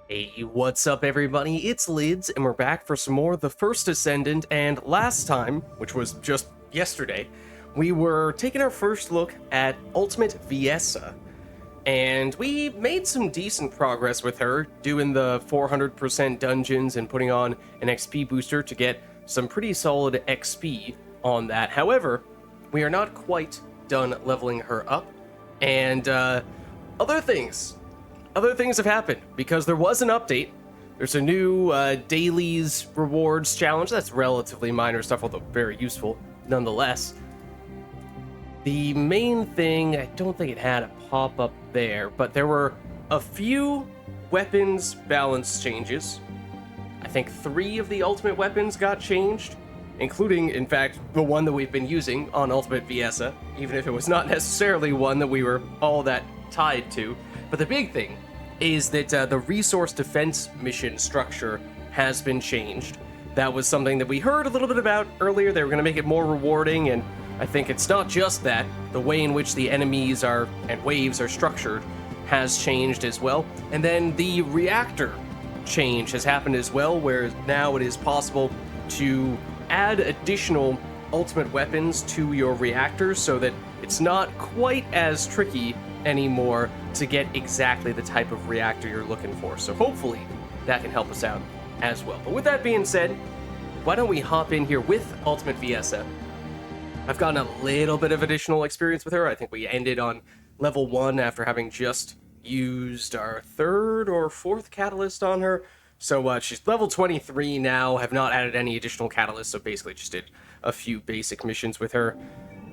Hey, what's up everybody? It's Lids, and we're back for some more of the First Descendant, and last time, which was just yesterday, we were taking our first look at Ultimate Viessa, and we made some decent progress with her, doing the 400% dungeons and putting on an XP booster to get some pretty solid XP on that. However, we are not quite done leveling her up, and other things have happened because there was an update. There's a new dailies rewards challenge. That's relatively minor stuff, although very useful nonetheless. The main thing, I don't think it had a pop-up there, but there were a few weapons balance changes. I think 3 of the ultimate weapons got changed, including, in fact, the one that we've been using on Ultimate Viessa, even if it was not necessarily one that we were all that tied to. But the big thing is that the resource defense mission structure has been changed. That was something that we heard a little bit about earlier. They were going to make it more rewarding, and I think it's not just that. The way in which the enemies are and waves are structured has changed as well. And then the reactor change has happened as well, where now it is possible to add additional ultimate weapons to your reactors so that it's not quite as tricky anymore to get exactly the type of reactor you're looking for. So hopefully that can help us out as well. But with that being said, why don't we hop in here with Ultimate Viessa? I've gotten a little bit of additional experience with her. I think we ended on level 1 after having just used our 3rd or 4th catalyst on her. So she's level 23 now, have not added any additional catalysts, so basically just did a few basic missions with her,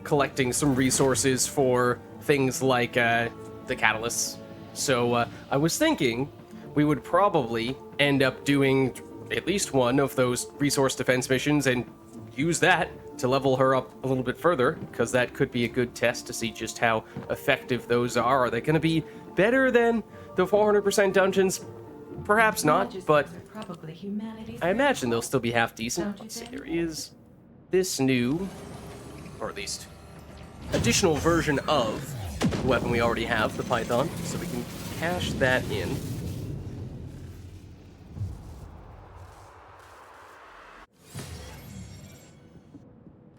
collecting some resources for things like the catalysts. So I was thinking we would probably end up doing at least one of those resource defense missions and use that to level her up a little bit further, because that could be a good test to see just how effective those are. Are they going to be better than the 400% dungeons? Perhaps not, but I imagine they'll still be half decent. Let's see, there is this new, or at least additional version of the weapon we already have, the Python, so we can cash that in.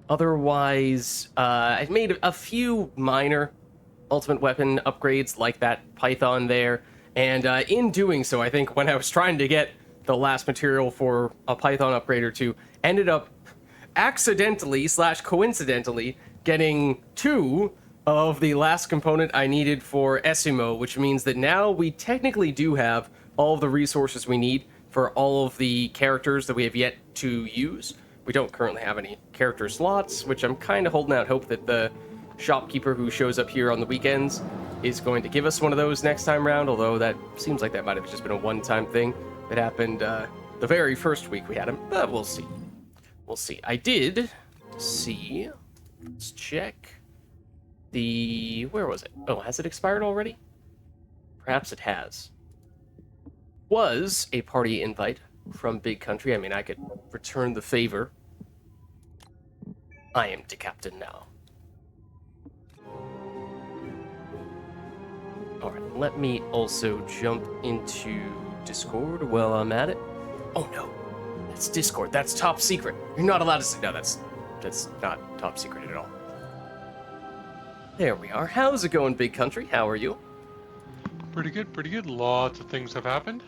Otherwise, I've made a few minor ultimate weapon upgrades like that Python there, and in doing so, I think when I was trying to get the last material for a Python upgrade or two, ended up accidentally / coincidentally getting 2 of the last component I needed for Esimo, which means that now we technically do have all of the resources we need for all of the characters that we have yet to use. We don't currently have any character slots, which I'm kind of holding out hope that the shopkeeper who shows up here on the weekends is going to give us one of those next time around, although that seems like that might have just been a one-time thing that happened the very first week we had him, but we'll see. We'll see. I did see, let's check where was it? Oh, has it expired already? Perhaps it has. Was a party invite from Big Country. I mean, I could return the favor. I am the captain now. Alright, let me also jump into Discord while I'm at it. Oh no, that's Discord. That's top secret. You're not allowed to say... No, that's not top secret at all. There we are. How's it going, Big Country? How are you? Pretty good, pretty good. Lots of things have happened.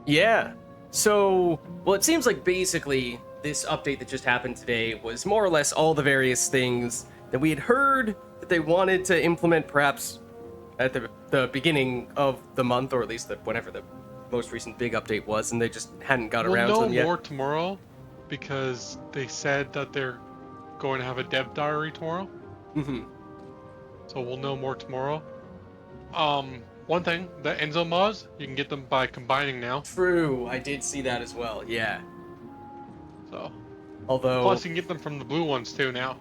Yeah. So, well, it seems like basically this update that just happened today was more or less all the various things that we had heard that they wanted to implement perhaps at the beginning of the month, or at least whenever the most recent big update was, and they just hadn't got around to them yet. We'll know more tomorrow, because they said that they're going to have a dev diary tomorrow. Mm-hmm. So we'll know more tomorrow. One thing, the Enzo mods, you can get them by combining now. True, I did see that as well, yeah. So, although... plus you can get them from the blue ones too now.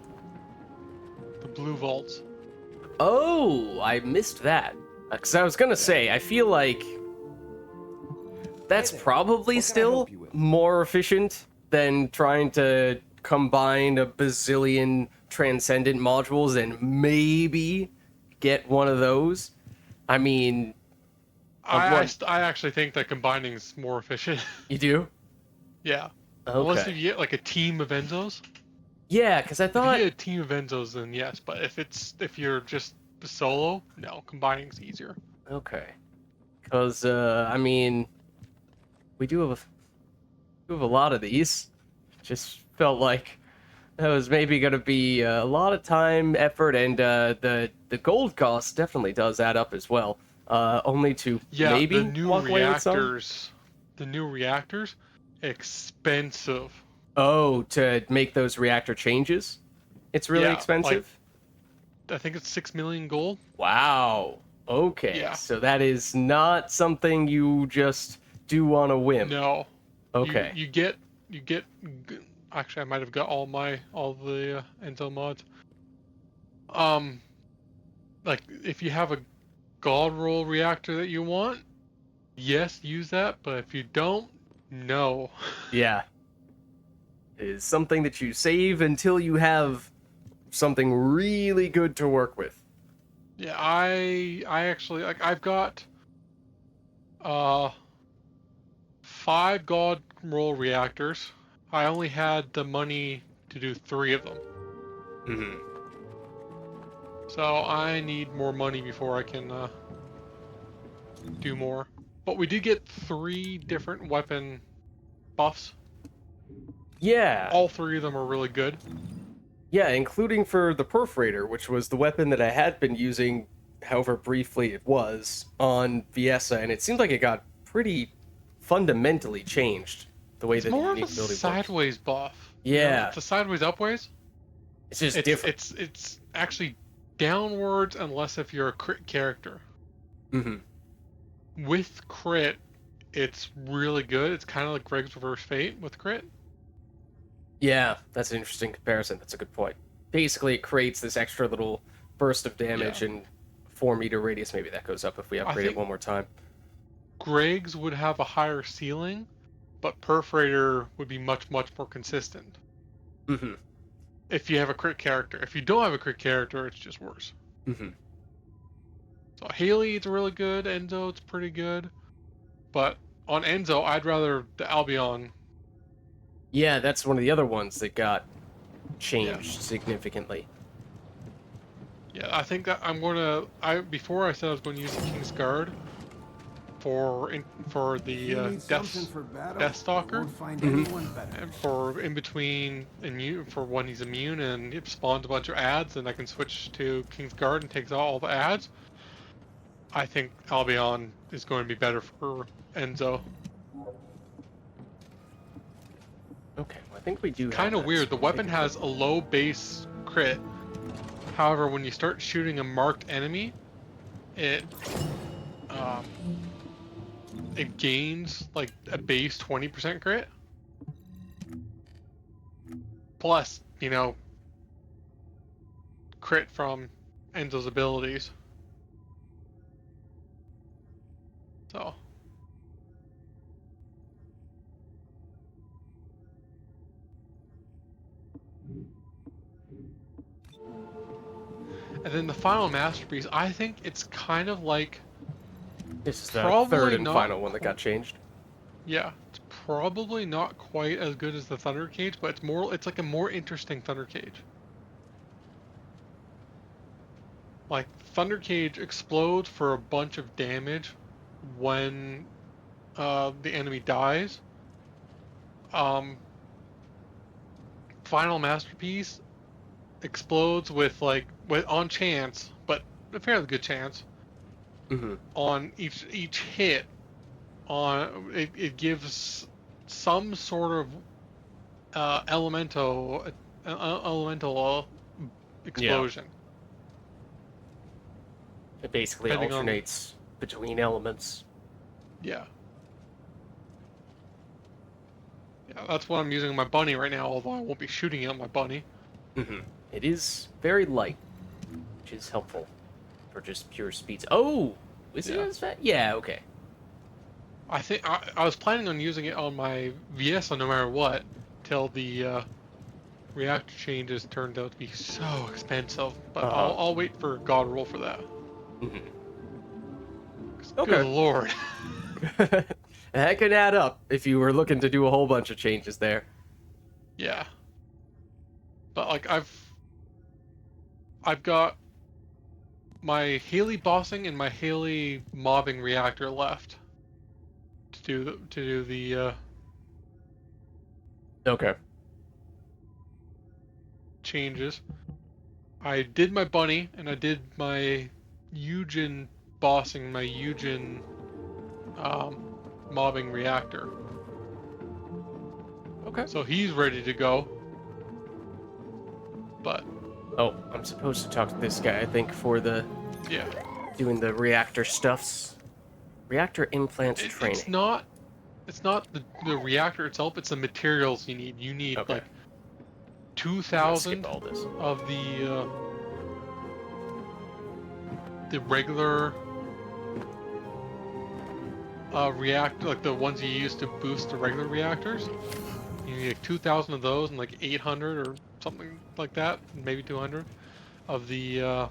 The blue vaults. Oh, I missed that. Because I was gonna say, I feel like that's probably still more efficient than trying to combine a bazillion Transcendent modules and maybe get one of those. I mean, I actually think that combining is more efficient. You do? Yeah. Unless if Okay. you get like a team of Enzos. Yeah, because I If you thought. get a team of Enzos, then yes. But if you're just solo, no, combining's easier. Okay. Because, I mean, we do have a lot of these. Just felt like that was maybe going to be a lot of time, effort, and the gold cost definitely does add up as well. Only to Yeah, maybe walk away with some. the new reactors, expensive. Oh, to make those reactor changes, it's really Yeah, like expensive. I think it's 6 million gold. Wow. Okay, Yeah, so that is not something you just do on a whim. no, you Okay. you get you get. Actually, I might have got all the Enzo mods. Um, like if you have a god roll reactor that you want, yes, use that. But if you don't, no. Yeah. It is something that you save until you have something really good to work with. Yeah, I actually like I've got uh 5 god roll reactors. I only had the money to do 3 of them. Hmm. So I need more money before I can do more. But we did get 3 different weapon buffs. Yeah. All 3 of them are really good. Yeah, including for the perforator, which was the weapon that I had been using, however briefly it was, on Viessa, and it seemed like it got pretty fundamentally changed the way It's that the more of a unique ability worked. sideways buff. You know, Yeah, it's a sideways upways. it's just It's different. it's it's actually downwards unless if you're a crit character. Hmm. With crit, it's really good. It's kind of like Greg's Reverse Fate with crit. Yeah, that's an interesting comparison. That's a good point. Basically, it creates this extra little burst of Yeah. damage and 4 meter radius. Maybe that goes up if we I upgrade it think one more time. Greg's would have a higher ceiling, but Perforator would be much, much more consistent Hmm. if you have a crit character. If you don't have a crit character, it's just worse. Hmm. So Haley, it's really good. Enzo, it's pretty good. But on Enzo, I'd rather the Albion. Yeah, that's one of the other ones that got Yeah. changed significantly. Yeah, I think that before I said I was going to use the King's Guard for If you the need something for battle, Death you Stalker. won't find Mhm. anyone better. And for in between immune for when he's immune and it spawns a bunch of ads, and I can switch to King's Guard and takes out all the ads. I think Albion is going to be better for Enzo. Okay, well, I think we do have Kind of that. So weird. The we'll take weapon a has quick a look. low base crit. However, when you start shooting a marked enemy, it um, it gains like a base 20% crit. Plus, crit from Enzo's abilities. So. And then the final masterpiece, I think it's kind of like This is the third probably and not, final one that got changed. yeah, it's probably not quite as good as the Thunder Cage, but it's like a more interesting Thunder Cage. Like Thunder Cage explodes for a bunch of damage when the enemy dies. Um, final masterpiece explodes with on chance, but a fairly good chance Hmm. on each hit. It gives some sort of elemental Yeah, explosion, it basically depending on. alternates between elements. Yeah, yeah, that's what I'm using on my bunny right now. Although I won't be shooting it on my bunny. Hmm. It is very light, which is helpful for just pure speeds. Oh, is it Yeah, as fast? Yeah, okay. I think I was planning on using it on my VS no matter what, till the reactor changes turned out to be so expensive. But Uh I'll huh. I'll wait for God roll for that. Hmm. Okay. Good lord. That could add up if you were looking to do a whole bunch of changes there. Yeah. But like I've got my Haley bossing and my Haley mobbing reactor left to do the Okay. changes. I did my bunny and I did my Eugen bossing, my Eugen mobbing reactor. Okay. So he's ready to go. But Oh, I'm supposed to talk to this guy, I think, for the yeah, doing the reactor stuffs. Reactor implants training. it's not the reactor itself, it's the materials you need. You need Okay. like I'm gonna skip 2,000 all this. of the regular reactor, like the ones you use to boost the regular reactors. You need like 2,000 of those and like 800 or something like that, maybe 200 of the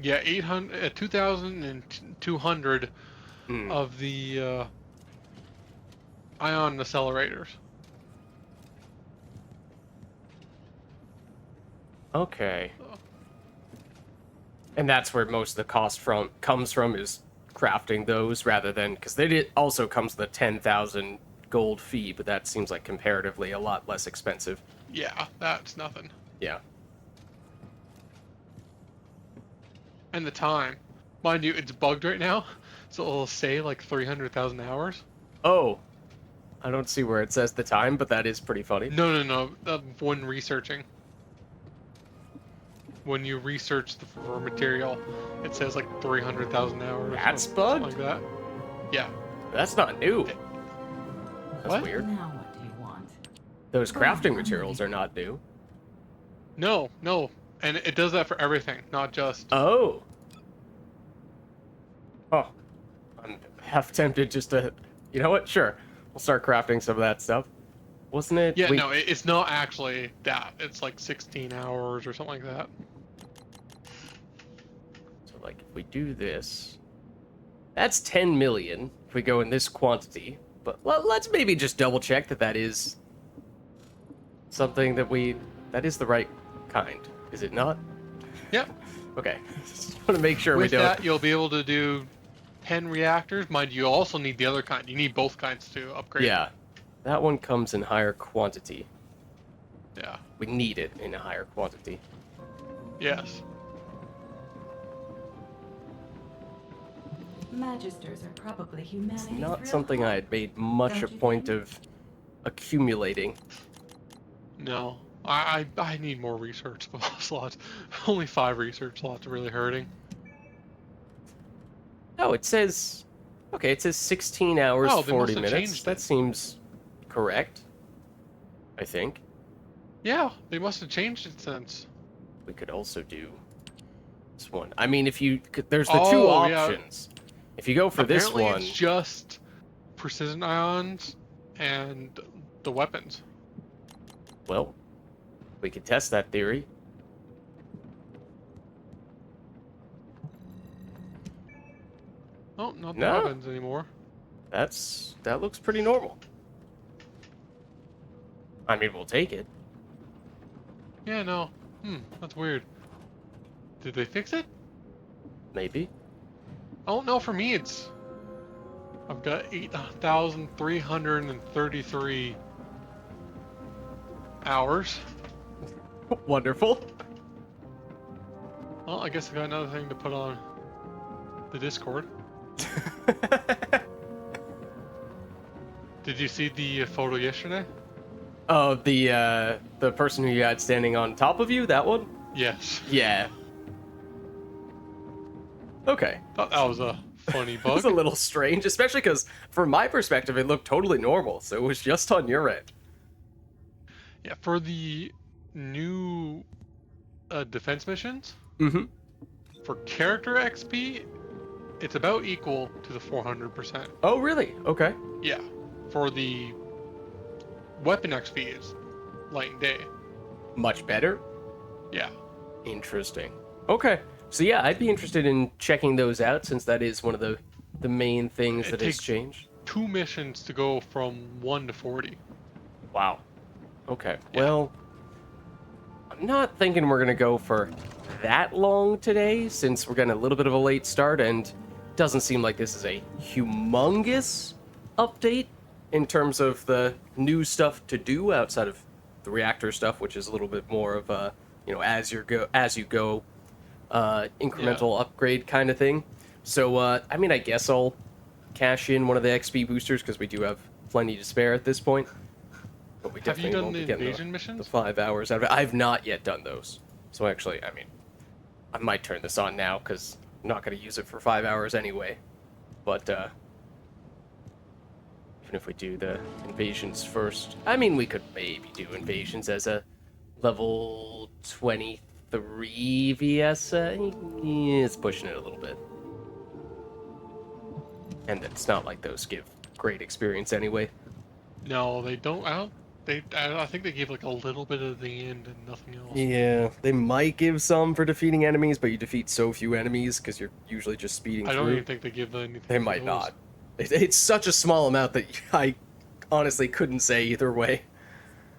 800, 2,000 and 200 Hmm. of the ion accelerators. Okay. And that's where most of the cost comes from is crafting those rather than because it also comes with a 10,000 gold fee, but that seems like comparatively a lot less expensive. Yeah, that's nothing. Yeah. And the time. Mind you, it's bugged right now, so it'll say like 300,000 hours. Oh, I don't see where it says the time, but that is pretty funny. No. When researching. When you research for material, it says like 300,000 hours. That's or bugged? something like that. Yeah. That's not new. That's What? weird. Now what do you want? Those crafting materials are not new. No. And it does that for everything, not just... Oh. Oh. I'm half tempted just to... You know what? Sure. We'll start crafting some of that stuff. Wasn't it? Yeah, no, it's not actually that. It's like 16 hours or something like that. So, like, if we do this... That's 10 million if we go in this quantity. But let's maybe just double check that that is something that that is the right kind. Is it not? Yep. Okay. Just want to make sure we With don't... that, you'll be able to do 10 reactors. Mind you, also need the other kind. You need both kinds to upgrade. Yeah. That one comes in higher quantity. Yeah. We need it in a higher quantity. Yes. Magisters are probably humanity's It's not real something I hope. had made much a Don't you point think? of accumulating. No. I need more research slots. Only 5 research slots are really hurting. Oh, it says... Okay, it says 16 hours, Oh, they 40 must have minutes. changed That it. seems correct. I think. Yeah, they must have changed it since. We could also do this one. I mean, if you... There's the two Oh, yeah. options. If you go for this Apparently one... it's just precision ions and the weapons. Well, we could test that theory. Oh, not the No. weapons anymore. That looks pretty normal. I mean, we'll take it. Yeah, no. That's weird. Did they fix it? Maybe. Oh, no, for me it's... I've got 8,333 hours. Wonderful. Well, I guess I got another thing to put on the Discord. Did you see the photo yesterday? Oh, the person who you had standing on top of you, that one? Yes. Yeah. Okay. Thought that was a funny It bug. was a little strange, especially because from my perspective, it looked totally normal, so it was just on your end. Yeah, for the new defense missions, Mm-hmm. for character XP, it's about equal to the 400%. Oh, really? Okay. Yeah. For the weapon XP, it's light and day. Much better? Yeah. Interesting. Okay. So yeah, I'd be interested in checking those out since that is one of the main things It that has takes changed. 2 missions to go from 1 to 40. Wow. Okay. Yeah. Well, I'm not thinking we're gonna go for that long today since we're getting a little bit of a late start and it doesn't seem like this is a humongous update in terms of the new stuff to do outside of the reactor stuff, which is a little bit more of a, as you go incremental upgrade kind of thing. So I mean, I guess I'll cash in one of the XP boosters because we do have plenty to spare at this point. But we Have you definitely done won't the be getting invasion the missions? 5 hours out of it. I've not yet done those. So actually, I mean, I might turn this on now because I'm not going to use it for 5 hours anyway. But even if we do the invasions first, I mean, we could maybe do invasions as a level 23 VS. It's pushing it a little bit. And it's not like those give great experience anyway. No, they don't. I think they gave like a little bit at the end and nothing else. Yeah, they might give some for defeating enemies, but you defeat so few enemies because you're usually just speeding I don't through. even think they give anything. They for might those. not. It's such a small amount that I honestly couldn't say either way.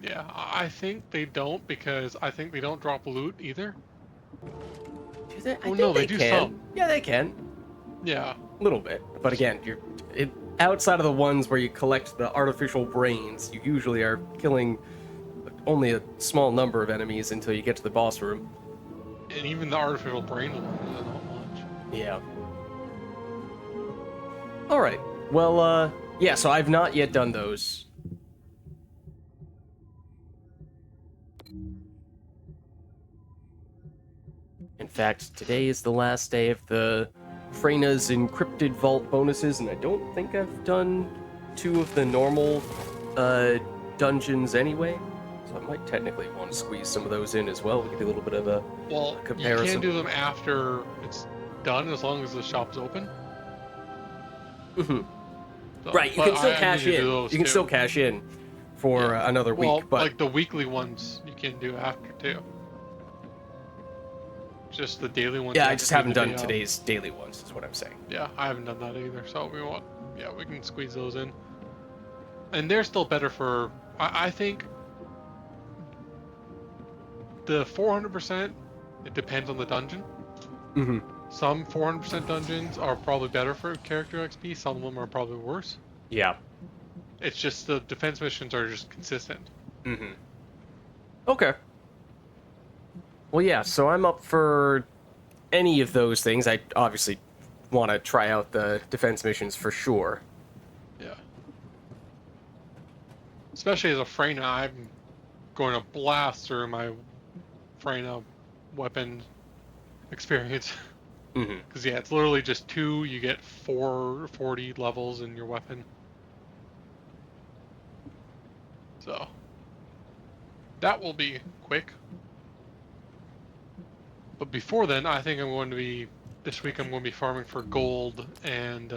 Yeah, I think they don't because I think they don't drop loot either. Do they? I Oh, think no, they they do can. some. Yeah, they can. Yeah. A little bit. But again, outside of the ones where you collect the artificial brains, you usually are killing only a small number of enemies until you get to the boss room. And even the artificial brain one is not much. Yeah. All right. Well, yeah, so I've not yet done those. In fact, today is the last day of the Freyna's encrypted vault bonuses, and I don't think I've done 2 of the normal dungeons anyway. So I might technically want to squeeze some of those in as well. We could do a little bit of a Well, you comparison. can do them after it's done as long as the shop's open. Mhm. So, Right, you but can still I need cash to do in. those You can too. still cash in for Yeah. another week, Well, but like the weekly ones you can do after too. Just the daily ones. yeah, you I have just to do haven't the done day of. today's daily ones, is what I'm saying. Yeah, I haven't done that either. So we can squeeze those in. And they're still better for. I think the 400%. It depends on the dungeon. Mm-hmm. Some 400% dungeons are probably better for character XP. Some of them are probably worse. Yeah. It's just the defense missions are just consistent. Mm-hmm. Okay. Well, yeah, so I'm up for any of those things. I obviously want to try out the defense missions for sure. Yeah. Especially as a Freyna, I'm going to blast through my Freyna weapon experience. Mm-hmm. Because, yeah, it's literally just 2, you get 440 levels in your weapon. So, that will be quick. But before then, I think this week I'm going to be farming for gold and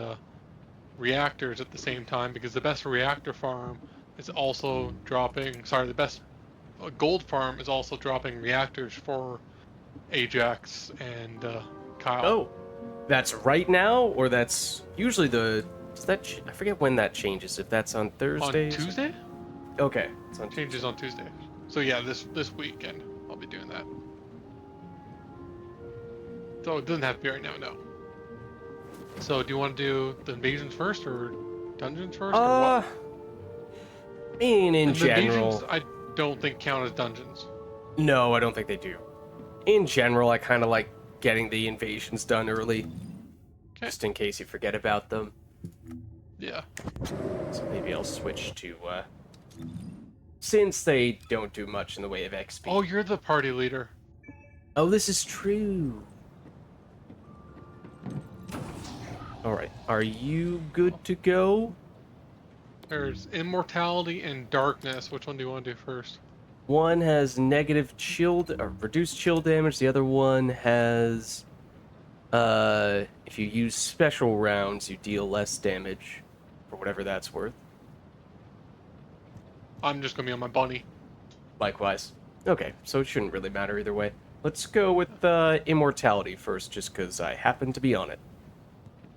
reactors at the same time, because the best reactor farm is also dropping, the best gold farm is also dropping reactors for Ajax and Kyle. Oh, that's right now, or that's usually I forget when that changes. If that's on Thursdays. On Tuesday? Okay, it's on Changes on Tuesday. So yeah, this weekend I'll be doing that. So it doesn't have to be right now, no. So do you want to do the invasions first or dungeons first or what? I mean, in And the general, invasions I don't think count as dungeons. no, I don't think they do. In general, I kind of like getting the invasions done early, Okay. just in case you forget about them. Yeah. So maybe I'll switch to, since they don't do much in the way of XP. Oh, you're the party leader. Oh, this is true. Alright, are you good to go? There's immortality and darkness. Which one do you want to do first? One has negative reduced chill damage, the other one has, if you use special rounds, you deal less damage, for whatever that's worth. I'm just gonna be on my bunny. Likewise. Okay, so it shouldn't really matter either way. Let's go with immortality first, just because I happen to be on it.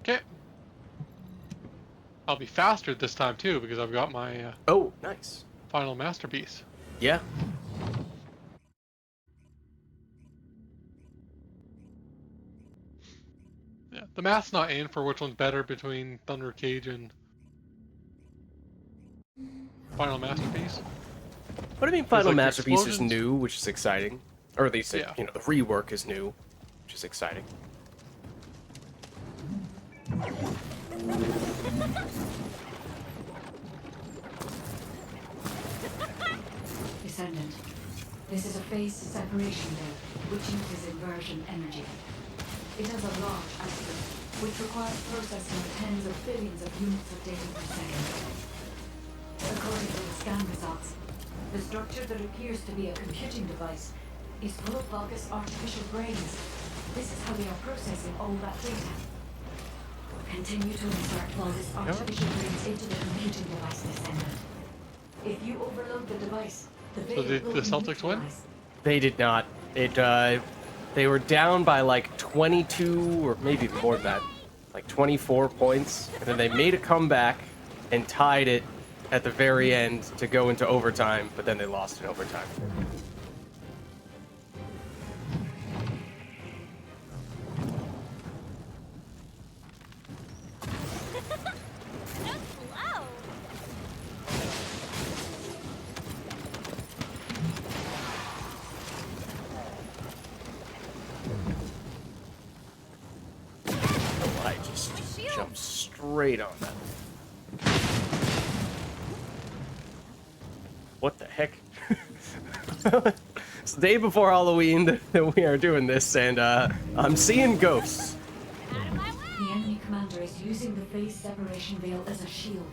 Okay. I'll be faster this time too because I've got my Oh, nice. final masterpiece. Yeah. Yeah, the math's not in for which one's better between Thunder Cage and Final Masterpiece. But I mean, There's, Final like, the Masterpiece is explosions. new, which is exciting. Or at least, Yeah. you know, the rework is new, which is exciting. Descendant. This is a phase separation layer, which uses inversion energy. It has a large output, which requires processing of tens of billions of units of data per second. According to the scan results, the structure that appears to be a computing device is full of Vulgis artificial brains. This is how they are processing all that data. Continue to insert Vulgis artificial brains into the computing device, Descendant. If you overload the device, the So veil did will the be Celtics win? neutralized. They did not. They were down by like 22, or maybe more than that, like 24 points. And then they made a comeback and tied it at the very end to go into overtime, but then they lost in overtime. I just jumped straight on that. What the heck? It's the day before Halloween that we are doing this, and I'm seeing ghosts. The enemy commander is using the phase separation veil as a shield.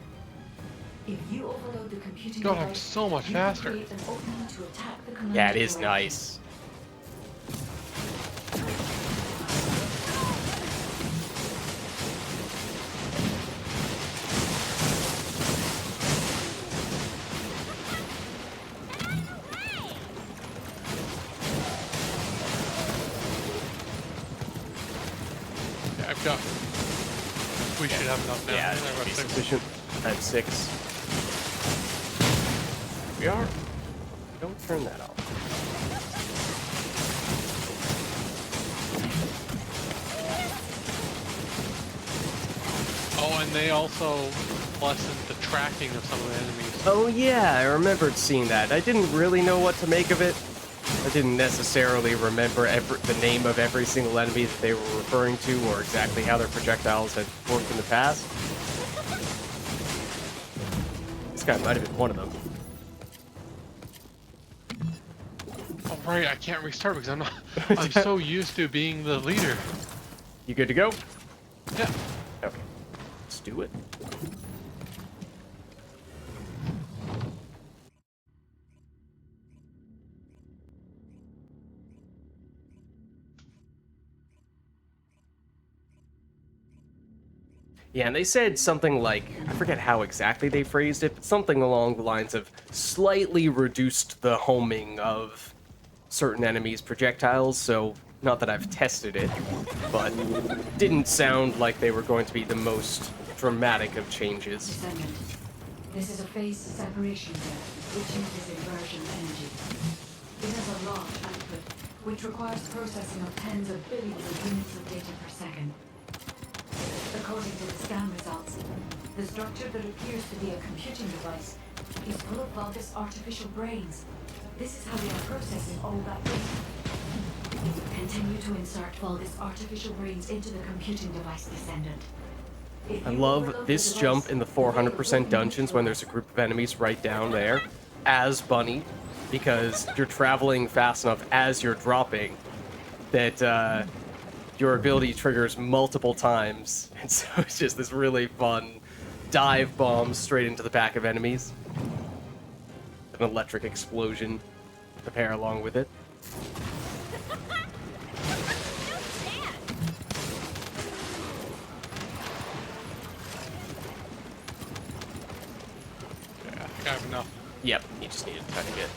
If you overload the computing God, I'm device, so much you can faster. create an opening to attack the commander Yeah, it is directly. nice. Yeah, I've got. We should have enough now. Yeah, I've it got should be 6. sufficient. I have 6. We are. Don't turn that off. Oh, and they also lessened the tracking of some of the enemies. Oh yeah, I remembered seeing that. I didn't really know what to make of it. I didn't necessarily remember the name of every single enemy that they were referring to, or exactly how their projectiles had worked in the past. This guy might have been one of them. Oh, right, I can't restart because I'm not. I'm so used to being the leader. You good to go? Yeah. Okay. Let's do it. Yeah, and they said something like, I forget how exactly they phrased it, but something along the lines of slightly reduced the homing of certain enemies' projectiles, so not that I've tested it, but didn't sound like they were going to be the most dramatic of changes. Descendant. This is a phase separation layer, which uses inversion energy. It has a large output, which requires processing of tens of billions of units of data per second. According to the scan results, the structure that appears to be a computing device is full of Vulgis artificial brains. This is how they are processing all that data. Continue to insert Vulgis artificial brains into the computing device, Descendant. If I you love overload this the device, jump in the the veil will 400% be dungeons when there's a group of enemies right down there as Bunny, because you're traveling fast enough as you're dropping that your ability triggers multiple times. And so it's just this really fun dive bomb straight into the back of enemies. An electric explosion to pair along with it. Yeah, I think I have enough. Yep, you just need a tiny bit.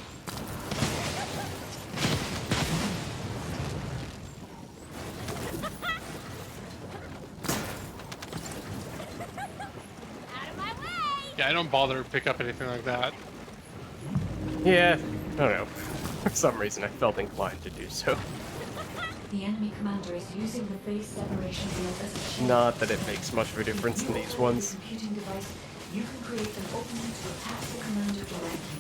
Yeah, I don't bother to pick up anything like that. Yeah, I don't know. For some reason, I felt inclined to do so. The enemy commander is using the phase separation field as a shield. Not that it makes much of a difference in these ones. The computing device, you can create an opening to attack the commander directly.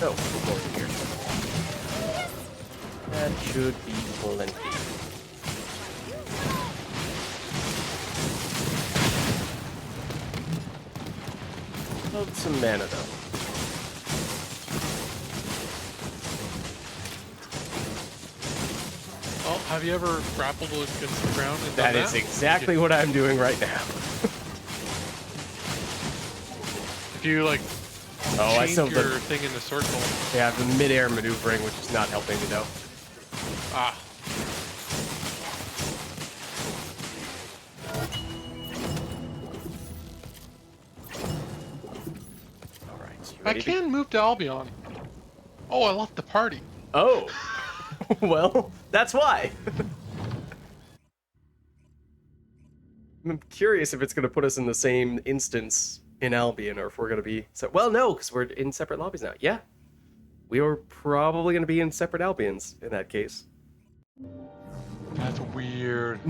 Oh, we're going here. That should be plenty. Load some mana though. Well, have you ever grappled against the ground and That done is exactly what I'm doing right now. If you like Oh, I change still your the thing in a circle. yeah the mid-air maneuvering, which is not helping me though. Ah, All right, you I ready? can move to Albion. Oh, I left the party. Oh, well, that's why. I'm curious if it's going to put us in the same instance in Albion, or if we're going to be... Well, no, because we're in separate lobbies now. Yeah. We are probably going to be in separate Albions in that case. That's weird.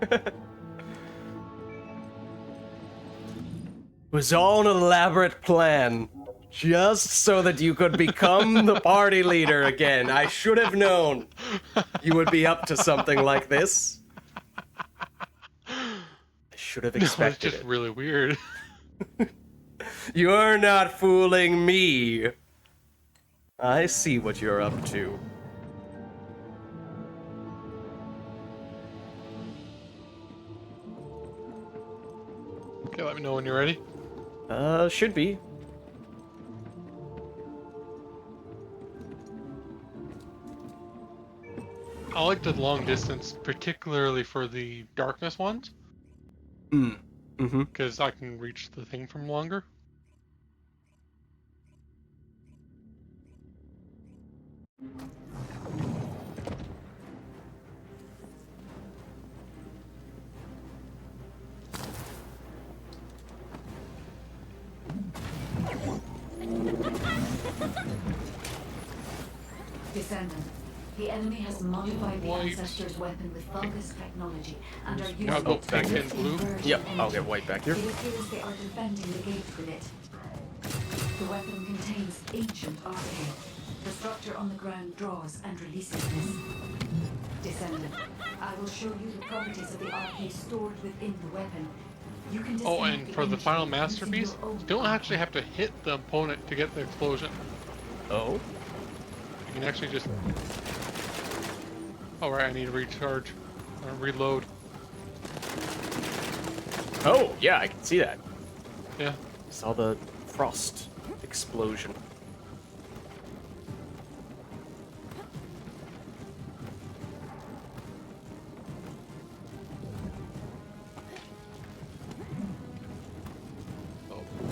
It was all an elaborate plan. Just so that you could become the party leader again. I should have known you would be up to something like this. I should have No, it's expected just it. really weird. You're not fooling me. I see what you're up to. Okay, let me know when you're ready. Should be. I like the long distance, particularly for the darkness ones, Mm-hmm. because I can reach the thing from longer. Descendant. The enemy has modified the White. ancestor's weapon with Vulgis technology and are using Now go it pink to and blue. inversion Yep, I'll energy. get white back here. It appears they are defending the gate with it. The weapon contains ancient arcane. The structure on the ground draws and releases this. Descendant, I will show you the properties of the arcane stored within the weapon. You can Oh, disconnect and the for the energy final using masterpiece, your own you don't actually arcane. have to hit the opponent to get the explosion. Oh? You can actually just... Oh, right, I need to recharge. Or reload. Oh, yeah, I can see that. Yeah. Saw the frost explosion.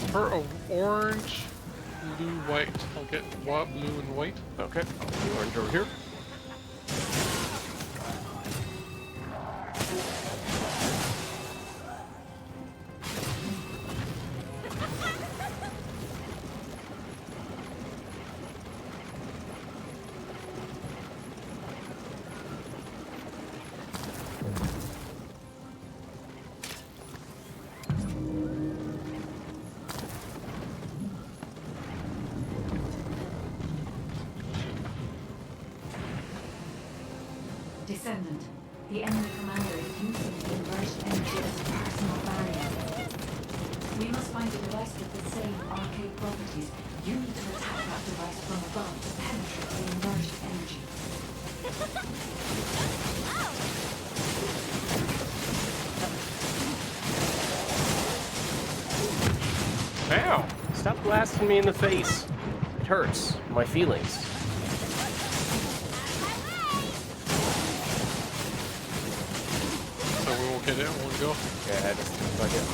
For a orange, blue, white. I'll get blue and white. Okay, I'll do orange over here. Descendant, the enemy commander is using the inversion energy as a personal barrier. We must find a device with the same arcade properties. You need to attack that device from above to penetrate the inversion energy. Ow! Stop blasting me in the face. It hurts. My feelings. So we won't get it in one go. Yeah, it doesn't look like it.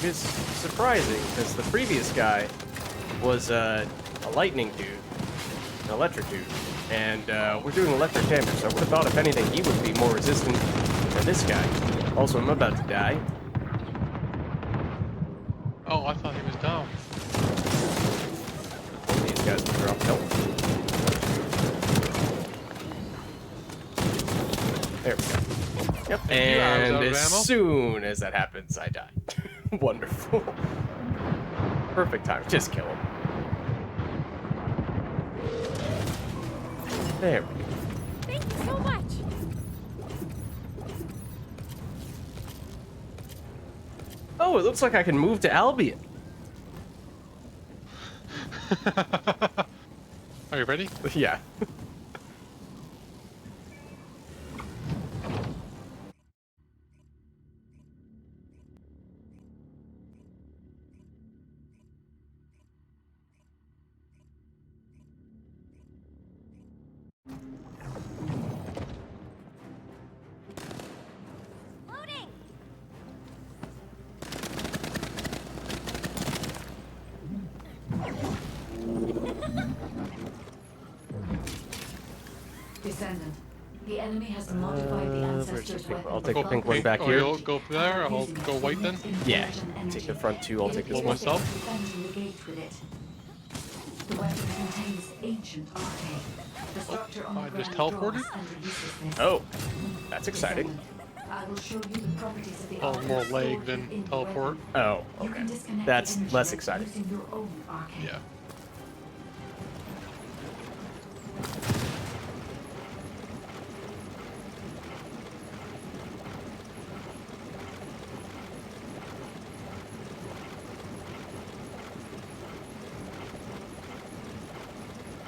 It's surprising, because the previous guy was a lightning dude, an electric dude, and we're doing electric damage, so I would have thought, if anything, he would be more resistant than this guy. Also, I'm about to die. Oh, I thought he was down. These guys will drop health. There we go. Yep, Thank you, I was and out of as ammo. soon as that happens, I die. Wonderful. Perfect time. Just kill him. There we go. Thank you so much. Oh, it looks like I can move to Albion. Are you ready? Yeah. Loading. Descendant. The enemy has modified the where's ancestors' the pink one? weapon. I'll take the with pink one Vulgis. back Oh, here. you'll go there. I'll go white then. Yeah. Inversion Take the energy. front two. I'll take this It one. appears that myself. you're defending the gate with it. The weapon contains ancient arcane. The structure on the I just ground teleported? draws and releases this. Oh, that's exciting. Descendant, I will show you the properties of the Oh, arcane more stored leg than within the teleport. weapon. Oh, You okay. can disconnect That's the energy less exciting. using your own arcane. Yeah.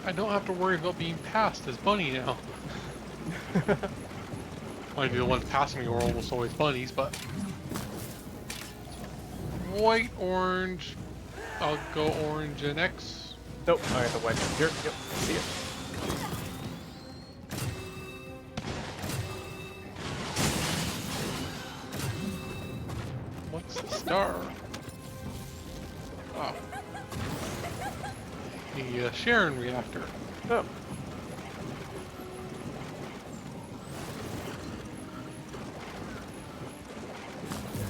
I don't have to worry about being passed as bunny now. Mind you, the ones passing me were almost always bunnies, but white, orange. I'll go orange and X. Nope. All right, the white one here. Yep. See it. What's the star? Oh. The Sharon reactor. Oh.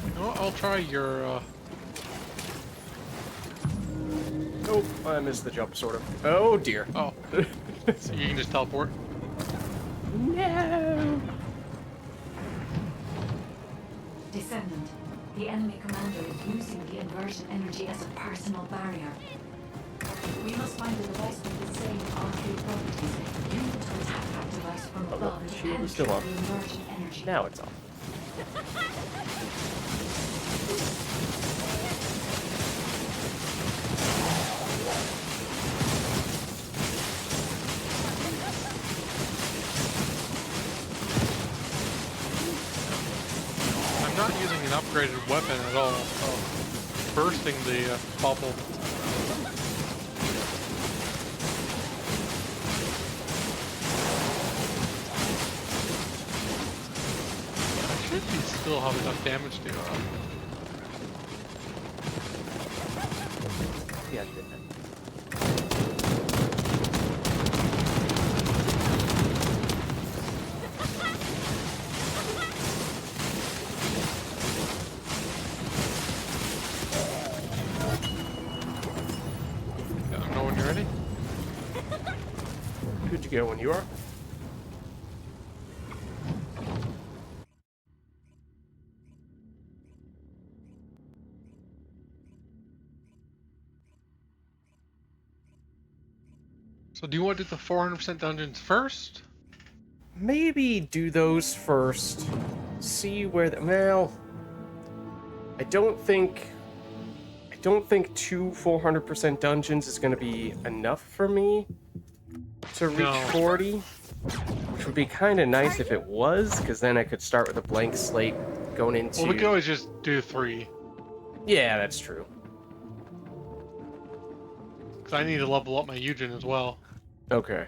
You know what? I'll try your. Nope. I missed the jump, sort of. Oh dear. Oh, so you can just teleport. No. Descendant, the enemy commander is using the inversion energy as a personal barrier. We must find a device with the same arcane properties. You need to attack that device from Oh, look, above the and shield is still penetrate on. the inversion energy. Now it's off. I'm not using an upgraded weapon at all. So bursting the bubble. I should be still have enough damage to. Yeah, I did that. Let me know when you're ready. Good to go when you are. So do you want to do the 400% dungeons first? Maybe do those first. See where the well. I don't think two 400% dungeons is going to be enough for me to reach No. 40, which would be kind of nice if it was, because then I could start with a blank slate going into. Well, we could always just do 3. Yeah, that's true. Because I need to level up my Eugen as well. Okay.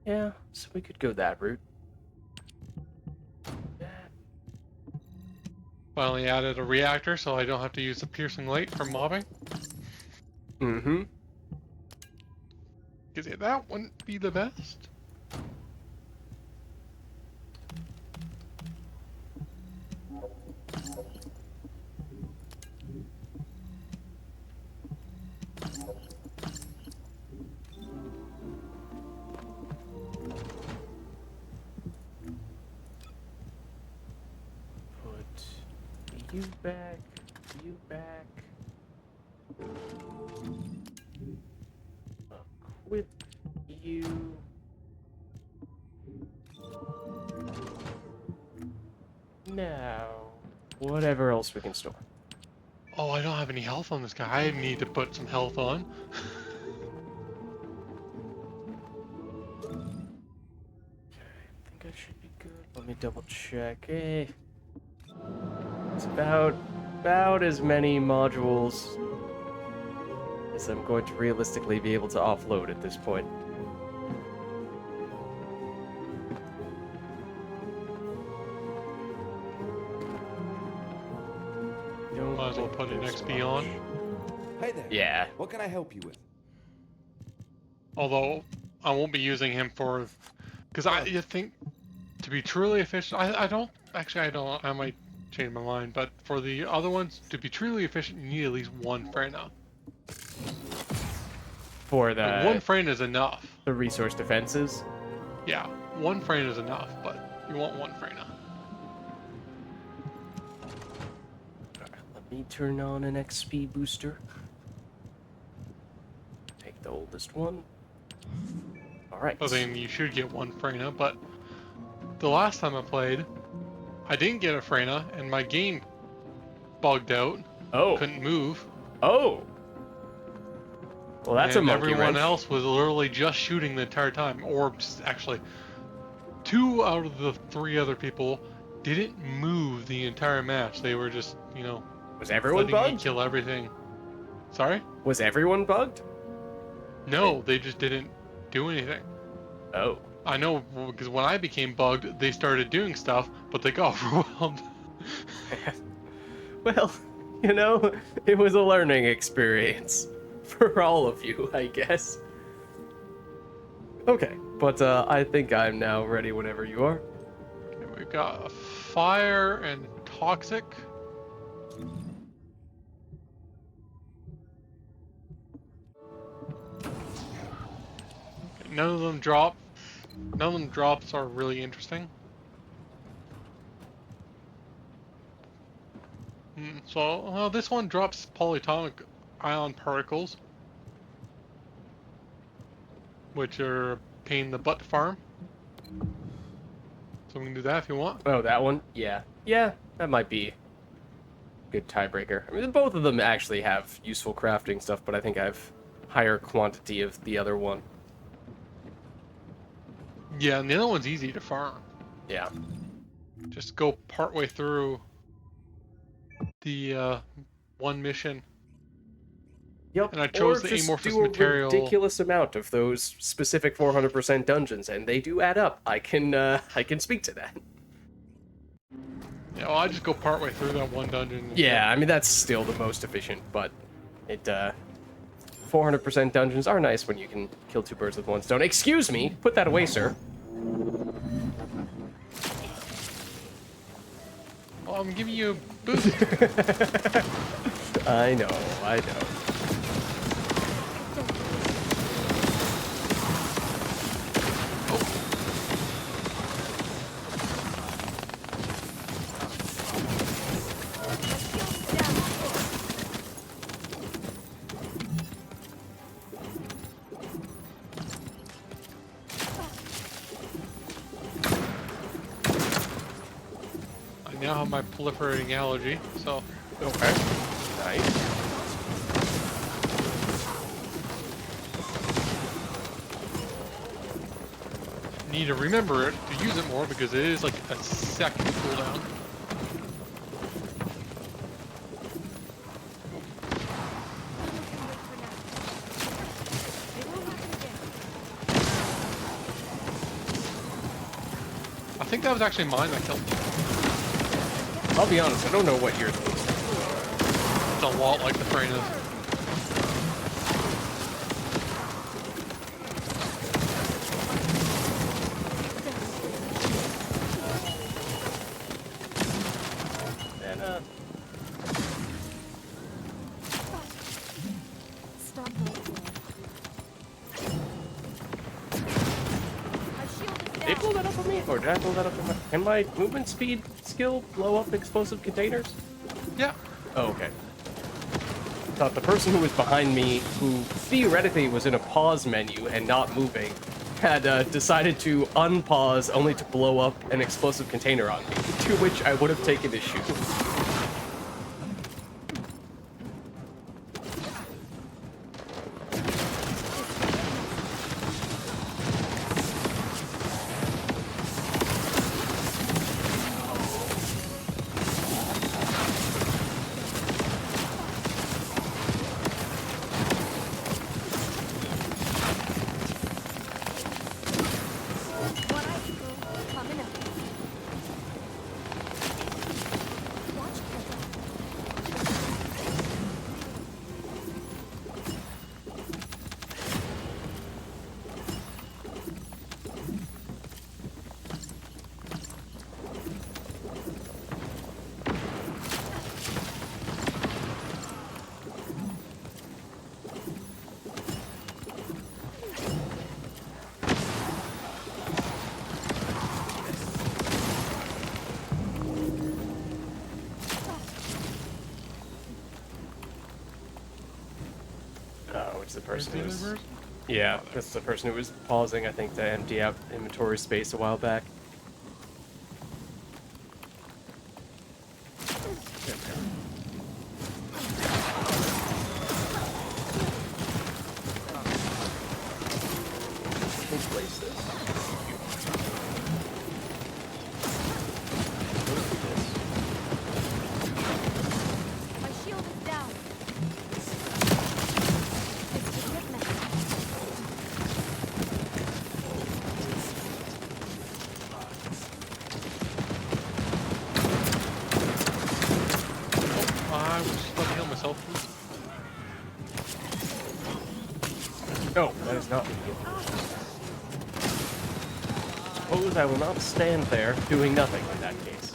Yeah, so we could go that route. Finally added a reactor so I don't have to use the piercing light for mobbing. Mm-hmm. Because that wouldn't be the best. Put you back, you back. Equip you. Now, whatever else we can store. Oh, I don't have any health on this guy. I need to put some health on. I think I should be good. Let me double check. Hey, it's about as many modules as I'm going to realistically be able to offload at this point. Don't Might as well think put an there's XP on. much. Hey there. Yeah. What can I help you with? Although I won't be using him for, because you think to be truly efficient. I don't actually. I don't. I might change my mind. But for the other ones, to be truly efficient, you need at least one Freyna. For Like, one the Freyna is enough. resource defenses. Yeah, one Freyna is enough, but you want one Freyna. Alright, let me turn on an XP booster. Take the oldest one. Alright. So then you should get one Freyna. But the last time I played, I didn't get a Freyna, and my game bugged out. Oh. Couldn't move. Oh. Well, that's and a monkey everyone wrench. else was literally just shooting the entire time. Or just actually, 2 out of the 3 other people didn't move the entire match. They were just, you know, Was everyone letting me bugged? kill everything. Sorry? Was everyone bugged? No, they just didn't do anything. Oh. I know, because when I became bugged, they started doing stuff, but they got overwhelmed. Well, you know, it was a learning experience for all of you, I guess. Okay, but I think I'm now ready whenever you are. We've got fire and toxic. None of them drop. None of them drops are really interesting. So this one drops polyatomic ion particles, which are a pain in the butt to farm. So we can do that if you want. Oh, that one? Yeah. Yeah, that might be a good tiebreaker. I mean, both of them actually have useful crafting stuff, but I think I have higher quantity of the other one. Yeah, and the other one's easy to farm. Yeah. Just go partway through the one mission. Yep. And I chose or the just amorphous do a material. ridiculous amount of those specific 400% dungeons, and they do add up. I can speak to that. Yeah, well, I just go partway through that one dungeon. Yeah, I mean that's still the most efficient, but it 400% dungeons are nice when you can kill 2 birds with 1 stone. Excuse me, put that away, sir. Well, I'm giving you a boost. I know, I know. I now have my proliferating allergy, so Okay. Nice. need to remember it to use it more because it is like a second cooldown. I think that was actually mine that killed me. I'll be honest, I don't know what yours looks like. It's a lot like the Freyna's. And, Stop right there. My shield is did they down. blow that up on me? Or did I blow that up on my... Can my movement speed skill blow up explosive containers? Yeah. Oh, okay. Thought the person who was behind me, who theoretically was in a pause menu and not moving, had decided to unpause only to blow up an explosive container on me, to which I would have taken issue. One icicle coming up. Watch careful. Oh, it's the person who Where's the was... other person? Yeah, that's the person who was pausing, I think, to empty out inventory space a while back. Let's place this. My shield is down. It's equipment. I was just about to heal myself. No, that is not me. Suppose I will not stand there doing nothing in that case.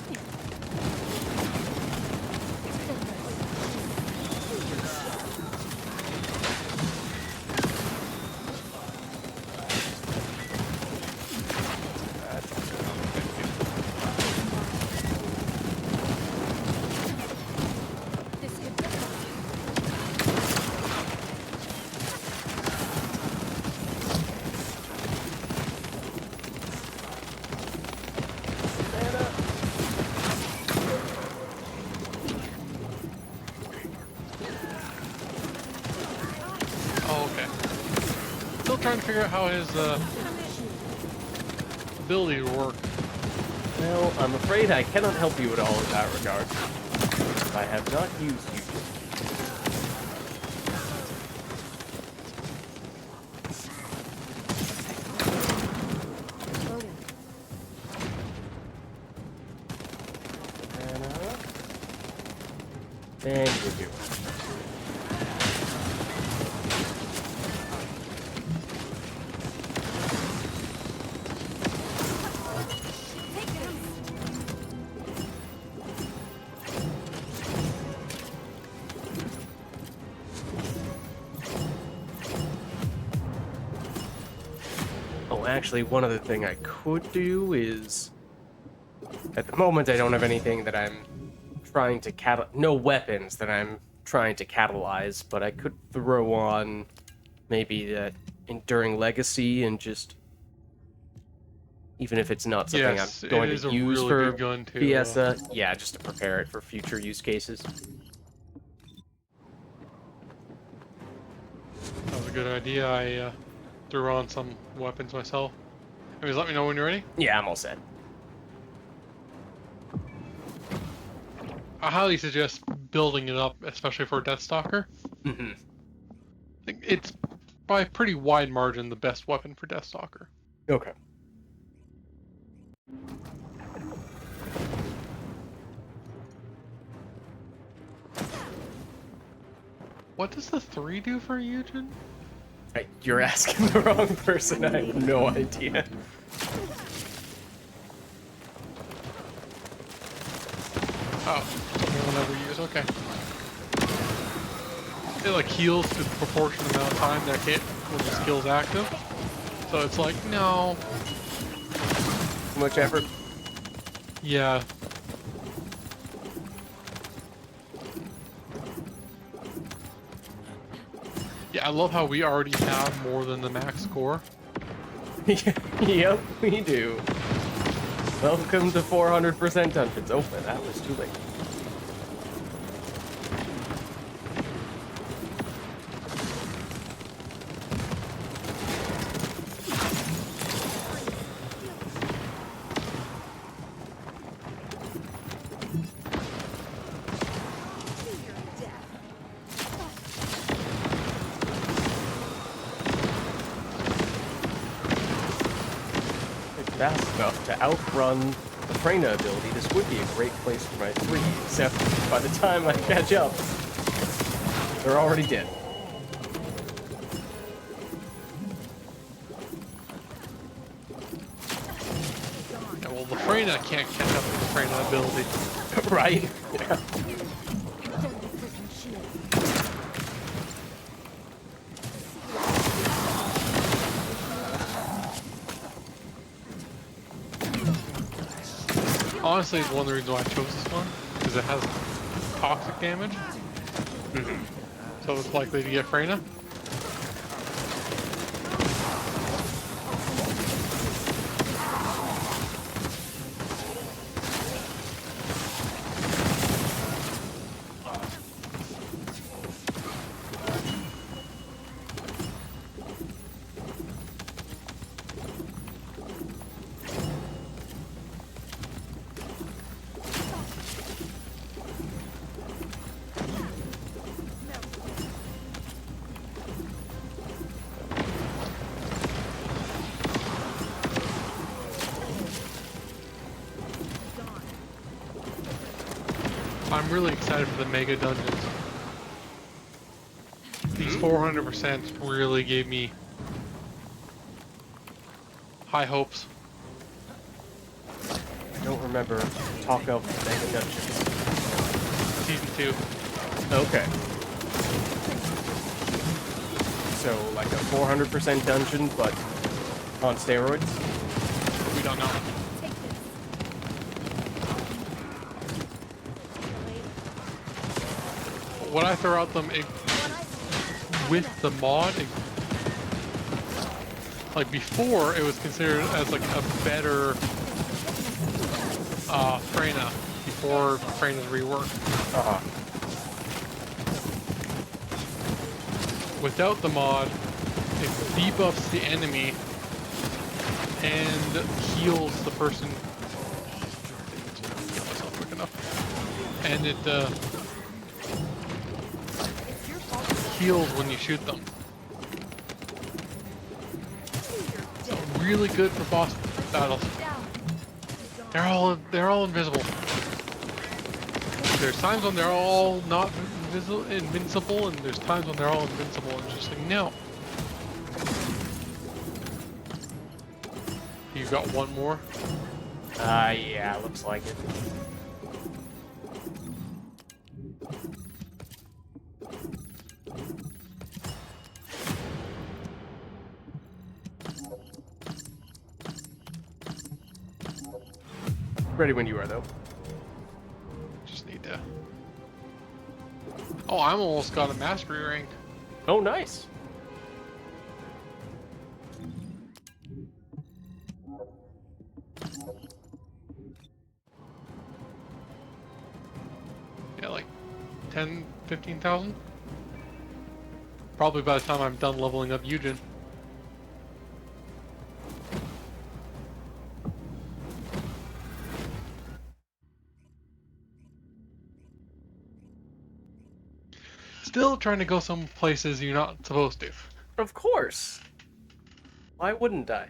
This could be. Oh, okay. Still trying to figure out how his ability work. Well, I'm afraid I cannot help you at all in that regard. I have not used you. Loading. And you do. Take this. Oh, actually, one other thing I could do is... At the moment, I don't have anything that I'm trying to no weapons that I'm trying to catalyze, but I could throw on maybe that Enduring Legacy and just... Even if it's not something Yes, I'm it going is to a use really for good gun to, Fiesta, yeah, just to prepare it for future use cases. That was a good idea. I threw on some weapons myself. Anyways, let me know when you're ready. Yeah, I'm all set. I highly suggest building it up, especially for a Deathstalker. Mm-hmm. I think it's by a pretty wide margin the best weapon for Deathstalker. Okay. What does the 3 do for Eugen? Hey, you're asking the wrong person. I have no idea. Oh, something we'll never use. Okay. It like heals to the proportional amount of time they're hit when the skill's active. So it's like, no. Too much effort. Yeah. Yeah, I love how we already have more than the max score. Yep, we do. Welcome to 400% dungeons. Oh, that was too late. Fast enough to outrun the Freyna ability, this would be a great place for my 3, except by the time I catch up, they're already dead. Yeah, well, the Freyna can't catch up with the Freyna ability. Right? Yeah. Honestly, it's one of the reasons why I chose this one, because it has toxic damage. So it's likely to get Freyna. I'm really excited for the mega dungeons. These 400% really gave me high hopes. I don't remember talk of Mega Dungeons. Season 2. Okay. So, like a 400% dungeon, but on steroids? We don't know. When I throw out them with the mod, like before, it was considered as like a better Freyna before Freyna's rework. Uh-huh. Without the mod, it debuffs the enemy and heals the person. Get myself quick enough. And it heals when you shoot them. So really good for boss battles. They're all invisible. There's times when they're all not invincible, and there's times when they're all invincible, and it's just like, no. You got one more? Yeah, looks like it. Ready when you are, though. Just need to... Oh, I'm almost got a mastery rank. Oh, nice. Yeah, like 10, 15,000? Probably by the time I'm done leveling up Eugen. Still trying to go some places you're not supposed to. Of course. Why wouldn't I?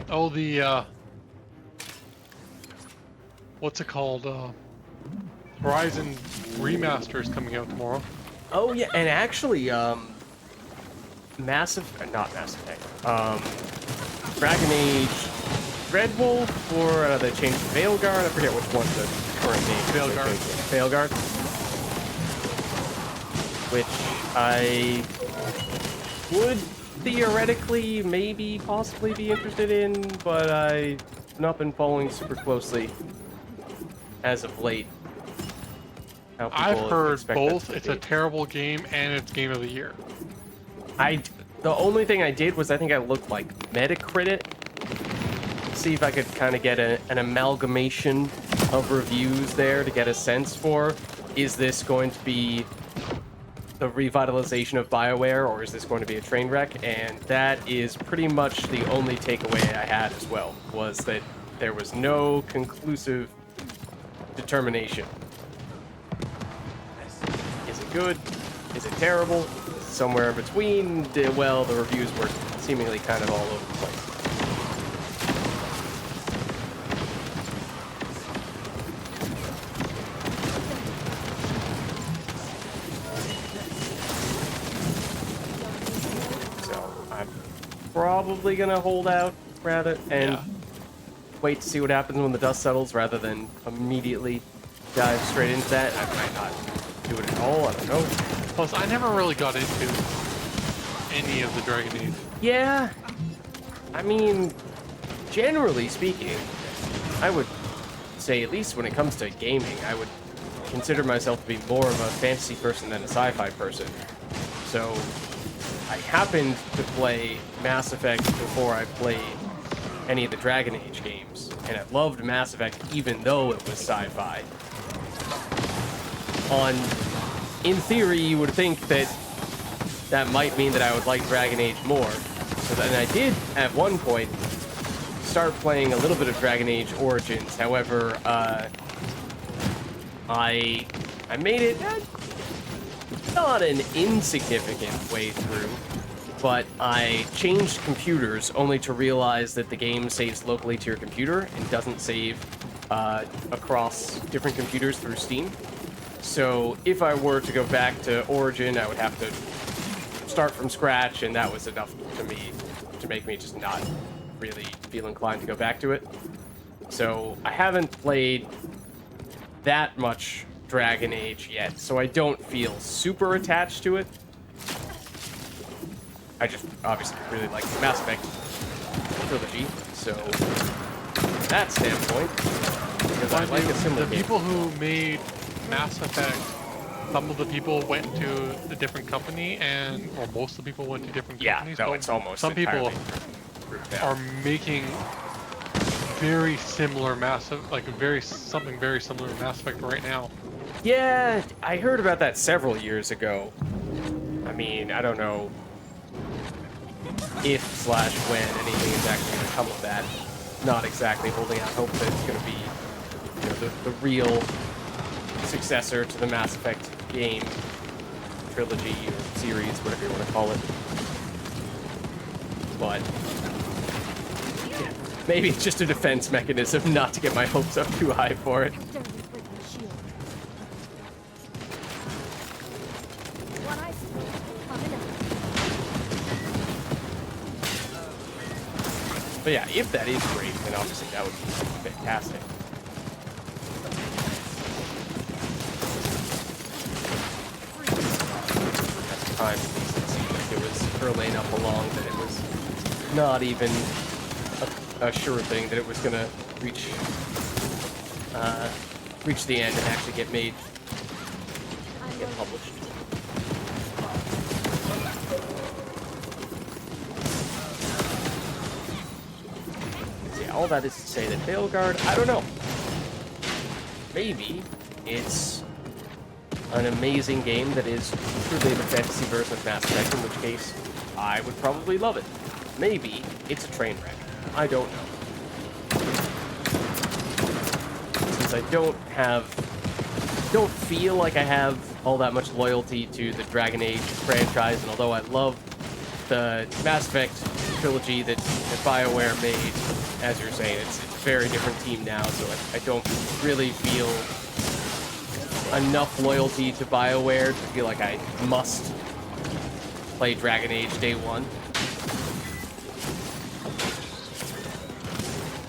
Oh, the, what's it called? Horizon Remaster is coming out tomorrow. Oh yeah, and actually, not Mass Effect, Dragon Age Dreadwolf, or they changed to Veilguard. I forget which one the current name is. Veilguard. Veilguard. Which I would theoretically, maybe, possibly be interested in, but I've not been following super closely as of late. How people I've heard expect that both. to It's be. a terrible game and it's Game of the Year. The only thing I did was I think I looked like Metacritic, see if I could kind of get an amalgamation of reviews there to get a sense for, is this going to be the revitalization of BioWare, or is this going to be a train wreck? And that is pretty much the only takeaway I had as well, was that there was no conclusive determination. Is it good? Is it terrible? Somewhere in between? Well, the reviews were seemingly kind of all over the place. So I'm probably gonna hold out and wait to see what happens when the dust settles, rather than immediately dive straight into that. I might not do it at all. I don't know. Plus, I never really got into any of the Dragon Age. Yeah, I mean, generally speaking, I would say, at least when it comes to gaming, I would consider myself to be more of a fantasy person than a sci-fi person. So I happened to play Mass Effect before I played any of the Dragon Age games, and I loved Mass Effect even though it was sci-fi. In theory, you would think that that might mean that I would like Dragon Age more. So then I did, at one point, start playing a little bit of Dragon Age Origins. However, I made it not an insignificant way through, but I changed computers only to realize that the game saves locally to your computer and doesn't save across different computers through Steam. So if I were to go back to Origin, I would have to start from scratch, and that was enough to make me just not really feel inclined to go back to it. So I haven't played that much Dragon Age yet, so I don't feel super attached to it. I just obviously really like the Mass Effect trilogy, so from that standpoint, because I like a similar The game. people who made Mass Effect, some of the people went to a different company, or most of the people went to different companies. No, but it's almost some people entirely are making very similar something very similar to Mass Effect right now. Yeah, I heard about that several years ago. I mean, I don't know if/when anything is actually going to come of that. Not exactly holding out hope that it's going to be, the real successor to the Mass Effect game, trilogy, or series, whatever you want to call it. But yeah, maybe it's just a defense mechanism not to get my hopes up too high for it. Dirty freaking shield. One eye coming up. But yeah, if that is great, then obviously that would be fantastic. At the time, at least, it seemed like it was early enough along that it was not even a sure thing that it was going to reach the end and actually get published. Yeah, all that is to say that Veilguard, I don't know. Maybe it's an amazing game that is truly the fantasy version of Mass Effect, in which case I would probably love it. Maybe it's a train wreck. I don't know. Since I don't feel like I have all that much loyalty to the Dragon Age franchise, and although I love the Mass Effect trilogy that BioWare made, as you're saying, it's a very different team now, so I don't really feel enough loyalty to BioWare to feel like I must play Dragon Age day one.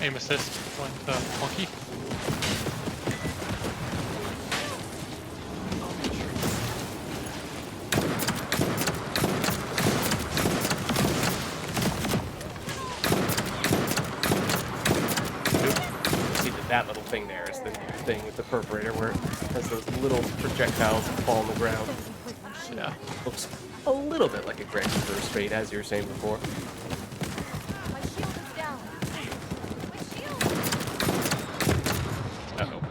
Aim assist went funky. See that little thing there is the new thing with the perforator where it has those little projectiles that fall on the ground. Yeah. Looks a little bit like a Grand First Fate, as you were saying before. My shield is down. My shield. Uh-oh.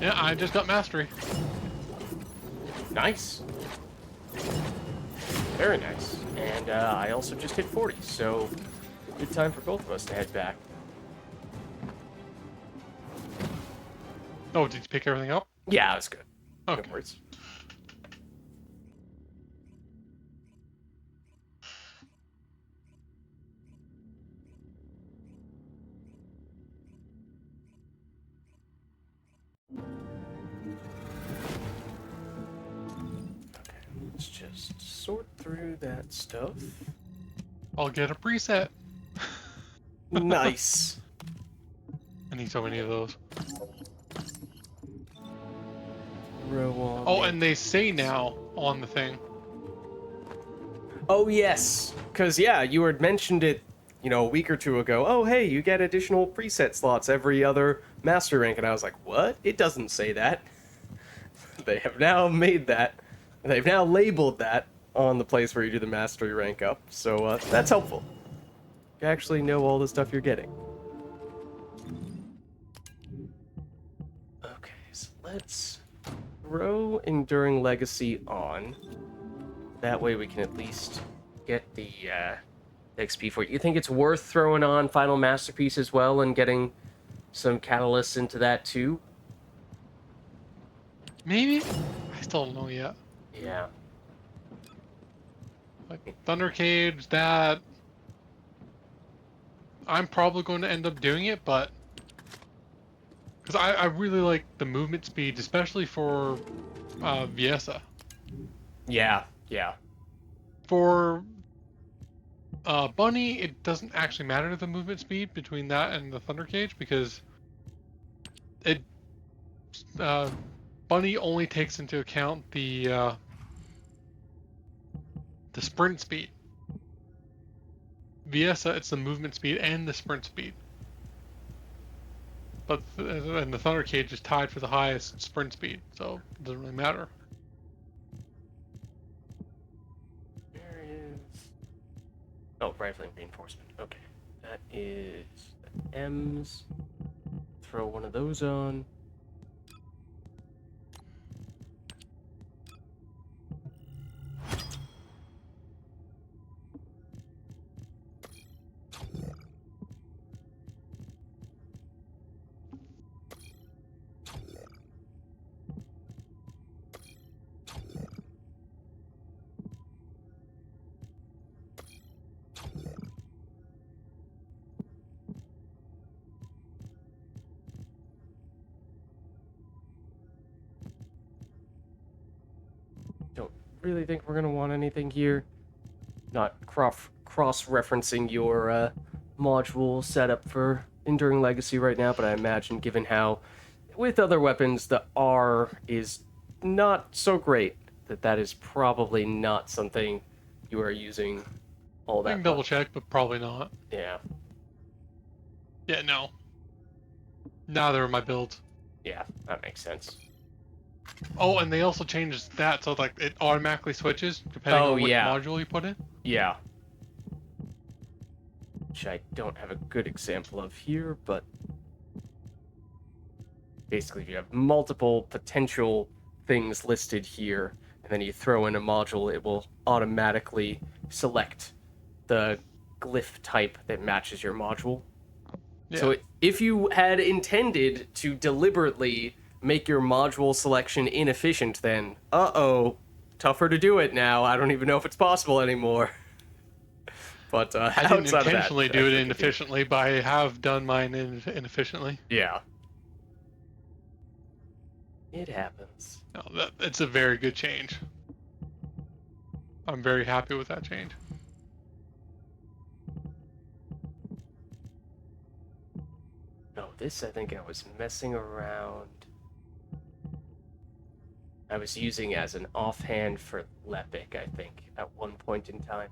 Yeah, I just got mastery. Nice. Very nice. And I also just hit 40, so good time for both of us to head back. Oh, did you pick everything up? Yeah, that's good. Okay. No worries. Okay, let's just sort through that stuff. I'll get a preset. Nice. I need so many of those. Row on. Oh, and they say now on the thing. Oh, yes. Because, yeah, you had mentioned it, you know, a week or two ago. Oh, hey, you get additional preset slots every other master rank. And I was like, what? It doesn't say that. They have now made that. They've now labeled that on the place where you do the mastery rank up. So that's helpful. You actually know all the stuff you're getting. Okay, so let's throw Enduring Legacy on. That way we can at least get the XP for it. You think it's worth throwing on Final Masterpiece as well and getting some catalysts into that too? Maybe? I still don't know yet. Yeah. Like Thunder Cage, that. I'm probably going to end up doing it, but. Because I really like the movement speed, especially for Viesa. Yeah, yeah. For Bunny, it doesn't actually matter the movement speed between that and the Thunder Cage because it Bunny only takes into account the sprint speed. Viesa, it's the movement speed and the sprint speed. But and the Thunder Cage is tied for the highest sprint speed, so it doesn't really matter. There is. Oh, rifling reinforcement. Okay. That is the M's. Throw one of those on. Don't really think we're gonna want anything here. Not cross-referencing your module setup for Enduring Legacy right now, but I imagine given how with other weapons the R is not so great, that is probably not something you are using all that I can double much. check, but probably not. Yeah, Yeah, no. Neither of my builds. yeah, that makes sense. Oh, and they also changed that so like it automatically switches depending Oh, on which yeah. module you put in. Yeah. Which I don't have a good example of here, but basically if you have multiple potential things listed here, and then you throw in a module, it will automatically select the glyph type that matches your module. Yeah. So if you had intended to deliberately make your module selection inefficient, then, uh-oh, tougher to do it now. I don't even know if it's possible anymore. But I didn't outside of that, intentionally do I it think inefficiently, but I have done mine inefficiently. Yeah. It happens. No, it's a very good change. I'm very happy with that change. No, this I think I was messing around. I was using as an offhand for Lepic, I think, at one point in time.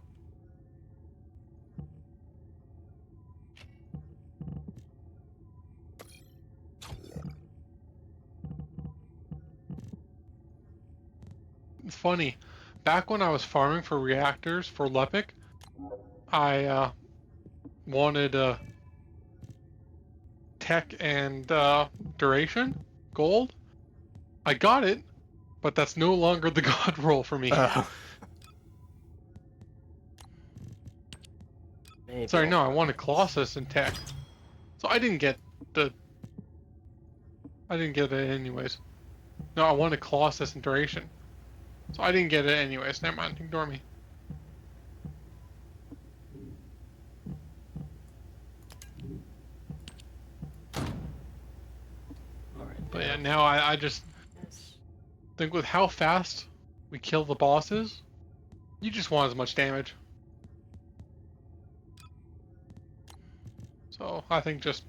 It's funny. Back when I was farming for reactors for Lepic, I wanted tech and duration gold. I got it, but that's no longer the god roll for me. Maybe Sorry, I'll no, I find wanted this. Colossus and tech. So I didn't get it anyways. No, I wanted Colossus and duration. So I didn't get it anyways. Never mind, ignore me. Alright, But yeah, now I just think with how fast we kill the bosses, you just want as much damage. So I think just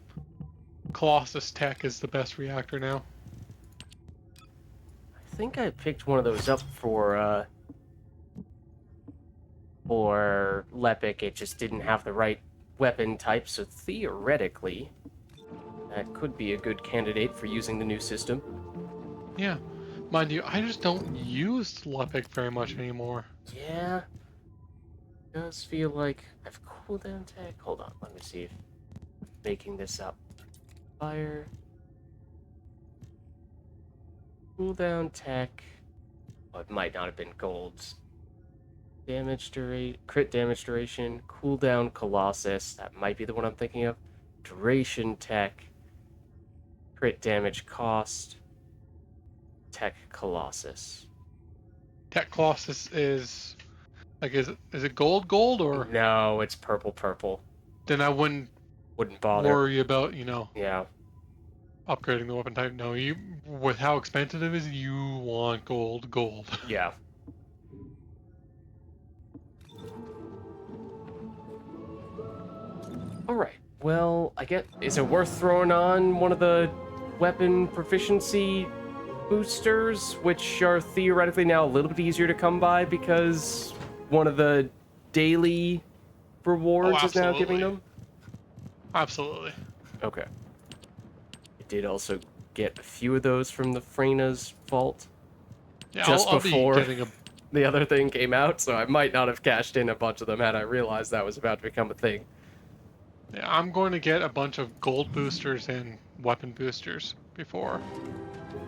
Colossus Tech is the best reactor now. I think I picked one of those up for Lepic. It just didn't have the right weapon type, so theoretically, that could be a good candidate for using the new system. Yeah. Mind you, I just don't use Lepic very much anymore. Yeah. Does feel like I've cooldown tech. Hold on, let me see if I'm making this up. Fire. Cooldown tech. Oh, it might not have been golds. Damage duration, crit damage duration, cooldown Colossus. That might be the one I'm thinking of. Duration tech. Crit damage cost. Tech Colossus. Tech Colossus is like is it gold or No, it's purple. then I wouldn't bother. worry about, Yeah. upgrading the weapon type. No, you with how expensive it is, you want gold. Yeah. Alright, well, is it worth throwing on one of the weapon proficiency boosters, which are theoretically now a little bit easier to come by because one of the daily rewards is now giving them? Absolutely. Okay. I did also get a few of those from the Freyna's vault Yeah, just I'll before be getting a the other thing came out, so I might not have cashed in a bunch of them had I realized that was about to become a thing. Yeah, I'm going to get a bunch of gold boosters and weapon boosters before.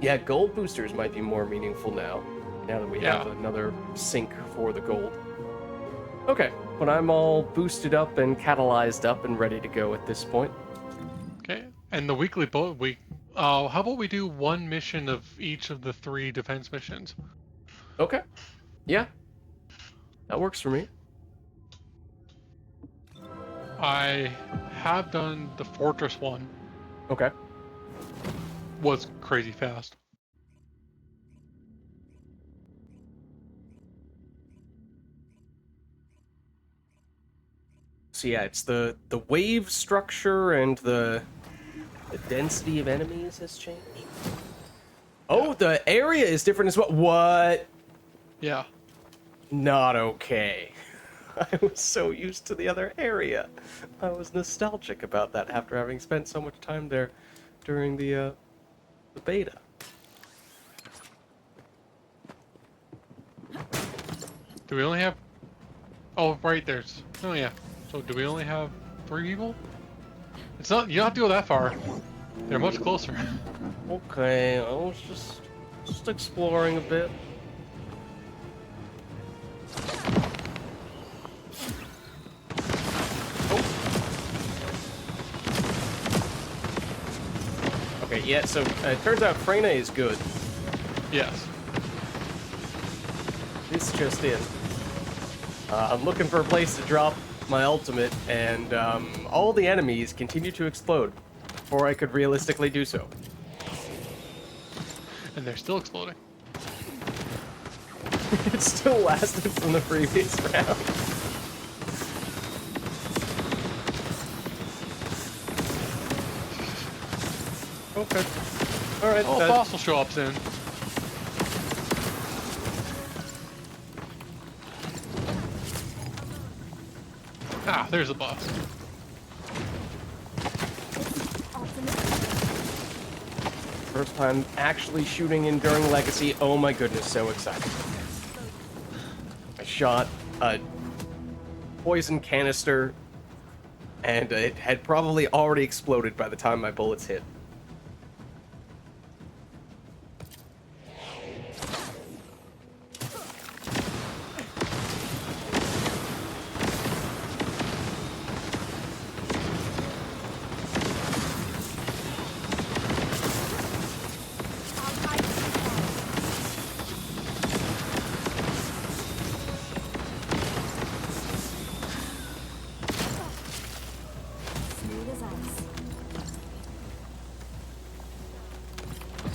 Yeah, gold boosters might be more meaningful now that we have another sink for the gold. Okay, but I'm all boosted up and catalyzed up and ready to go at this point. Okay, and the weekly how about we do one mission of each of the 3 defense missions? Okay. Yeah. That works for me. I have done the Fortress one. Okay. Was crazy fast. So yeah, it's the wave structure and the density of enemies has changed. Oh, the area is different as well. What? Yeah. Not okay. I was so used to the other area. I was nostalgic about that after having spent so much time there during the beta. Do we only have... Oh, right, there's... Oh, yeah. So do we only have 3 people? It's not... You don't have to go that far. They're much closer. Okay, I was just exploring a bit. Okay, yeah, so it turns out Freyna is good. Yes. this just in. I'm looking for a place to drop my ultimate, and all the enemies continue to explode before I could realistically do so. And they're still exploding. It still lasted from the previous round. Okay. Alright. Oh, fossil show up soon. Ah, there's the boss. First time actually shooting Enduring Legacy. Oh my goodness, so excited. I shot a poison canister, and it had probably already exploded by the time my bullets hit.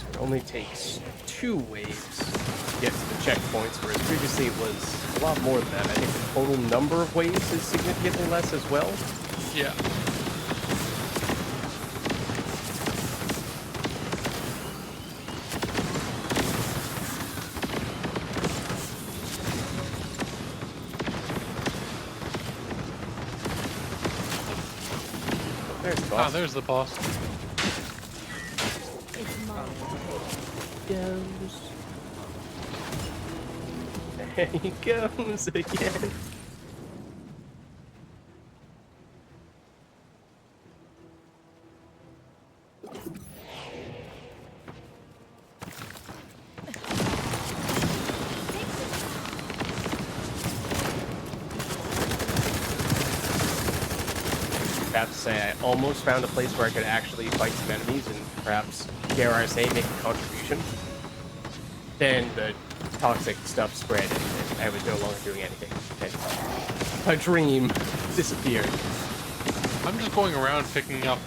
It only takes 2 waves to get to the checkpoints, whereas previously it was a lot more than that. I think the total number of waves is significantly less as well. Yeah. There's the Ah, boss. there's the boss. Goes. There he goes again. I have to say, I almost found a place where I could actually fight some enemies and perhaps, dare I say, make a contribution. Then the toxic stuff spread and I was no longer doing anything. And my dream disappeared. I'm just going around picking up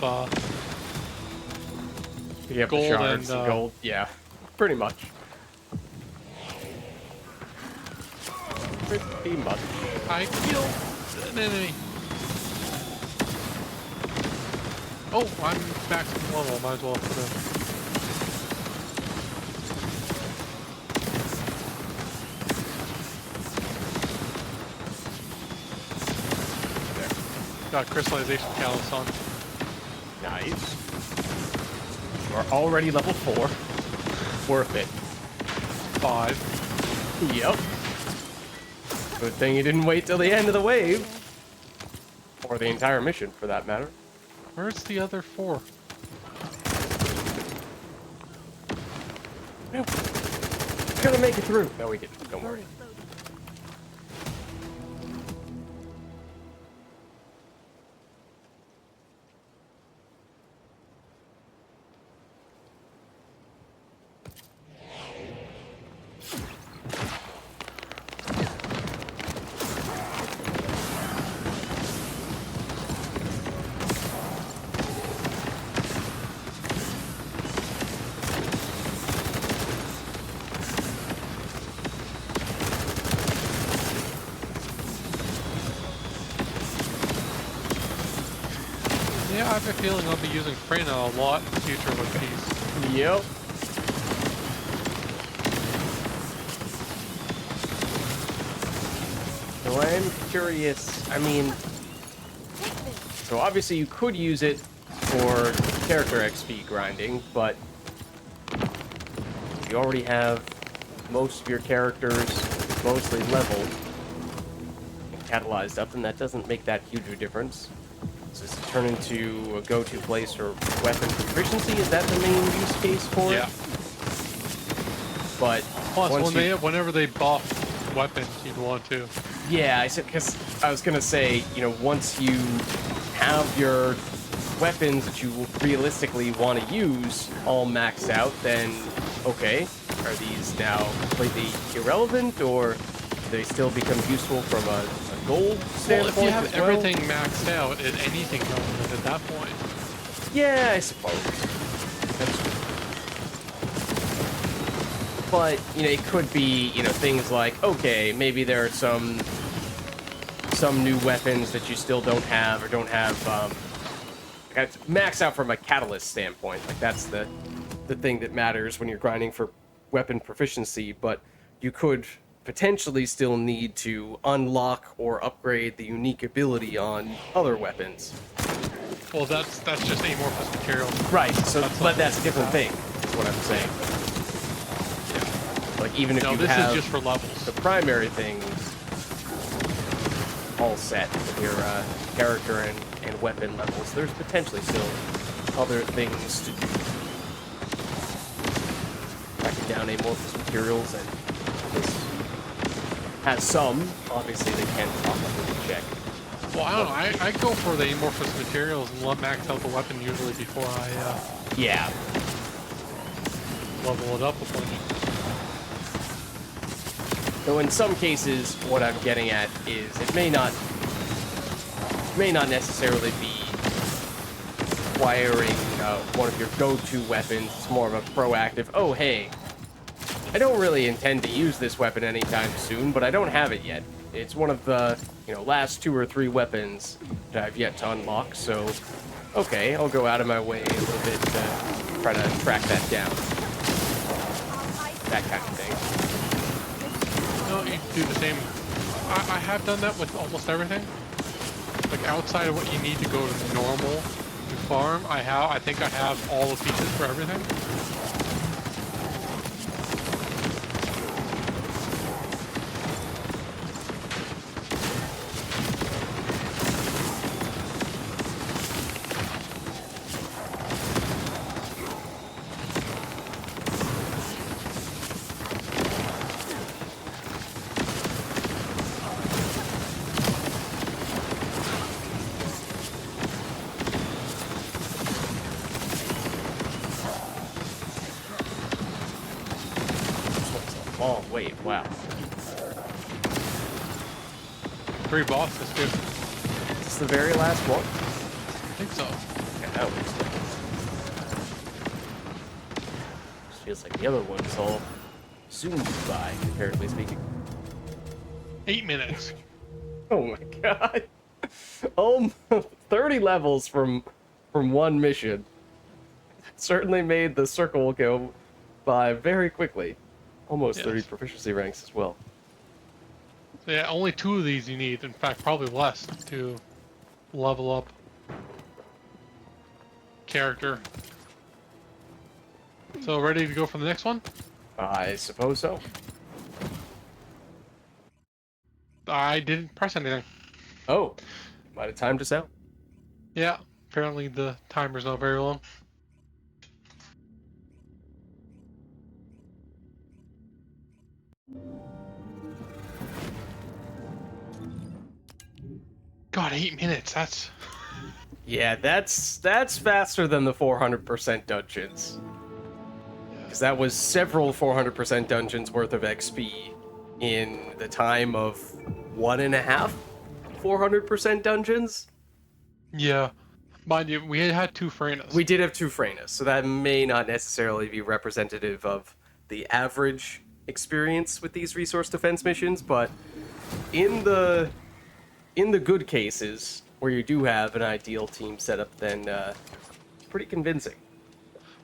You have Gold the shards and, and gold. Yeah, pretty much. Pretty much. I killed an enemy. Oh, I'm back to normal. Might as well put in. Got crystallization catalyst on. Nice. We're already level 4. Worth it. 5. Yep. Good thing you didn't wait till the end of the wave. Or the entire mission, for that matter. Where's the other 4? Gonna make it through. No, we didn't. Don't worry. Yeah, I have a feeling I'll be using Freyna a lot in the future with these. Yep. So I'm curious. I mean, so obviously you could use it for character XP grinding, but you already have most of your characters mostly leveled and catalyzed up, and that doesn't make that huge a difference. Does this turn into a go-to place for weapon proficiency? Is that the main use case for it? Yeah. But Plus, once you- whenever they buff weapons, you'd want to. Yeah, I said, because I was gonna say, you know, once you have your weapons that you realistically want to use all maxed out, then okay, are these now completely irrelevant, or they still become useful from a gold Well, standpoint if you have as well? everything maxed out, is anything relevant at that point? Yeah, I suppose. That's true. But, you know, it could be, you know, things like, okay, maybe there are some new weapons that you still don't have or don't have, max out from a catalyst standpoint. Like, that's the thing that matters when you're grinding for weapon proficiency, but you could potentially still need to unlock or upgrade the unique ability on other weapons. Well, that's just amorphous material. Right, so but that's a something different like thing, is what I'm saying. Yeah. Like, even if No, you this have is just for levels. the primary things all set with your character and weapon levels, there's potentially still other things to do. Tracking down amorphous materials, and this has some. Obviously, they can pop up with a check. Well, I don't know. I go for the amorphous materials and let max out the weapon usually before I Yeah. level it up a bunch. So in some cases, what I'm getting at is it may not necessarily be acquiring one of your go-to weapons. It's more of a proactive, oh, hey, I don't really intend to use this weapon anytime soon, but I don't have it yet. It's one of the, you know, last 2 or 3 weapons that I've yet to unlock, so, okay, I'll go out of my way a little bit to try to track that down. That kind of thing. No, you do the same. I have done that with almost everything. Like outside of what you need to go to normal to farm, I think I have all the pieces for everything. Oh, wait, wow. 3 bosses, dude. Is this the very last one? I think so. Yeah, that was This feels like the other ones all zoomed by, comparatively speaking. 8 minutes. Oh my god. Almost 30 levels from one mission. Certainly made the circle go by very quickly. Almost 30 Yes. proficiency ranks as well. So yeah, only 2 of these you need. In fact, probably less to level up character. So ready to go for the next one? I suppose so. I didn't press anything. Oh, might have timed us out. Yeah, apparently the timer's not very long. God, 8 minutes, that's... Yeah, that's faster than the 400% dungeons. Because that was several 400% dungeons worth of XP in the time of 1.5 400% dungeons. Yeah. Mind you, we had 2 Frenas. We did have 2 Frenas, so that may not necessarily be representative of the average experience with these resource defense missions, but in the good cases where you do have an ideal team setup, then it's pretty convincing.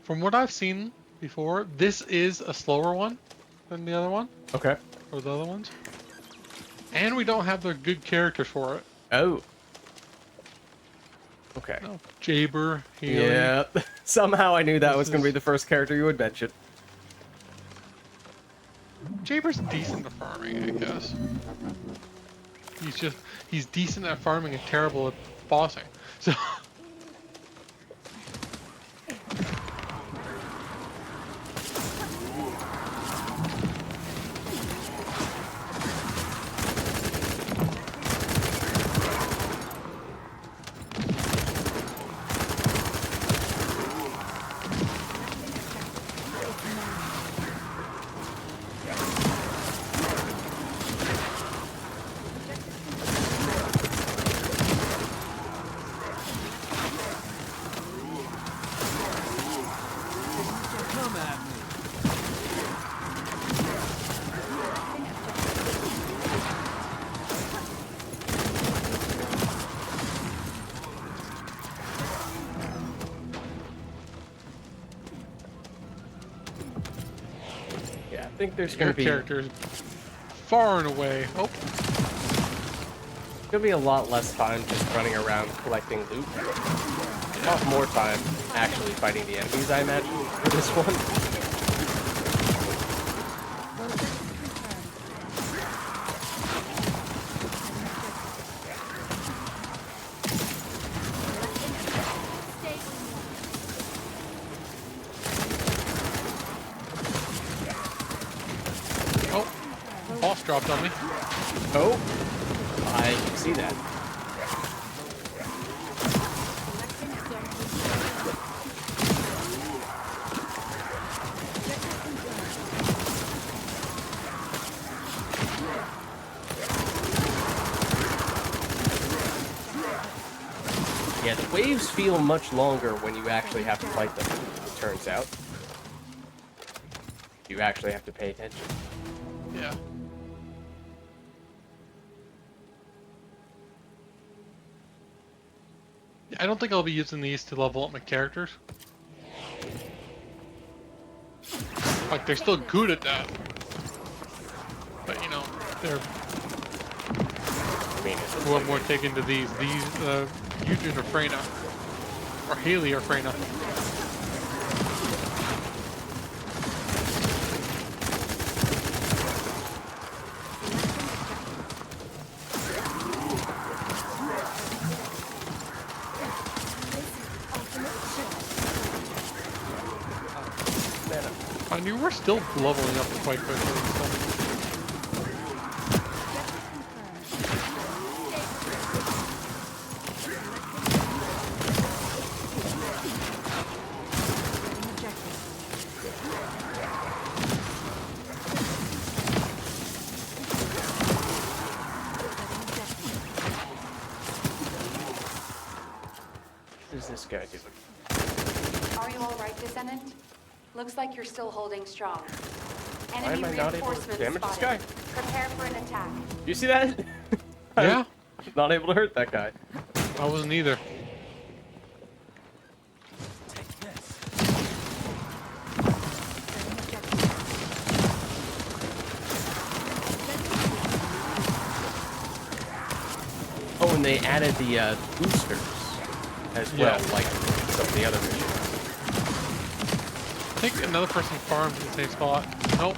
From what I've seen before, this is a slower one than the other one, Okay. or the other ones. And we don't have the good characters for it. Oh. Okay. No, Jaber, Healy. Yeah. Somehow I knew that This was going to be is- the first character you would mention. Jaber's decent at farming, I guess. He's decent at farming and terrible at bossing. So think there's Your gonna be character is far and away. Oh, gonna be a lot less time just running around collecting loot. A lot more time actually fighting the enemies, I imagine, for this one. oh, boss dropped on me. Oh, I can see that. Yeah, the waves feel much longer when you actually have to fight them, it turns out. You actually have to pay attention. Yeah. I don't think I'll be using these to level up my characters. Like, they're still good at that. But, you know, they're I mean, it's more and more taken to these. These, Eugene or Freyna. Or Haley or Freyna. I mean, we're still leveling up quite quickly. So. What is this guy doing? Are you all right, Descendant? Looks like you're still holding strong. Why am Enemy I not able to reinforcements damage this spotted. guy? Prepare for an attack. You see that? Yeah, I'm not able to hurt that guy. I wasn't either. Oh, and they added the boosters as well, Yeah. like some of the other missions. I think another person farms in the same spot. Nope.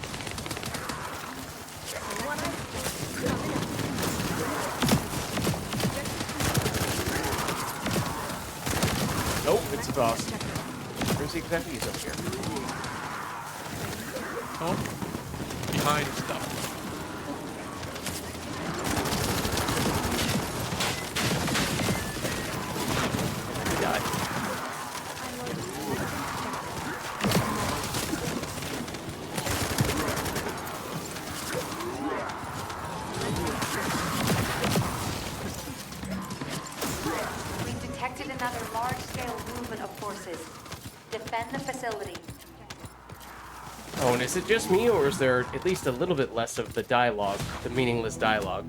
Nope, it's a boss. Where's the exact he's up here? Oh. Behind stuff. He died. We've detected another large-scale movement of forces. Defend the facility. Oh, and is it just me, or is there at least a little bit less of the dialogue, the meaningless dialogue?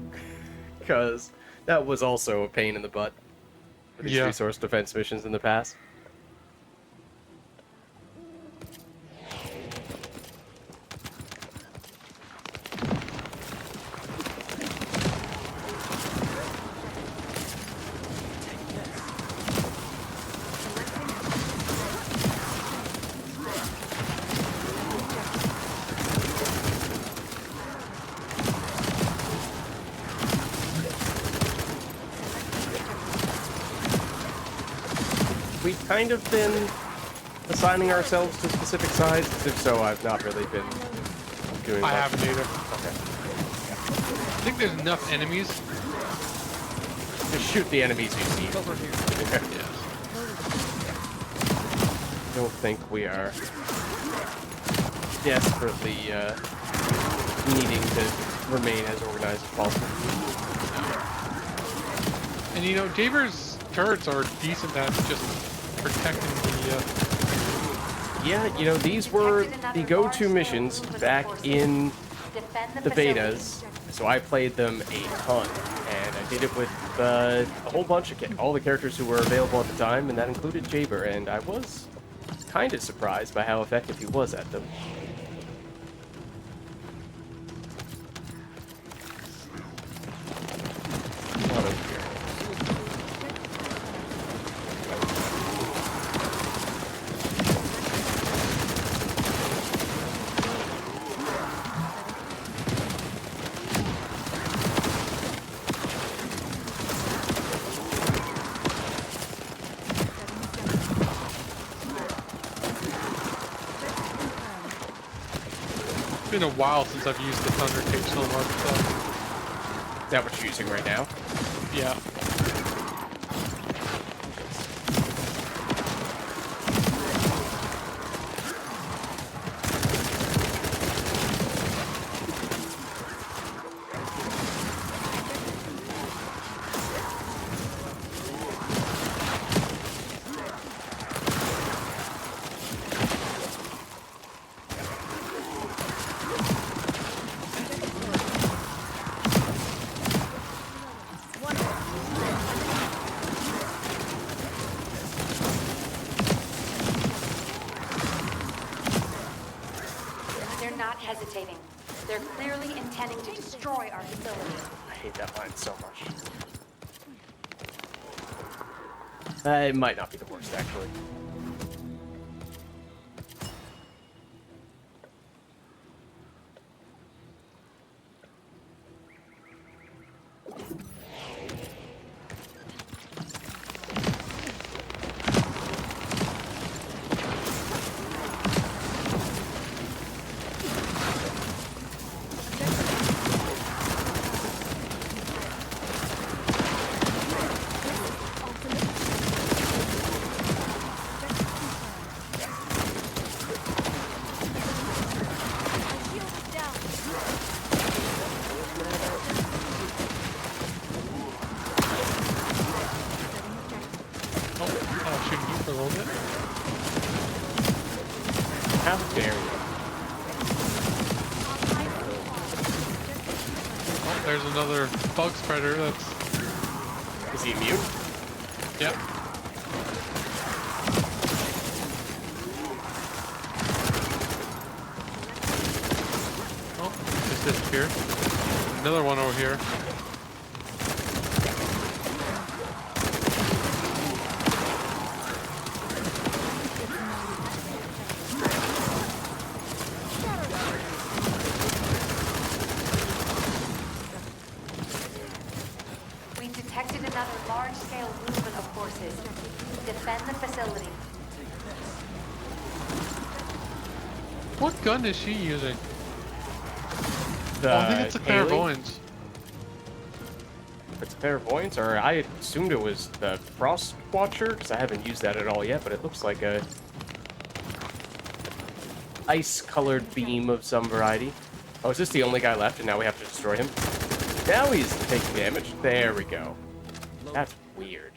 Because that was also a pain in the butt for these Yeah. resource defense missions in the past. We've kind of been assigning ourselves to specific sides. If so, I've not really been doing I much. haven't either. Okay. I think there's enough enemies. Just shoot the enemies you see. Over here. Yeah. Don't think we are desperately needing to remain as organized as possible. And you know, Jaber's turrets are decent at just protecting the. Yeah, you know, these were the go-to missions back in Defend the facility. betas, so I played them a ton, and I did it with a whole bunch of all the characters who were available at the time, and that included Jaber, and I was kind of surprised by how effective he was at them. been a while since I've used the Thunder Cage so much, so Is that what you're using right now? yeah. They're not hesitating. They're clearly intending to destroy our facility. I hate that line so much. It might not be the worst, actually. Shield is down. Oh, shooting you for a little bit. How dare you? Oh, there's another bug spreader that's... Is he immune? Yep. Oh, just disappeared. Another one over here. We detected another large-scale movement of forces. Defend the facility. What gun is she using? The Oh, I think it's a Haley? clairvoyance. If it's a clairvoyance, or I assumed it was the Frost Watcher, because I haven't used that at all yet, but it looks like a ice-colored beam of some variety. Oh, is this the only guy left, and now we have to destroy him? Now he's taking damage. There we go. That's weird.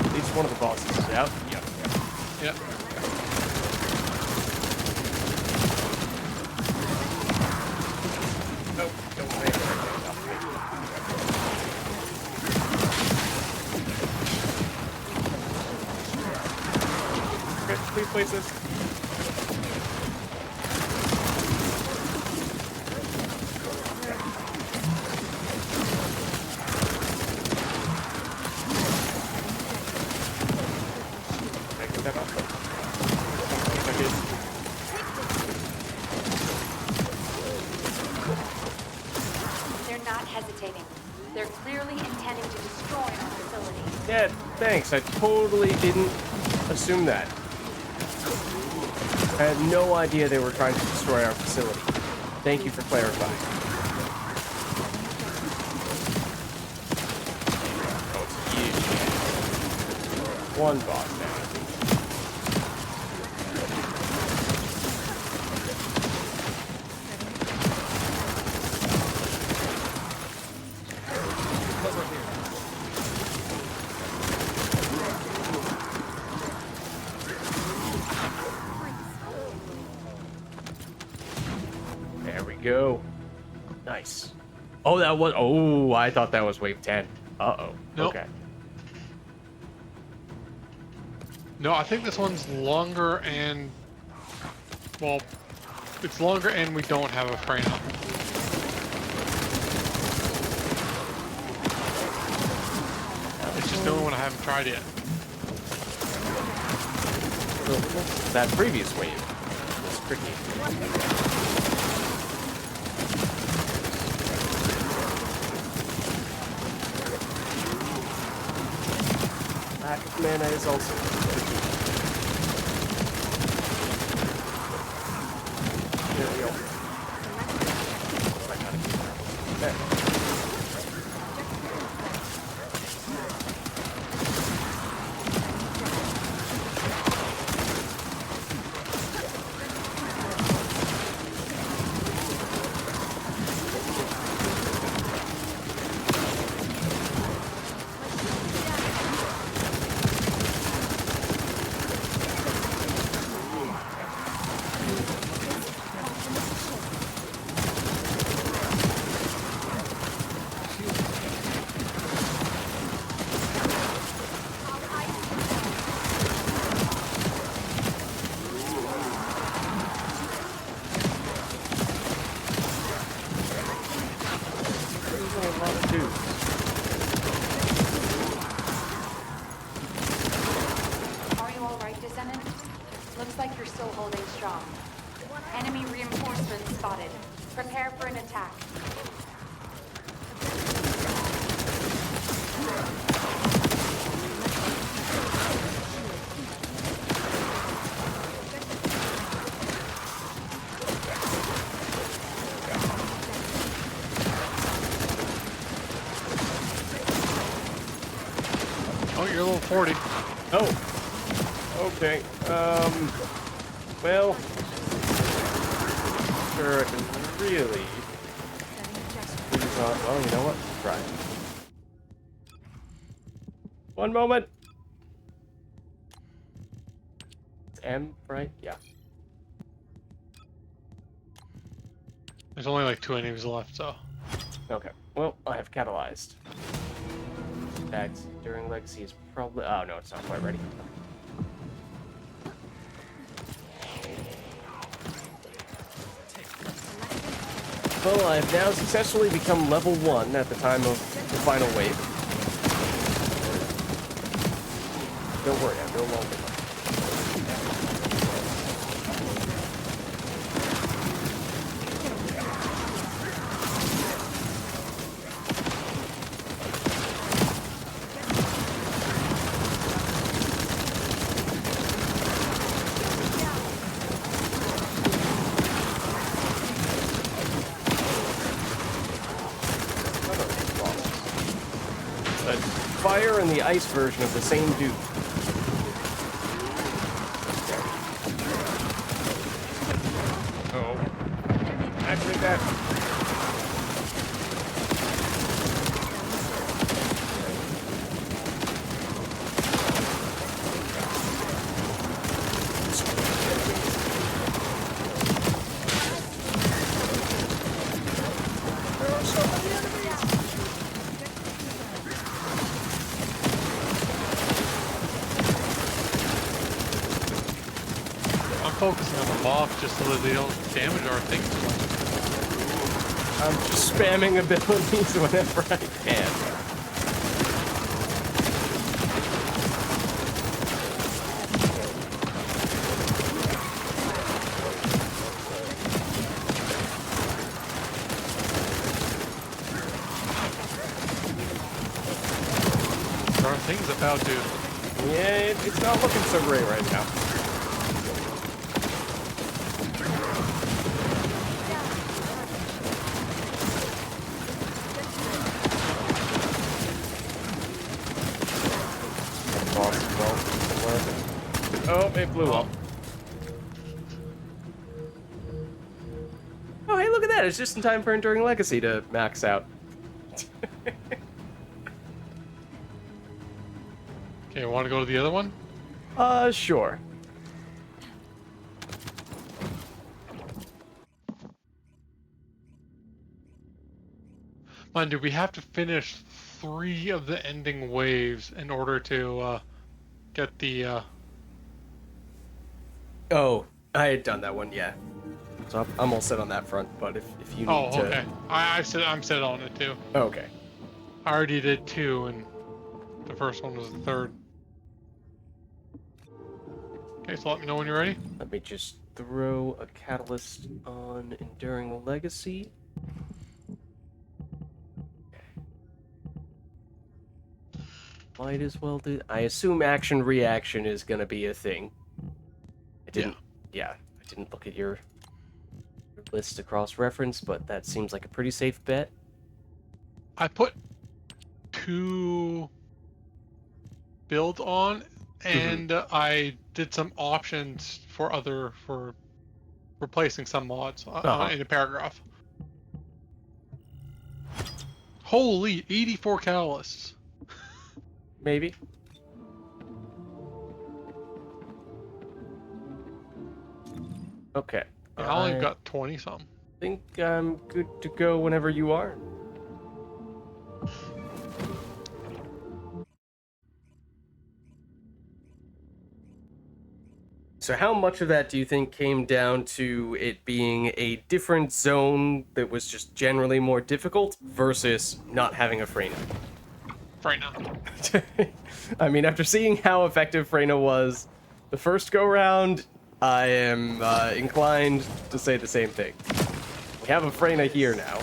At least one of the bosses is out. Yep. Yep. Oh, don't land right there. Okay, please place this. Okay, get that up. Okay. They're not hesitating. They're clearly intending to destroy our facility. Yeah, thanks. I totally didn't assume that. I had no idea they were trying to destroy our facility. Thank you for clarifying. Oh, it's huge. One boss down. There we go. Nice. Oh, that was... Oh, I thought that was wave 10. Uh-oh. Nope. Okay. No, I think this one's longer and, well, it's longer and we don't have a frame. It's just the only one I haven't tried yet. That previous wave was tricky. Lack of mana is also tricky. There we go. There. Are you all right, Descendant? Looks like you're still holding strong. Enemy reinforcements spotted. Prepare for an attack. Oh, you're level 40. Oh. Okay. Well. Sure, I can really. Well, you know what? Try. One moment. It's M, right? Yeah. There's only like 2 enemies left, so. Okay. Well, I have catalyzed. Attacks during Legacy is probably. Oh no, it's not quite ready. Well, I've now successfully become level 1 at the time of the final wave. Don't worry, I'm no longer. Fire and the ice version of the same dude. Oh. Activate that. Focusing on the mob just so that they don't damage our things. I'm just spamming abilities whenever I can. Our thing's about to. Yeah, it's not looking so great right now. Oh, it blew up. Oh, hey, look at that. It's just in time for Enduring Legacy to max out. Okay, want to go to the other one? Sure. Mind you, we have to finish 3 of the ending waves in order to get the Oh, I had done that one, yeah. So I'm all set on that front, but if you need Oh, to... okay. I'm set on it too. Okay. I already did 2, and the first one was the third. Okay, so let me know when you're ready. Let me just throw a catalyst on Enduring Legacy. Might as well do... I assume action-reaction is gonna be a thing. I didn't... Yeah, I didn't look at your list to cross-reference, but that seems like a pretty safe bet. I put 2 builds on, and I did some options for replacing some mods in a paragraph. Holy, 84 catalysts. Maybe. Okay. Yeah, I only got 20 some. Think I'm good to go whenever you are. So how much of that do you think came down to it being a different zone that was just generally more difficult versus not having a Freyna? Right now. I mean, after seeing how effective Freyna was the first go-round, I am inclined to say the same thing. We have a Freyna here now.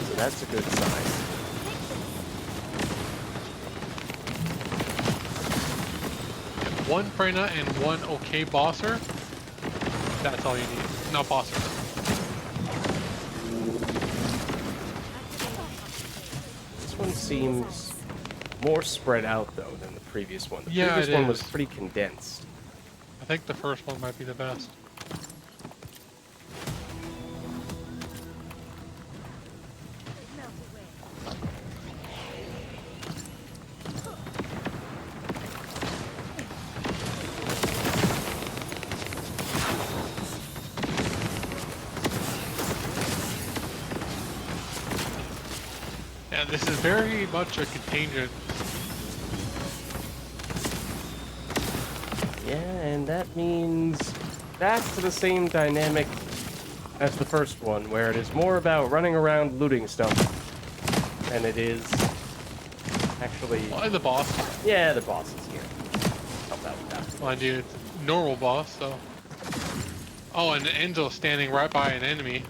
So that's a good sign. One Freyna and one okay bosser. That's all you need. No bosser. This one seems more spread out, though, than the previous one. The Yeah, previous it one was is. pretty condensed. I think the first one might be the best. Yeah, this is very much a contagion. Yeah, and that means back to the same dynamic as the first one, where it is more about running around looting stuff than it is actually... Well, and the boss. Yeah, the boss is here. Help out with that. Mind you, it's a normal boss, so. Oh, and Enzo's standing right by an enemy.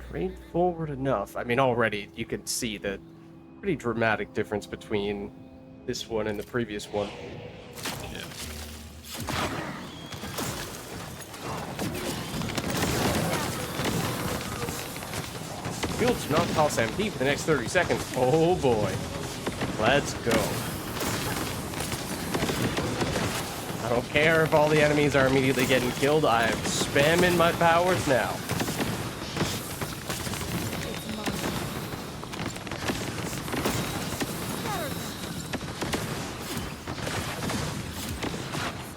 Straightforward enough. I mean, already you can see the pretty dramatic difference between this one and the previous one. Yeah. Fields do not toss MP for the next 30 seconds. Oh boy. Let's go. I don't care if all the enemies are immediately getting killed. I am spamming my powers now.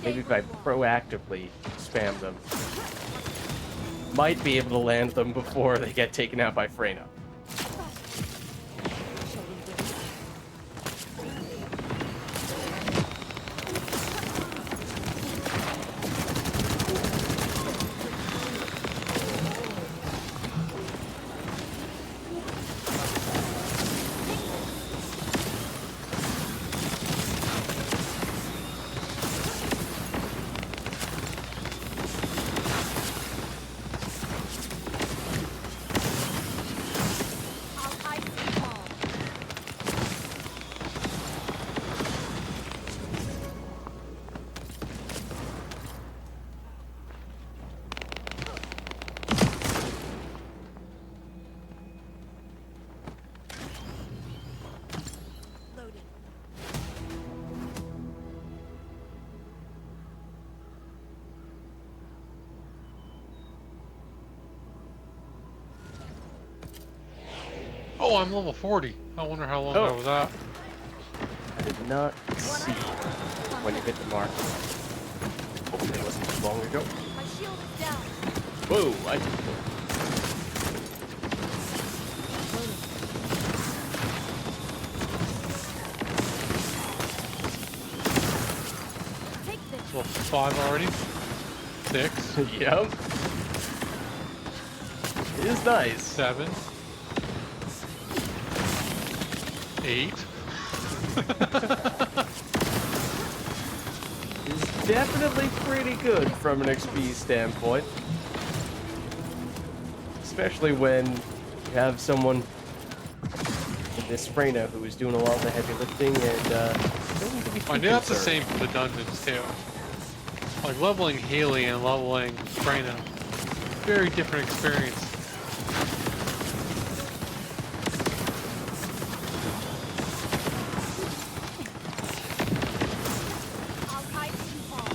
Maybe if I proactively spam them, might be able to land them before they get taken out by Freyna. Oh, I'm level 40. I wonder how long Oh. I was at. I did not see when you hit the mark. Hopefully it wasn't too long ago. My shield is down. Whoa, I... Take this. Level 5 already. 6. Yep. It is nice. 7. 8. It's definitely pretty good from an XP standpoint. Especially when you have someone in this Freyna who is doing a lot of the heavy lifting and don't need to be too I knew that's the concerned. same for the dungeons too. Like leveling Haley and leveling Freyna. Very different experience. I'll hide if you fall.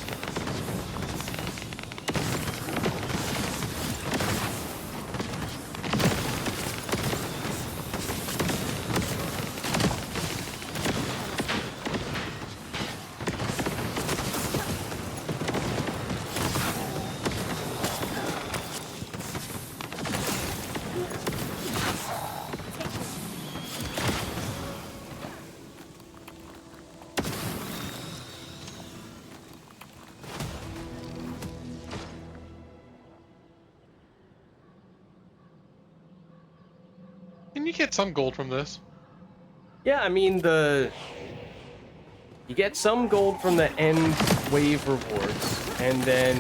Can you get some gold from this? Yeah, I mean, you get some gold from the end wave rewards, and then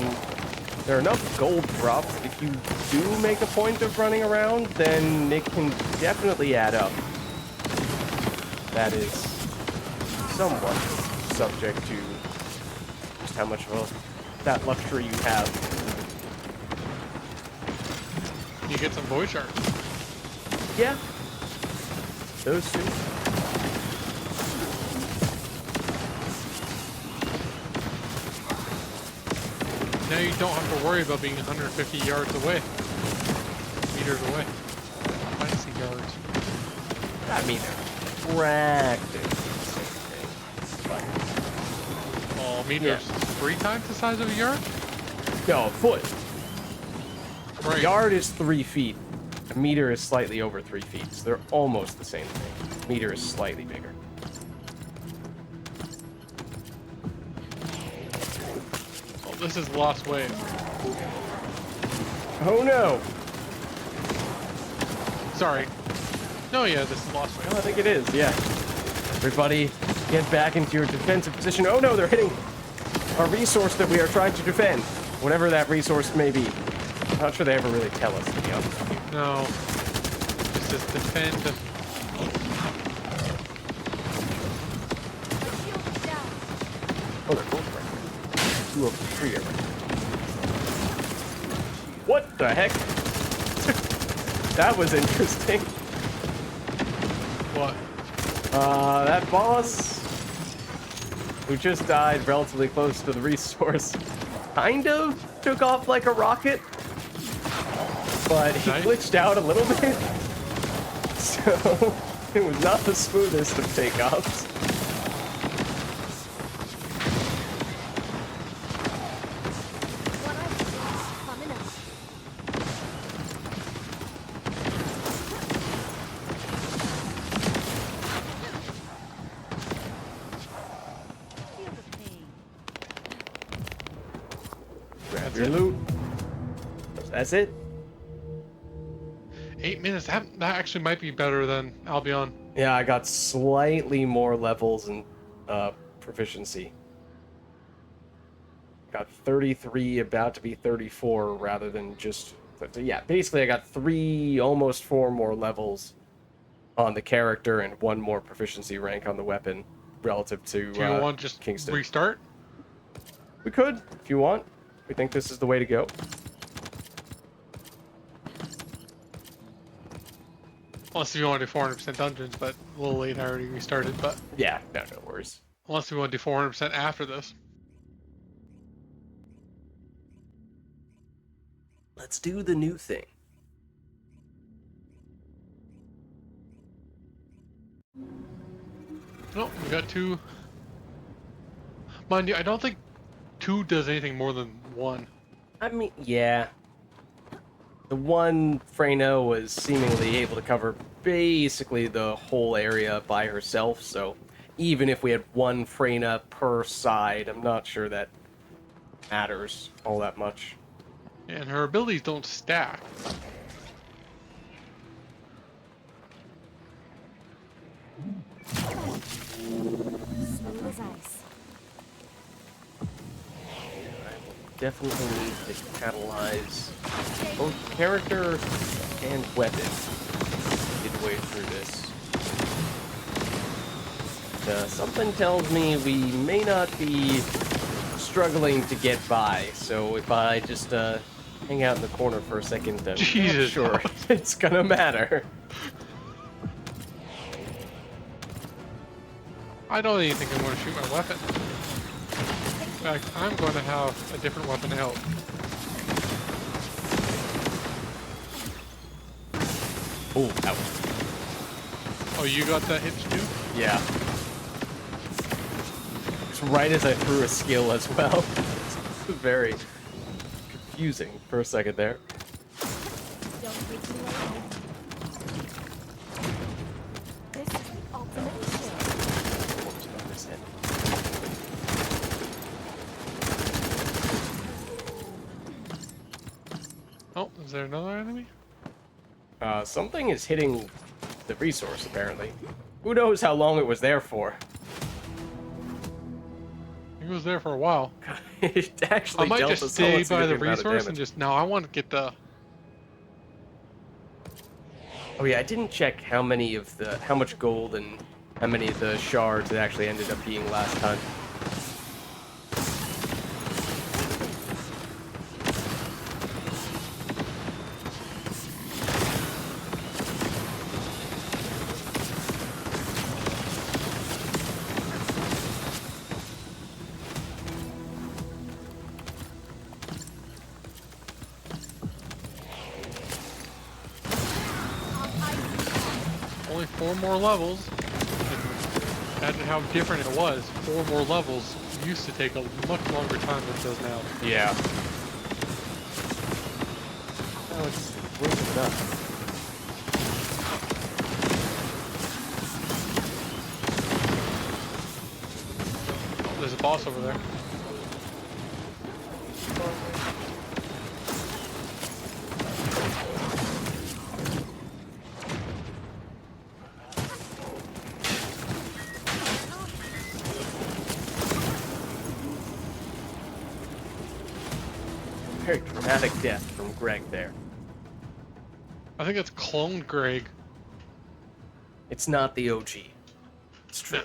there are enough gold drops. If you do make a point of running around, then it can definitely add up. That is somewhat subject to just how much of that luxury you have. You get some voice shards. Yeah. Those two. Now you don't have to worry about being 150 yards away. Meters away. Fancy yards. I mean, practically the same thing. Oh, meters. 3 times the size of a yard? But, no, a foot. Right. Yard is 3 feet. A meter is slightly over 3 feet, so they're almost the same thing. Meter is slightly bigger. Oh, this is the last wave. Oh no! Sorry. No, yeah, this is the last Oh, wave. I think it is, yeah. Everybody, get back into your defensive position. Oh no, they're hitting our resource that we are trying to defend. Whatever that resource may be. I'm not sure they ever really tell us, to be honest with you. No. This is defend. My shield is down. Oh, they're both right there. 2 of 3 are right. What the heck? That was interesting. What? That boss, who just died relatively close to the resource, kind of took off like a rocket, but he Nice. glitched out a little bit, so it was not the smoothest of takeoffs. One eye coming up. Feel the pain. Grab your loot. That's it. 8 minutes. That actually might be better than Albion. Yeah, I got slightly more levels and proficiency. Got 33, about to be 34, rather than just... So yeah, basically I got 3, almost 4 more levels on the character and 1 more proficiency rank on the weapon relative to Do you want to just Kingston. restart? We could, if you want. We think this is the way to go. Unless you want to do 400% dungeons, but a little late. I already restarted. But Yeah, no worries. unless we want to do 400% after this. Let's do the new thing. No, we got 2. Mind you, I don't think 2 does anything more than 1. I mean, yeah. The one Freyno was seemingly able to cover basically the whole area by herself, so even if we had one Freyna per side, I'm not sure that matters all that much. And her abilities don't stack. Smooth as ice. Definitely need to catalyze both character and weapon to get away through this. Something tells me we may not be struggling to get by, so if I just hang out in the corner for a second, I'm not Jesus. sure it's gonna matter. I don't even think I'm going to shoot my weapon. In fact, I'm going to have a different weapon out. Oh, ouch. Oh, you got that hitch too? Yeah. It's right as I threw a skill as well. It's very confusing for a second there. Don't take me away. This is the ultimate shield. What was about this end? Oh, is there another enemy? Something is hitting the resource, apparently. Who knows how long it was there for? He was there for a while. It actually I might dealt just a stay somewhat by the significant amount of resource and damage. just... No, I want to get the... Oh yeah, I didn't check how much gold and how many of the shards it actually ended up being last time. Only 4 more levels. Imagine how different it was. 4 more levels used to take a much longer time than it does now. Yeah. Oh, it's bringing it up. Oh, there's a boss over there. Very dramatic death from Greg there. I think it's cloned Greg. It's not the OG. It's true.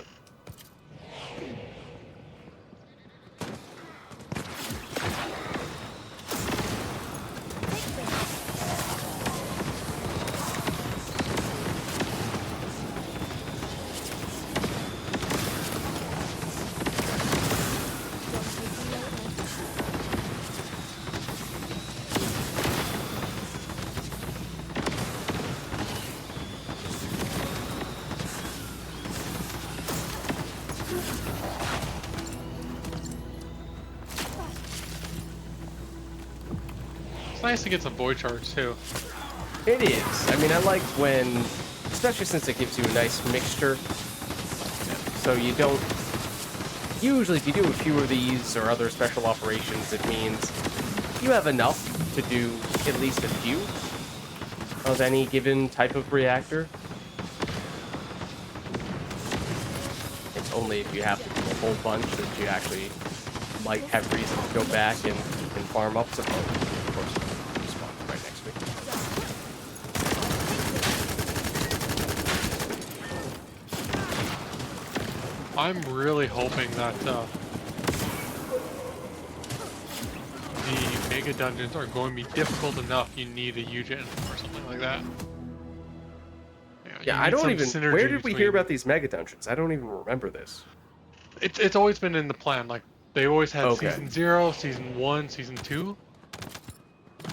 It's nice to get some void shards too. It is. I mean, I like when, especially since it gives you a nice mixture. So you don't. Usually, if you do a few of these or other special operations, it means you have enough to do at least a few of any given type of reactor. It's only if you have to do a whole bunch that you actually might have reason to go back and farm up some. Of course, spawn right next to me. I'm really hoping that the mega dungeons are going to be difficult enough you need a Eugen or something like that. Yeah, you I need don't some even. synergy Where did we hear between- about these mega dungeons? I don't even remember this. It's always been in the plan. Like they always had Okay. season 0, season 1, season 2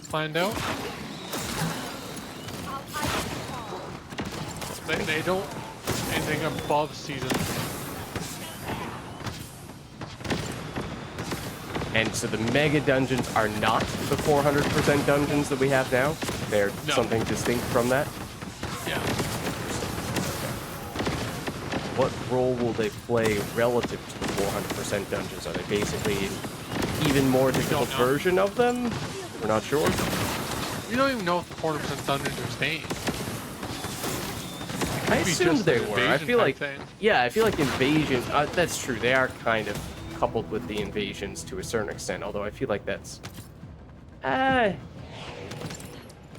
planned out. They don't anything above season And so the mega dungeons are not the 400% dungeons that we have now. They're No. something distinct from that. Yeah. What role will they play relative to the 400% dungeons? Are they basically an even more difficult know. version of them? We're not sure. We don't even know if the 400% dungeons are staying. I Could be assumed just they an were. I invasion feel type like, thing. yeah, I feel like invasion. That's true. They are kind of coupled with the invasions to a certain extent. Although I feel like that's,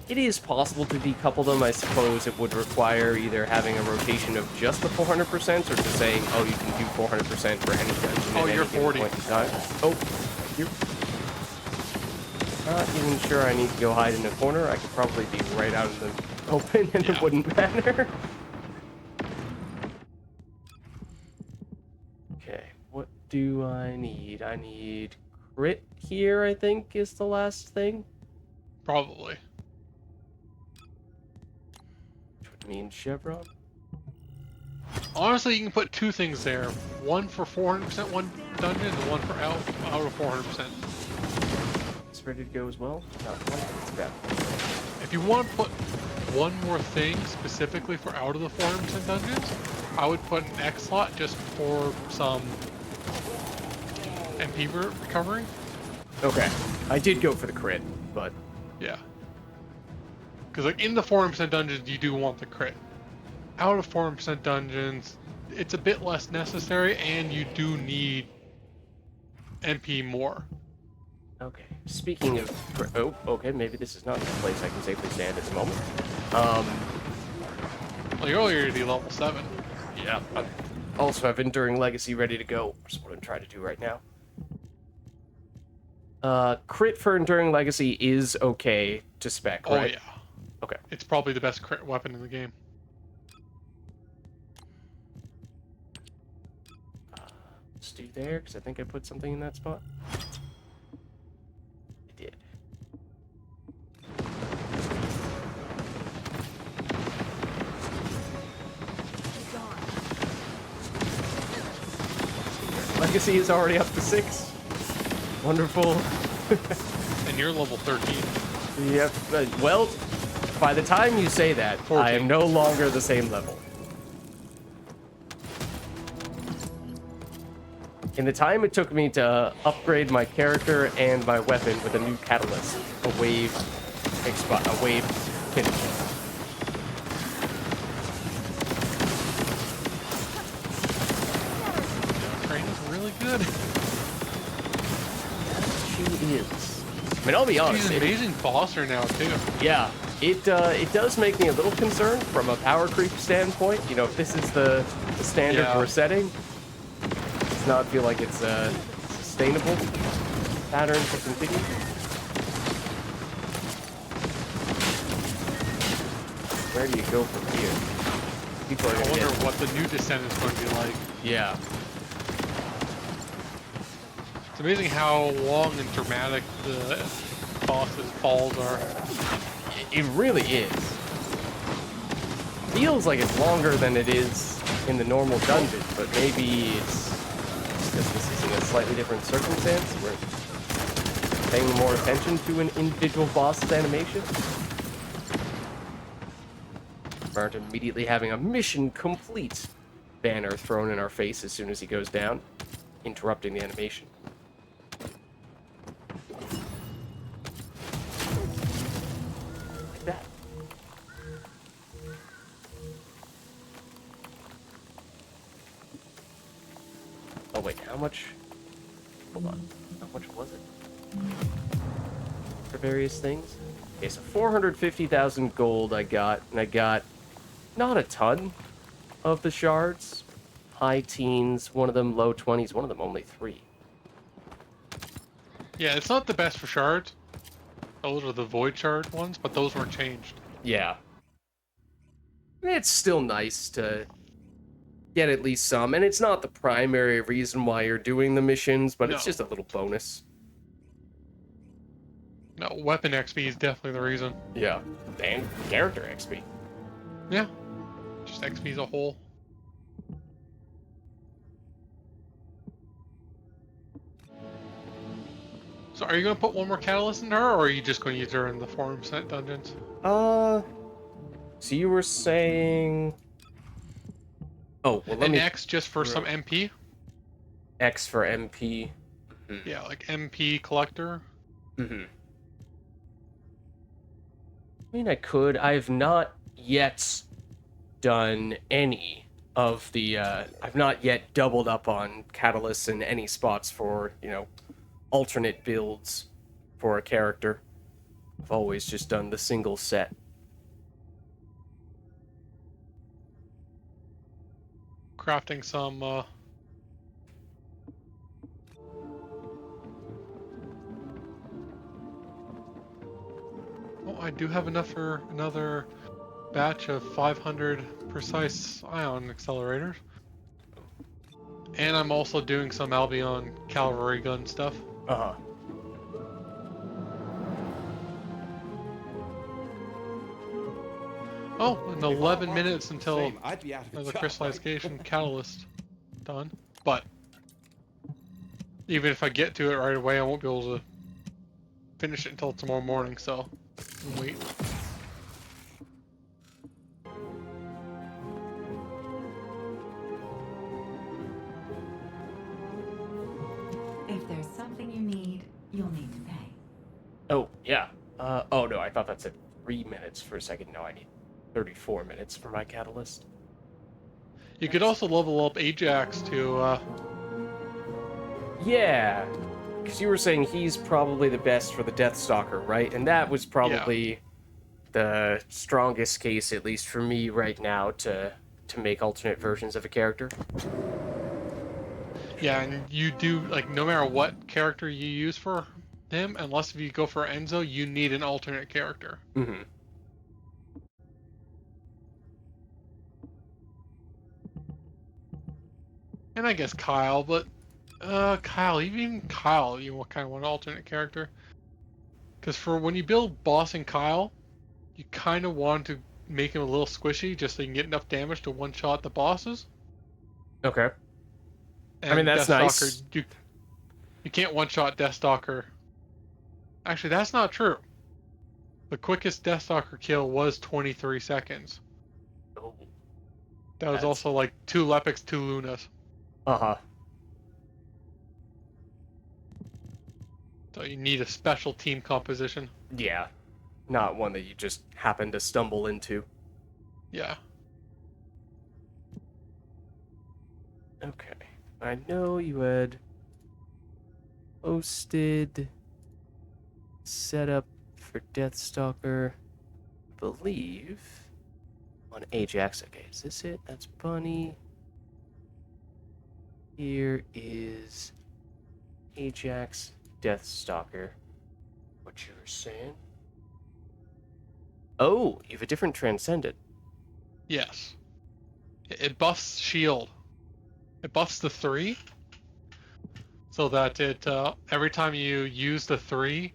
it is possible to decouple them. I suppose it would require either having a rotation of just the 400% or just saying, oh, you can do 400% for any dungeon Oh, at you're any given 40. point in time. Oh, you're not even sure I need to go hide in a corner. I could probably be right out in the open and it Yeah. wouldn't matter. Okay, what do I need? I need crit here, I think, is the last thing. Probably. Which would mean Chevron. Honestly, you can put two things there. One for 400% one dungeon and one for out of 400%. It's ready to go as well. Not quite. It's bad. If you want to put one more thing specifically for out of the 400% dungeons, I would put an X slot just for some MP recovery. Okay, I did go for the crit, but Yeah. Because like in the 400% dungeons, you do want the crit. Out of 400% dungeons, it's a bit less necessary, and you do need MP more. okay. Speaking of oh, okay, maybe this is not the place I can safely stand at the moment. Well, you're already level 7. Yeah. I also have Enduring Legacy ready to go, which is what I'm trying to do right now. Crit for Enduring Legacy is okay to spec, Oh right? yeah. Okay. It's probably the best crit weapon in the game. Let's do there, because I think I put something in that spot. I did. Legacy is already up to 6. Wonderful. And you're level 13. Yep. Well, by the time you say that, I 14. am no longer the same level. In the time it took me to upgrade my character and my weapon with a new catalyst, a wave finish. Train is really good. She is. I mean, I'll be honest. She's an amazing bosser now too. Yeah, it does make me a little concerned from a power creep standpoint. You know, if this is the standard Yeah. we're setting, it does not feel like it's a sustainable pattern to continue. Where do you go from here? People are I gonna wonder get... what the new Descendant is going to be like. Yeah. It's amazing how long and dramatic the boss's falls are. It really is. Feels like it's longer than it is in the normal dungeon, but maybe it's because this is in a slightly different circumstance. We're paying more attention to an individual boss's animation. We aren't immediately having a mission complete banner thrown in our face as soon as he goes down, interrupting the animation. Like that. Oh wait, how much? Hold on. How much was it? For various things? Okay, so 450,000 gold I got, and I got not a ton of the shards. High teens, one of them low 20s, one of them only 3. Yeah, it's not the best for shards. Those are the void shard ones, but those weren't changed. Yeah. It's still nice to get at least some, and it's not the primary reason why you're doing the missions, but it's No. just a little bonus. No, weapon XP is definitely the reason. Yeah. And character XP. Yeah, just XP as a whole. So are you going to put one more catalyst in her, or are you just going to use her in the form set dungeons? So you were saying... Oh, well, let An me... X just for some MP? X for MP. Yeah, like MP collector. Mm-hmm. I mean, I could. I've not yet done any of the, I've not yet doubled up on catalysts in any spots for, alternate builds for a character. I've always just done the single set. Crafting some, Oh, I do have enough for another batch of 500 precise ion accelerators. And I'm also doing some Albion cavalry gun stuff. Uh-huh. Oh, and If all 11 markings minutes were the until same, I'd be out of a the job, crystallization right? catalyst done. But even if I get to it right away, I won't be able to finish it until tomorrow morning, so I'll wait. If there's something you need, you'll need to pay. Oh, yeah. Oh no, I thought that said 3 minutes for a second. No, I need 34 minutes for my catalyst. You could also level up Ajax to, Yeah, because you were saying he's probably the best for the Deathstalker, right? And that was yeah. probably the strongest case, at least for me right now, to make alternate versions of a character. Yeah, and you do, like, no matter what character you use for him, unless if you go for Enzo, you need an alternate character. Mm-hmm. And I guess Kyle, but, Kyle, even Kyle, you kind of want an alternate character. Because for when you build boss and Kyle, you kind of want to make him a little squishy just so you can get enough damage to one-shot the bosses. Okay. I And mean, that's Deathstalker, nice. you can't one-shot Deathstalker. Actually, that's not true. The quickest Deathstalker kill was 23 seconds. Oh, That was that's... also like 2 Lepics, 2 Lunas. Uh-huh. So you need a special team composition. Yeah. Not one that you just happen to stumble into. Yeah. Okay. I know you had posted setup for Deathstalker, I believe, on Ajax. Okay, is this it? That's Bunny. Here is Ajax Deathstalker. What you were saying? Oh, you have a different Transcendent. Yes. It buffs shield. It buffs the 3, so that it every time you use the 3,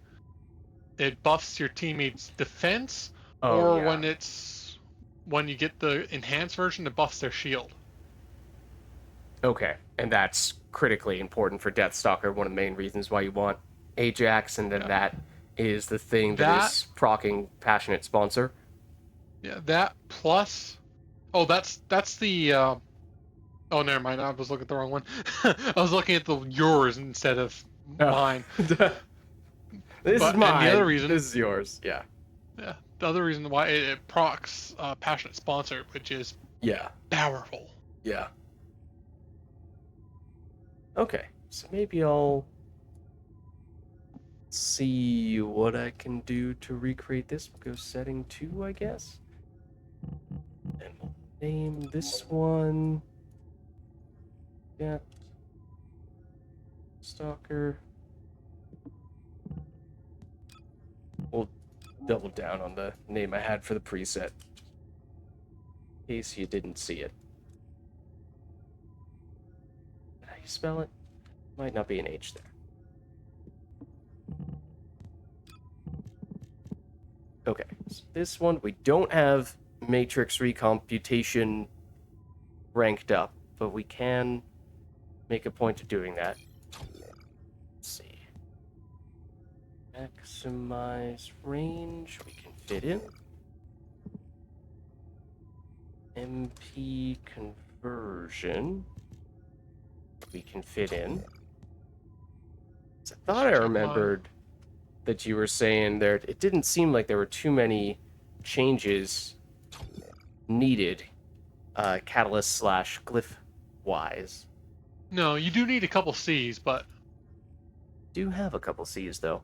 it buffs your teammate's defense, Oh, or yeah. when you get the enhanced version, it buffs their shield. Okay, and that's critically important for Deathstalker, one of the main reasons why you want Ajax, and then Yeah. that is the thing that is proccing Passionate Sponsor. Yeah, that plus. Oh, that's the. Oh, never mind. I was looking at the wrong one. I was looking at yours instead of mine. This is mine. And the other reason. This is yours. Yeah. Yeah, the other reason why it procs Passionate Sponsor, which is Yeah. powerful. Yeah. Okay, so maybe I'll see what I can do to recreate this. We'll go setting 2, I guess. And we'll name this one. Yeah. Stalker. We'll double down on the name I had for the preset, in case you didn't see it. How you spell it? Might not be an H there. Okay, so this one, we don't have matrix recomputation ranked up, but we can make a point of doing that. Let's see. Maximize range. We can fit in. MP conversion. We can fit in. I thought I remembered that you were saying there. It didn't seem like there were too many changes needed, catalyst / glyph wise. No, you do need a couple C's, but Do have a couple C's though.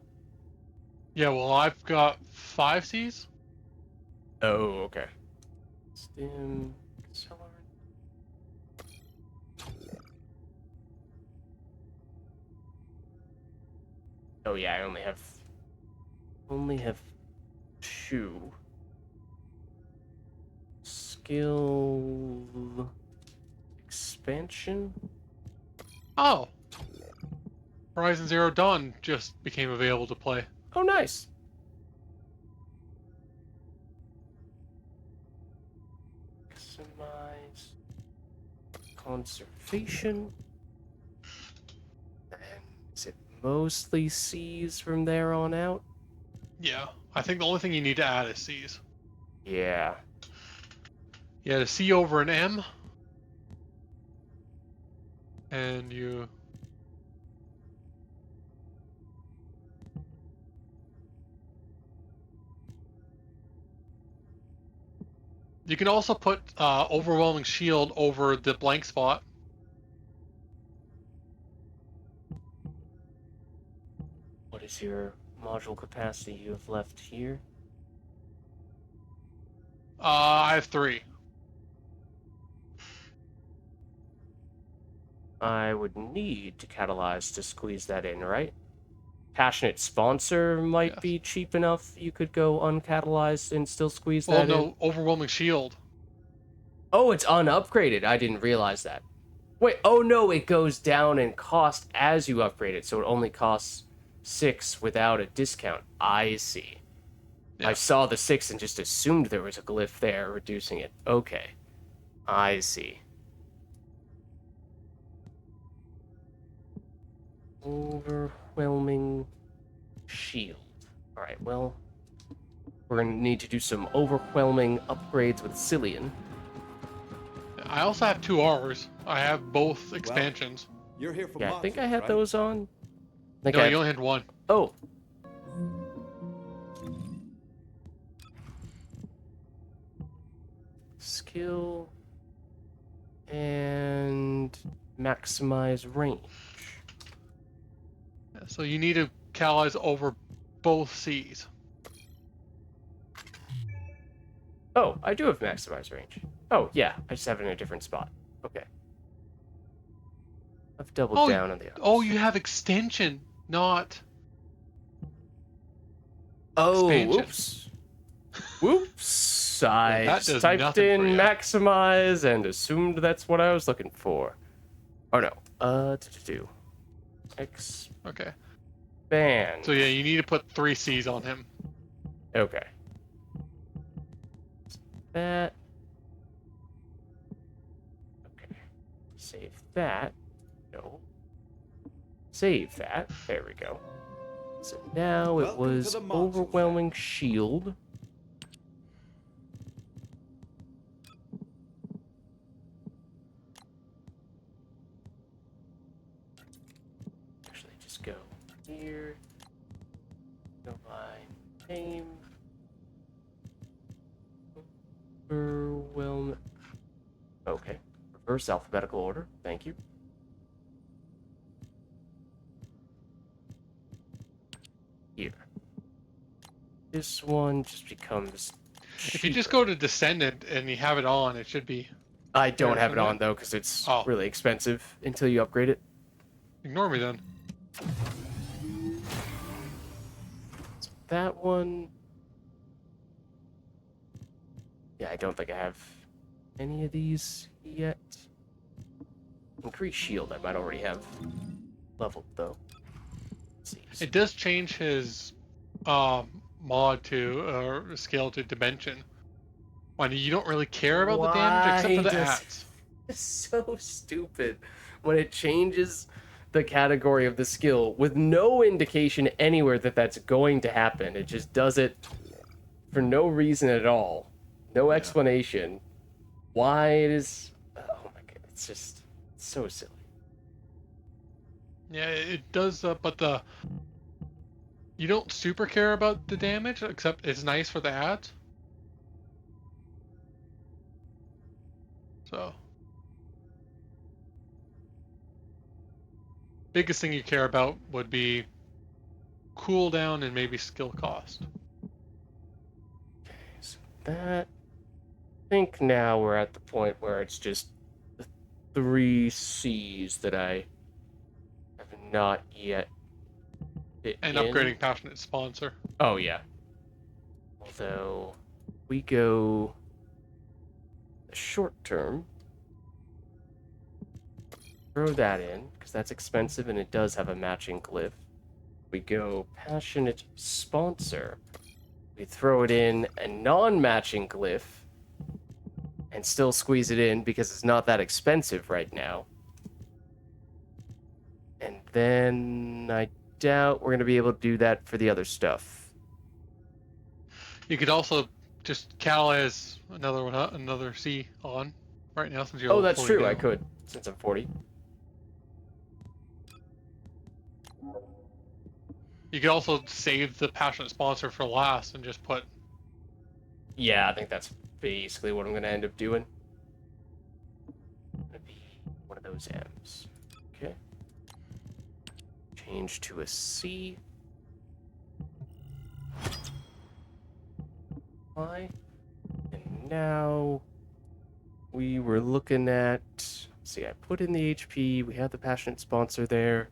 yeah, well, I've got 5 C's. Oh, okay. Stim accelerant. Oh yeah, I only have 2. Skill expansion. Oh, Horizon Zero Dawn just became available to play. Oh, nice. Maximize conservation. And is it mostly C's from there on out? Yeah, I think the only thing you need to add is C's. Yeah. Yeah, a C over an M, and you. You can also put overwhelming shield over the blank spot. What is your module capacity you have left here? I have 3. I would need to catalyze to squeeze that in, right? Passionate Sponsor might Yes. be cheap enough. You could go uncatalyzed and still squeeze Well, that in. no, overwhelming shield. Oh, it's unupgraded. I didn't realize that. Wait, oh no, it goes down in cost as you upgrade it, so it only costs 6 without a discount. I see. Yeah. I saw the 6 and just assumed there was a glyph there reducing it. Okay. I see. Overwhelming shield. Alright, well, we're going to need to do some overwhelming upgrades with Cillian. I also have 2 R's. I have both expansions. You're here for Yeah, I think I modules, had right? those on. I think No, I you only had 1. Oh. Skill and maximize range. So you need to catalyze over both C's. Oh, I do have maximize range. Oh, yeah, I just have it in a different spot. Okay. I've doubled down on the others. Oh, you have extension, not Oh, expansion. whoops. Whoops. I that just does typed nothing in for ya. maximize and assumed that's what I was looking for. Oh, no. Okay. Expand. So yeah, you need to put 3 C's on him. Okay. That. Okay. Save that. No. Save that. There we go. So now it Welcome to was the modules. overwhelming shield. Actually, just go here. Go by name. Overwhelm. Okay. Reverse alphabetical order. Thank you. Here. This one just becomes. If you just go to Descendant and you have it on, it should be. I don't Yeah, have it okay. on though because it's Oh. really expensive until you upgrade it. Ignore me then. So that one. Yeah, I don't think I have any of these yet. Increase shield, I might already have leveled though. Let's see. It does change his mod to or scale to dimension. Why you don't really care about the damage except for the Why ats. It's so stupid when it changes the category of the skill with no indication anywhere that that's going to happen. It just does it for no reason at all. No explanation. Why it is... Oh my god, it's just so silly. Yeah, it does, but you don't super care about the damage, except it's nice for the ads. So, biggest thing you care about would be cooldown and maybe skill cost. So that... I think now we're at the point where it's just the 3 C's that I have not yet fit And in. upgrading Passionate Sponsor. Oh, yeah. Although, we go short term. Throw that in, because that's expensive and it does have a matching glyph. We go Passionate Sponsor. We throw it in a non-matching glyph and still squeeze it in because it's not that expensive right now. And then I doubt we're going to be able to do that for the other stuff. You could also just catalyze another one, another C on right now since you're Oh, that's fully true. I down. could, since I'm 40. You could also save the Passionate Sponsor for last and just put... Yeah, I think that's basically what I'm going to end up doing. Gonna be one of those M's. Okay. Change to a C. Y. And now we were looking at... See, I put in the HP. We have the Passionate Sponsor there.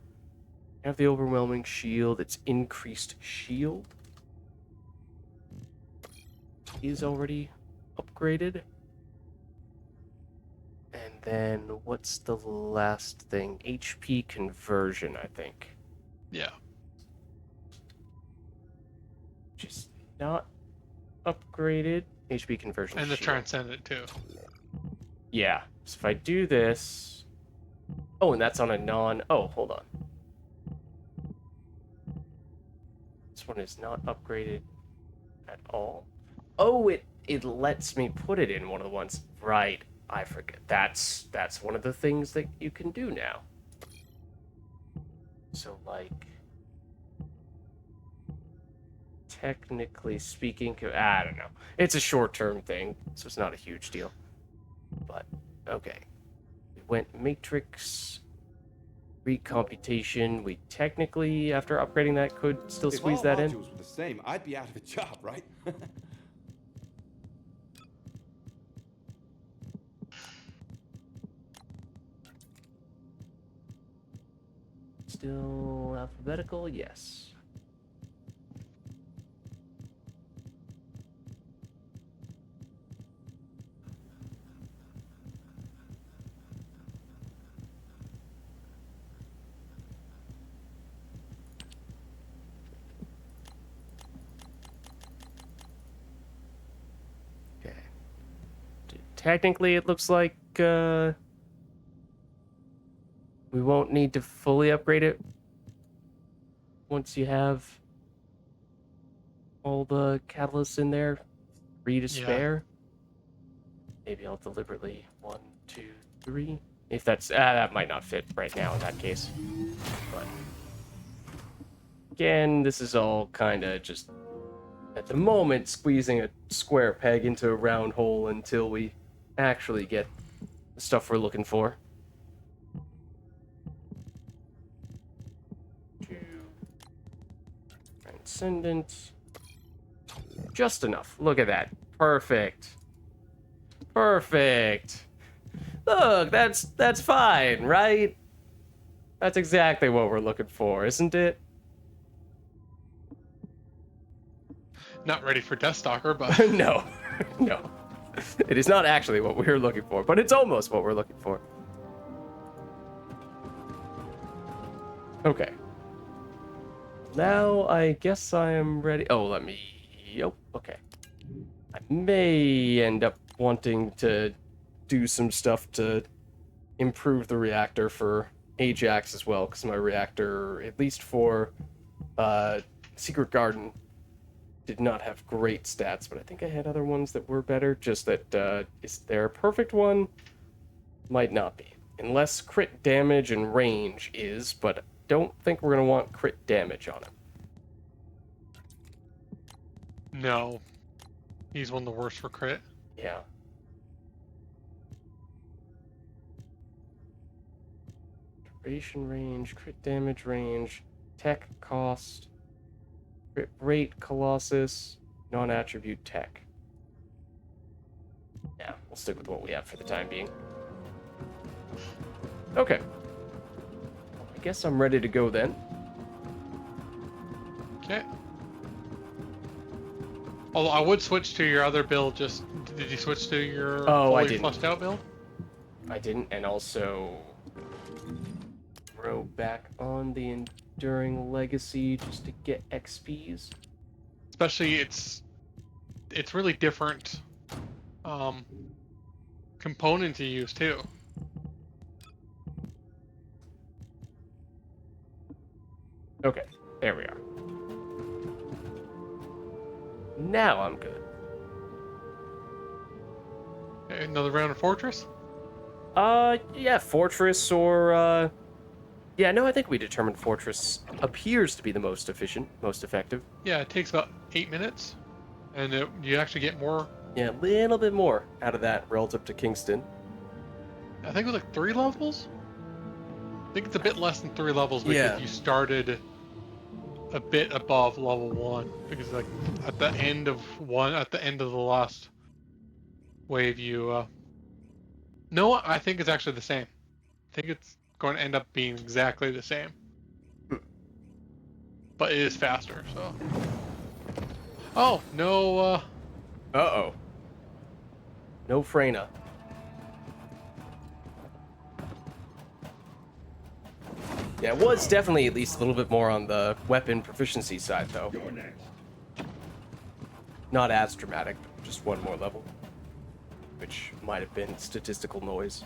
We have the Overwhelming Shield. It's increased shield. Is already upgraded. And then what's the last thing? HP conversion, I think. Yeah. Which is not upgraded. HP conversion. And the shield. Transcendent too. Yeah. So if I do this... Oh, and that's on a non... Oh, hold on. This one is not upgraded at all. Oh, it lets me put it in one of the ones. Right. I forget. That's one of the things that you can do now. So, like... Technically speaking... I don't know. It's a short-term thing, so it's not a huge deal. But, okay. We went Matrix... Recomputation. We technically, after upgrading that, could still If squeeze all that in. modules were the same, I'd be out of a job, right? Still alphabetical? Yes. Okay. Technically, it looks like we won't need to fully upgrade it once you have all the catalysts in there, 3 to spare. Maybe I'll deliberately 1, 2, 3. If that's that might not fit right now in that case. But again, this is all kind of just at the moment squeezing a square peg into a round hole until we actually get the stuff we're looking for. Descendant. Just enough. Look at that. Perfect. Perfect. Look, that's fine, right? That's exactly what we're looking for, isn't it? Not ready for Deathstalker, but No. No. It is not actually what we're looking for, but it's almost what we're looking for. Okay. Now I guess I am ready. Oh, let me... Oh, okay. I may end up wanting to do some stuff to improve the reactor for Ajax as well, because my reactor, at least for Secret Garden, did not have great stats, but I think I had other ones that were better. Just that, is there a perfect one? Might not be. Unless crit damage and range is, but don't think we're going to want crit damage on him. No. He's one of the worst for crit. Yeah. Duration range, crit damage range, tech cost, crit rate, Colossus, non-attribute tech. Yeah, we'll stick with what we have for the time being. Okay. I guess I'm ready to go then. Okay. Although I would switch to your other build. Just did you switch to your fully fleshed out build? I didn't, and also throw back on the Enduring Legacy just to get XPs. Especially it's really different component to use too. Okay, there we are. Now I'm good. Okay, another round of Fortress? Yeah, Fortress or, yeah, no, I think we determined Fortress appears to be the most efficient, most effective. Yeah, it takes about 8 minutes, and you actually get more. Yeah, a little bit more out of that relative to Kingston. I think it was like 3 levels? I think it's a bit less than 3 levels because Yeah. you started a bit above level 1. Because like at the end of the last wave you no, I think it's actually the same. I think it's going to end up being exactly the same. But it is faster, so. Oh, no Uh-oh. No Freyna. Yeah, it was definitely at least a little bit more on the weapon proficiency side, though. Not as dramatic, but just one more level. Which might have been statistical noise.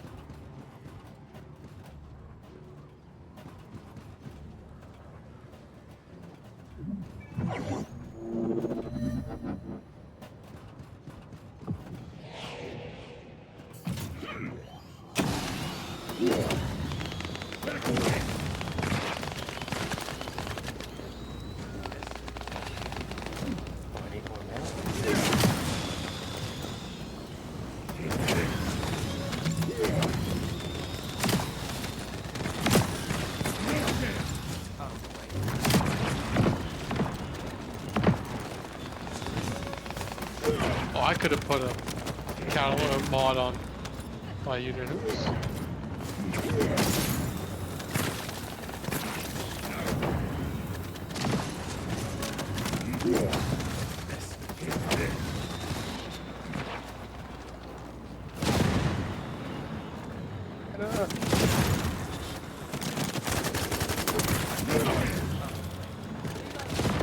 I need more mana. Oh, I could have put a catalog mod on my unit. Oops.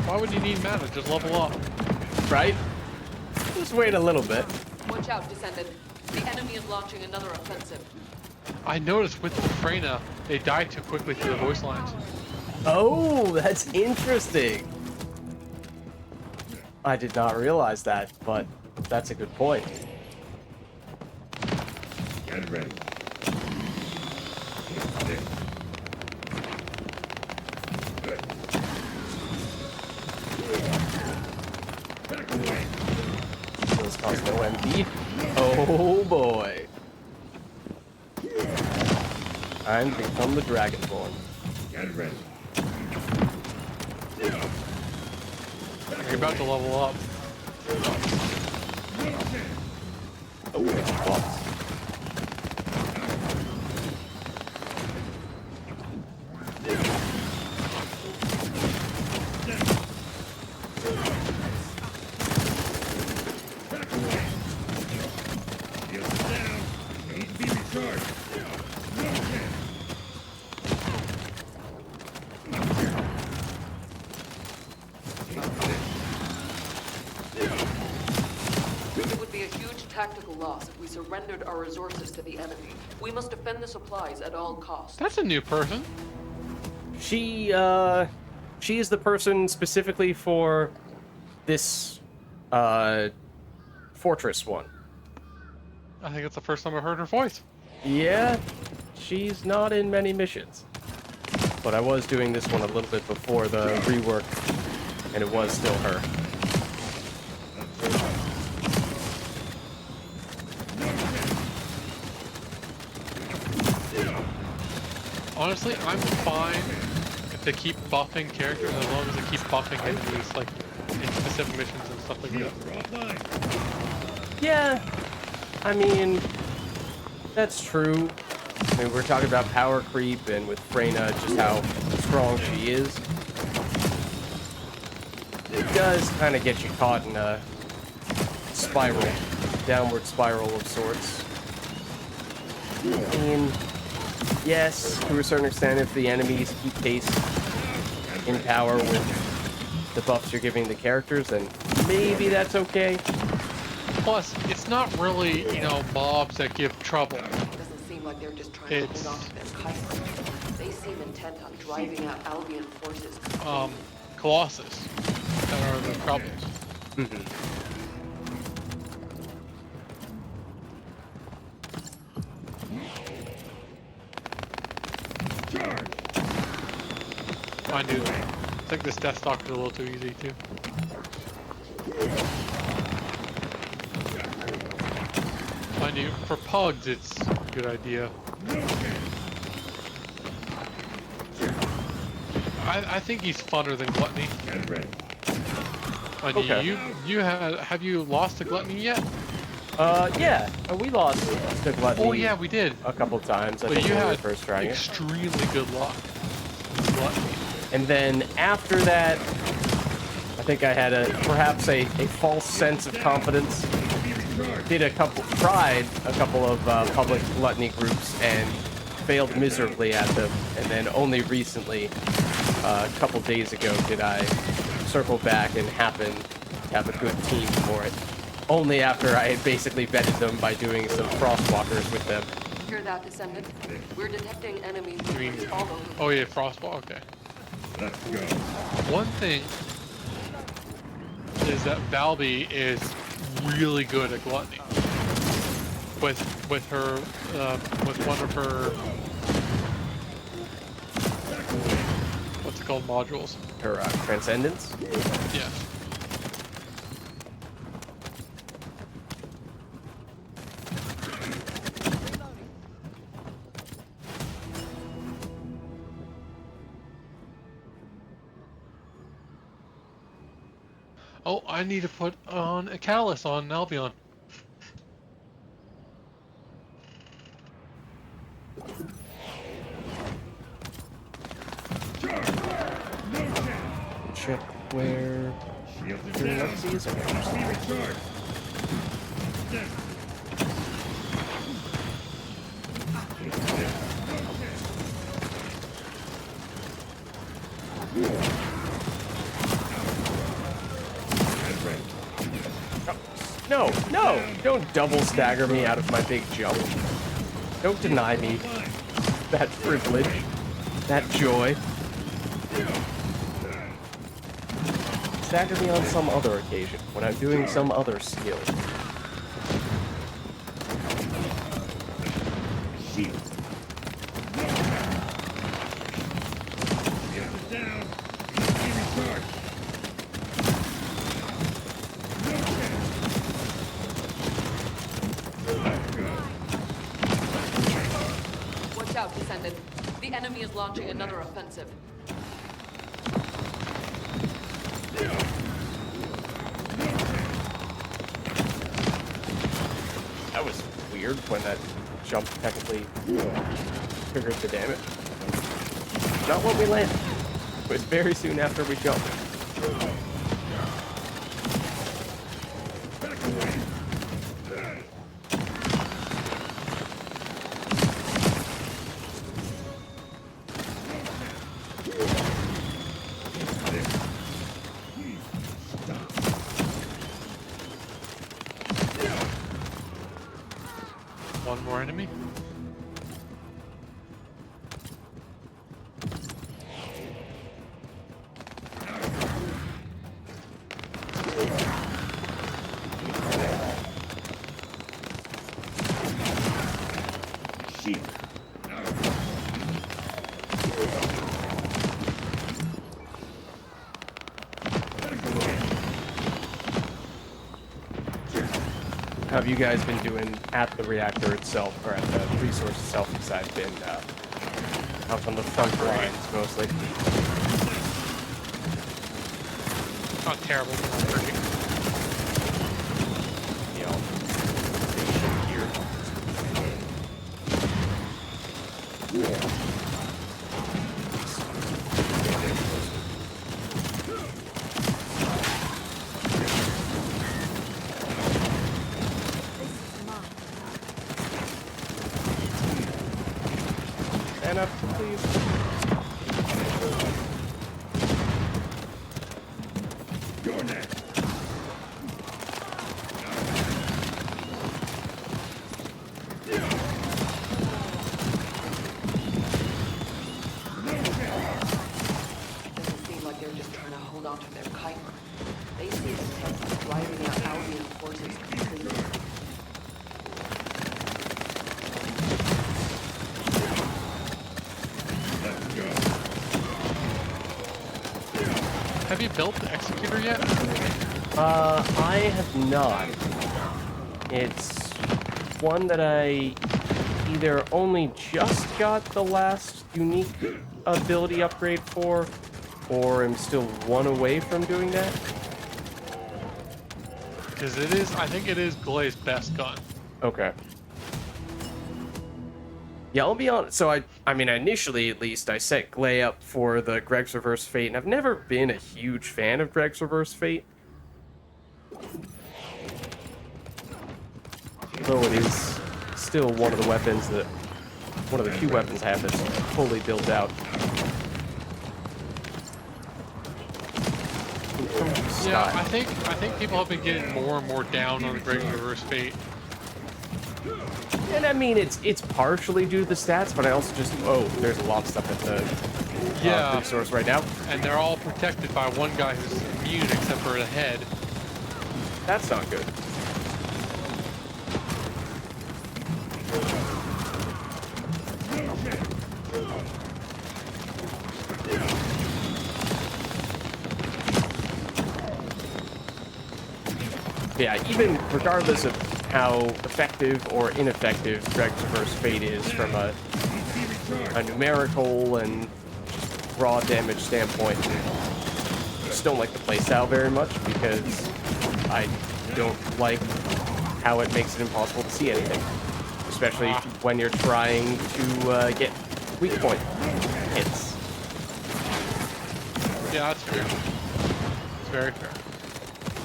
Why would you need mana? Just level up. Right? Just wait a little bit. Watch out, Descendant. The enemy is launching another offensive. I noticed with the Freyna, they die too quickly through the voice lines. Oh, that's interesting. I did not realize that, but that's a good point. Get ready. Those cost no MP. Oh boy. Time to become the Dragonborn. Get ready. You're about to level up. Oh, it's boss. tactical loss if we surrendered our resources to the enemy. We must defend the supplies at all costs. That's a new person. She is the person specifically for this fortress one. I think it's the first time I've heard her voice. Yeah, she's not in many missions. But I was doing this one a little bit before the rework, and it was still her. Honestly, I'm fine if they keep buffing characters as long as they keep buffing enemies, like in specific missions and stuff like that. Yeah, I mean, that's true. I mean, we're talking about power creep, and with Freyna, just how strong she is. It does kind of get you caught in a spiral, downward spiral of sorts. I mean, yes, to a certain extent, if the enemies keep pace in power with the buffs you're giving the characters, then maybe that's okay. Plus, it's not really, you know, mobs that give trouble. Doesn't seem like they're just trying to It's- hold on to their kite. They seem intent on driving out Albion forces. Colossus that are the troubles. I do. I think this Death Stalker is a little too easy too. Mind you, for pugs, it's a good idea. I think he's funner than Gluttony. Get ready. Mind Okay. you have you lost to Gluttony yet? Yeah, we lost to Gluttony Oh yeah, we did. a couple times, I But think, you when we were had first trying it. extremely good luck. Gluttony. And then after that, I think I had perhaps a false sense of confidence. Tried a couple of public Gluttony groups and failed miserably at them. And then only recently, a couple days ago, did I circle back and happen to have a good team for it. Only after I had basically vetted them by doing some crosswalkers with them. Hear that, Descendant? We're detecting enemy You mean? movements all over. Oh yeah, Frostball. Okay. Let's go. One thing is that Valby is really good at Gluttony. With her with one of her what's it called, modules. Her Transcendence. Yeah. Oh, I need to put on a catalyst on Albion. Check where Shield is your down. Lexi is. Okay. Recharge. Get ready. No, no! Don't double stagger me out of my big jump. Don't deny me that privilege, that joy. Stagger me on some other occasion, when I'm doing some other skill. Shield. Shield is down. Recharge. Watch out, Descendant. The enemy is launching another offensive. That was weird when that jump technically triggered the damage. Not when we landed. It was very soon after we jumped. one more enemy. Shield. How have you guys been doing at the reactor itself, or at the resource itself? Because I've been out on the front lines mostly. Not terrible, but not perfect. You know, station here. Stand up, please. You're next. Doesn't seem like they're just trying to hold on to their kite. They see the attempt of driving out Albion forces completely. Let's go. Have you built the executor yet? I have not. It's one that I either only just got the last unique ability upgrade for, or am still one away from doing that. Because it is, I think it is Glay's best gun. Okay. Yeah, I'll be honest. So I mean, initially at least, I set Glay up for the Greg's Reverse Fate, and I've never been a huge fan of Greg's Reverse Fate. Though it is still one of the weapons that, one of the few weapons I have that's fully built out. In terms of Yeah, style. I think people have been getting more and more down on the Great Reverse Fate. And I mean, it's partially due to the stats, but I also just, there's a lot of stuff at the Yeah. resource right now. And they're all protected by one guy who's immune except for the head. That's not good. Yeah, even regardless of how effective or ineffective Greg's Reverse Fate is from a numerical and just raw damage standpoint, I just don't like the playstyle very much because I don't like how it makes it impossible to see anything, especially when you're trying to get weak point hits. Yeah, that's fair. It's very fair.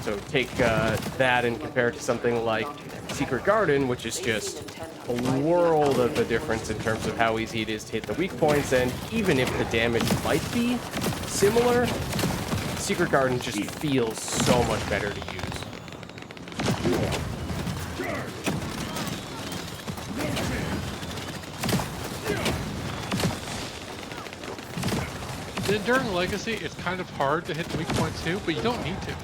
So take that and compare it to something like Secret Garden, which is just a world of a difference in terms of how easy it is to hit the weak points, and even if the damage might be similar, Secret Garden just feels so much better to use. Then during Legacy, it's kind of hard to hit the weak points too, but you don't need to.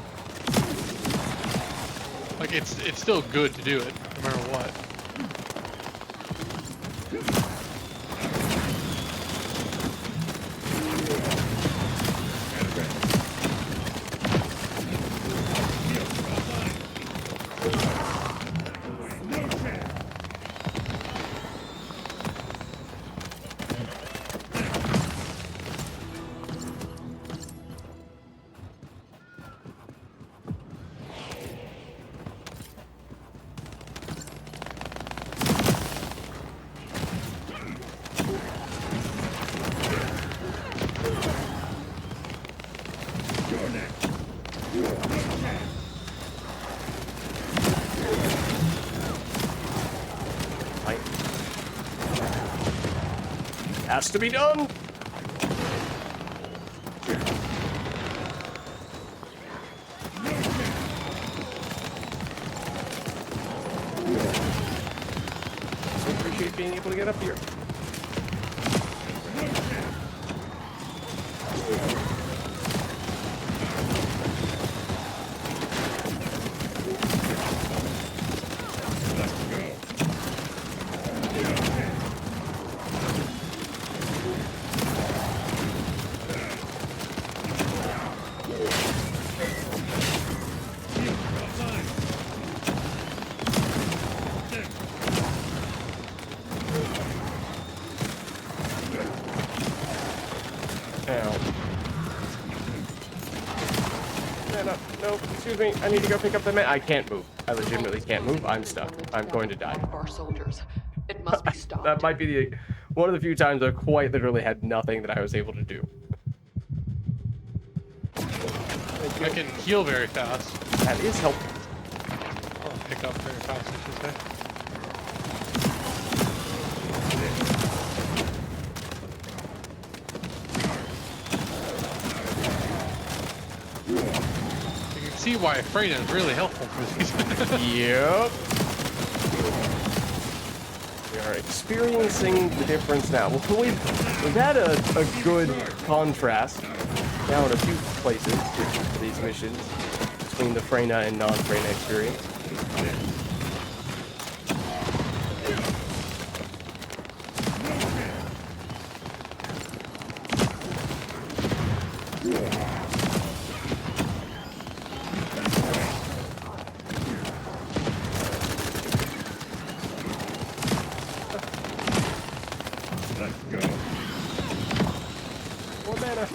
Like, it's still good to do it, no matter what. Has to be done. being able to get up here. No, excuse me. I need to go pick up the man. I can't move. I legitimately can't move. I'm stuck. I'm going to die. One of our soldiers. It must be stopped. That might be one of the few times I quite literally had nothing that I was able to do. I can heal very fast. That is helpful. Or pick up very fast, I should say. You can see why Freyna is really helpful for these. Yep. We are experiencing the difference now. Well, we've had a good contrast now in a few places for these missions between the Freyna and non-Freyna experience. Let's go. More mana.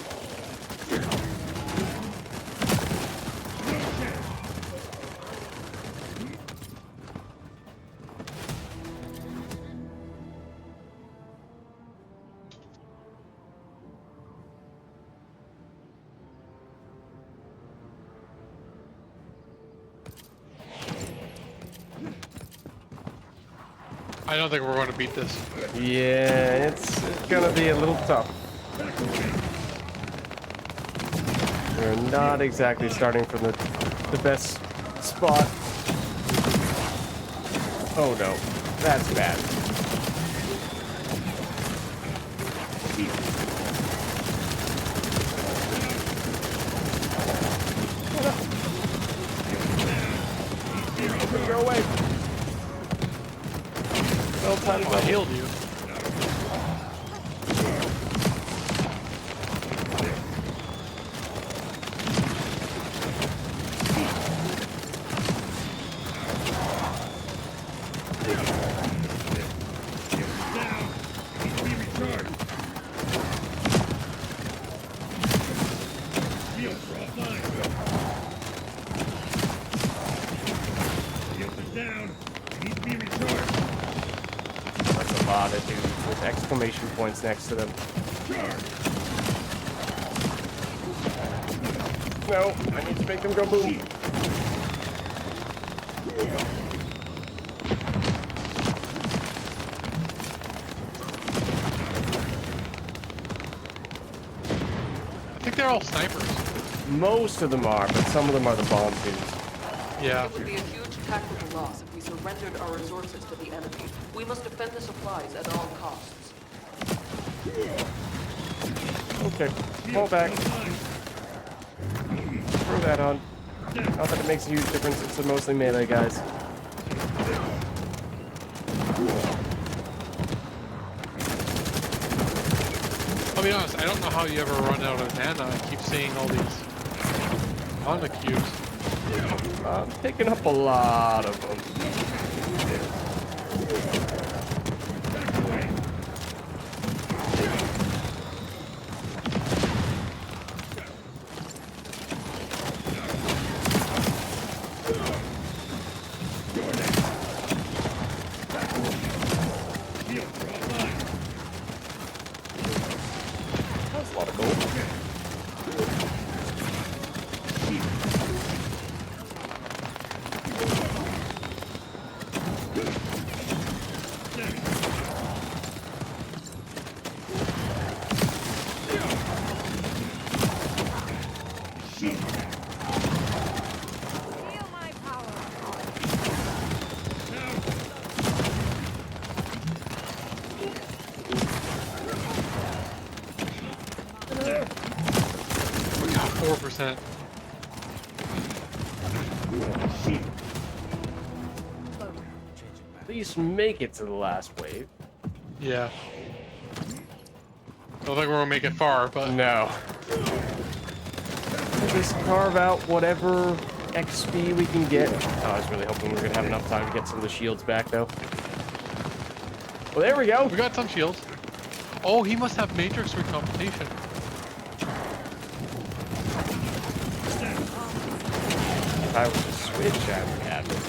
I don't think we're going to beat this. Yeah, it's gonna be a little tough. We're not exactly starting from the best spot. Oh no, that's bad. Go away. Well, time I healed you. With exclamation points next to them. No, I need to make them go boom. I think they're all snipers. Most of them are, but some of them are the bomb dudes. Yeah. It would be a huge tactical loss if we surrendered our resources to the enemy. We must defend the supplies at all costs. Okay, fall back. Throw that on. Not that it makes a huge difference, it's the mostly melee guys. I'll be honest, I don't know how you ever run out of mana. I keep seeing all these mana cubes. I'm picking up a lot of them. That's a lot of gold. Feel my power. We got 4%. At least make it to the last wave. Yeah. Don't think we're gonna make it far, but No. Just carve out whatever XP we can get. Oh, I was really hoping we were gonna have enough time to get some of the shields back, though. Well, there we go. we got some shields. Oh, he must have matrix recompensation. If I was to switch, I would have it.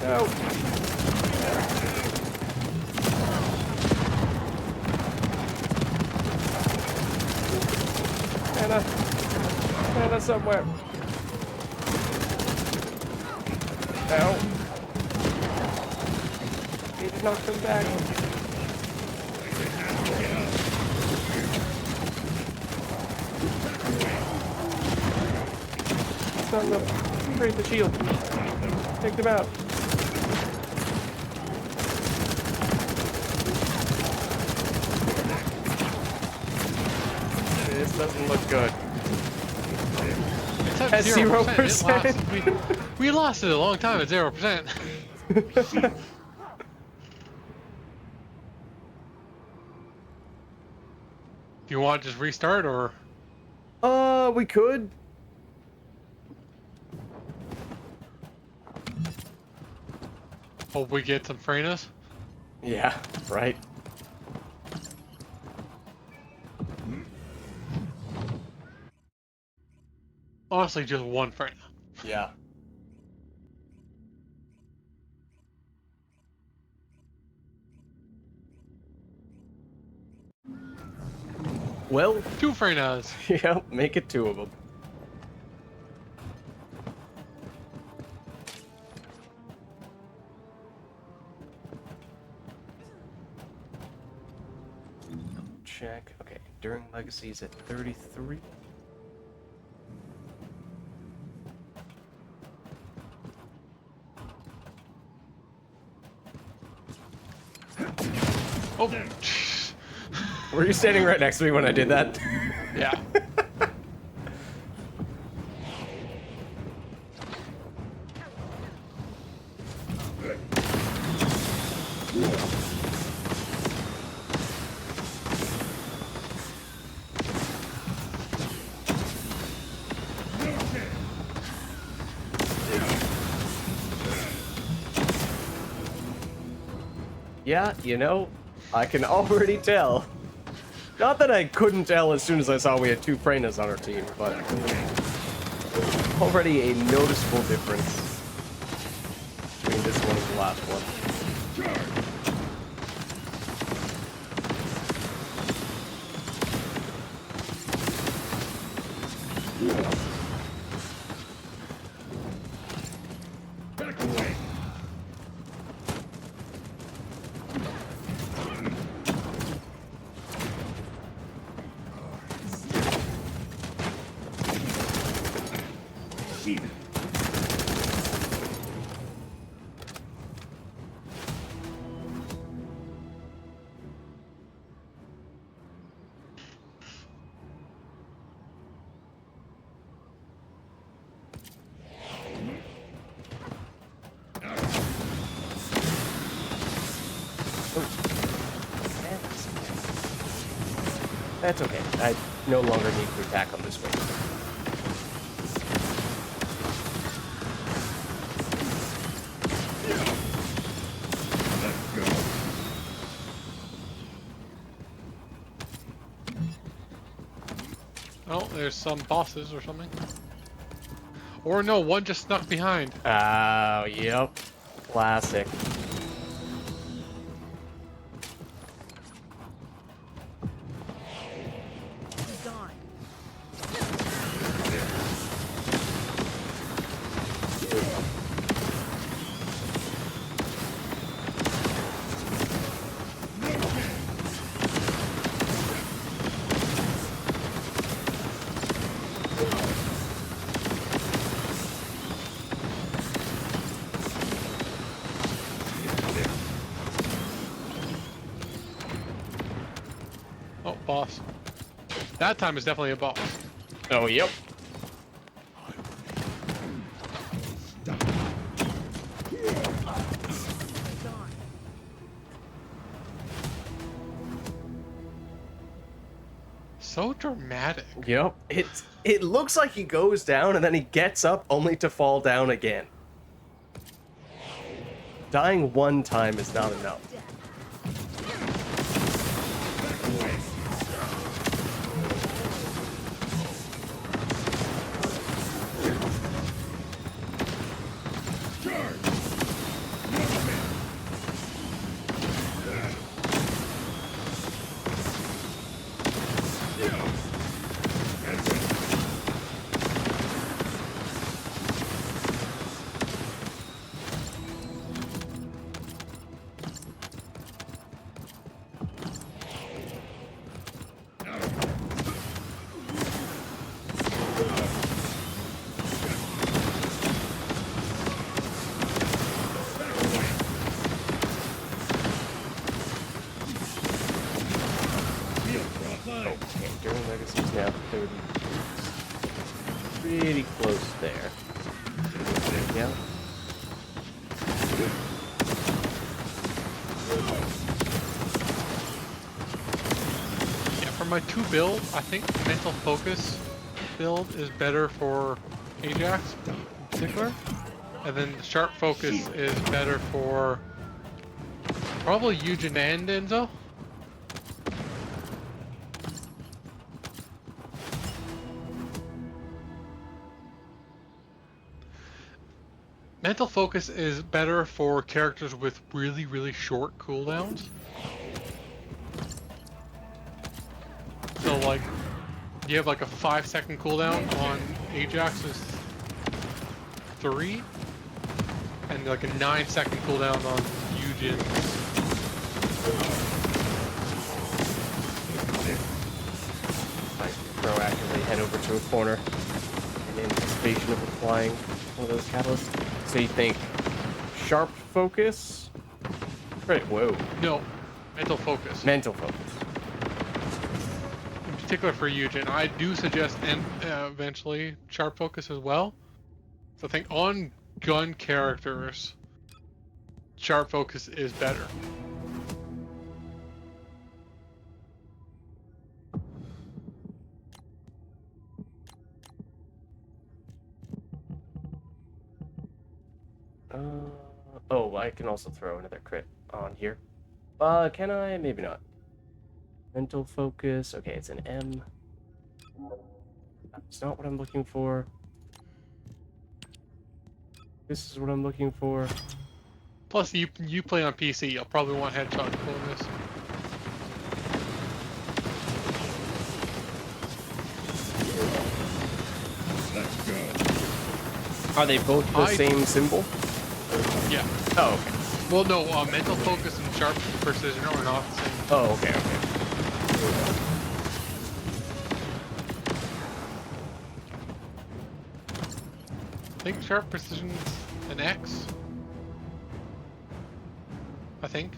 No. Anna somewhere. No. He did not come back. Stun them. Create the shield. Take them out. This doesn't look good. It's at At 0%. 0%. We lost it a long time at 0%. Do you want to just restart or? We could. Hope we get some Freynas? Yeah, right. Honestly, just one Freyna. Yeah. Well, 2 Freynas. yeah, make it 2 of them. Check. Okay, during legacies at 33. Oh, Were you standing right next to me when I did that? yeah. Yeah, you know, I can already tell. Not that I couldn't tell as soon as I saw we had 2 Freynas on our team, but already a noticeable difference between this one and the last one. Back away. Sheep. That's okay. I no longer need to attack on this one. Let's go. Oh, there's some bosses or something. Or no, one just snuck behind. Oh, yep. Classic. Gone. boss. That time is definitely a boss. Oh, yep. So dramatic. Yep. It looks like he goes down and then he gets up only to fall down again. Dying one time is not enough. Okay, during legacies now, they would be pretty close there. Yeah. Yeah, for my 2 build, I think mental focus build is better for Ajax in particular. And then sharp focus is better for probably Eugen and Enzo. Mental focus is better for characters with really, really short cooldowns. So like, you have like a 5-second cooldown on Ajax's 3, and like a 9-second cooldown on Eugen. I proactively head over to a corner in anticipation of applying one of those catalysts. So you think sharp focus? Right, whoa. No, mental focus. Mental focus. In particular for Eugen, I do suggest eventually sharp focus as well. So I think on gun characters, sharp focus is better. Oh, I can also throw another crit on here. Can I? Maybe not. Mental focus. Okay, it's an M. That's not what I'm looking for. This is what I'm looking for. Plus, you play on PC, you'll probably want headshot bonus. Let's go. Are they both the same symbol? Yeah. Oh, okay. Well, no, mental focus and sharp precision are not the same. Oh, okay, okay. I think sharp precision's an X. I think.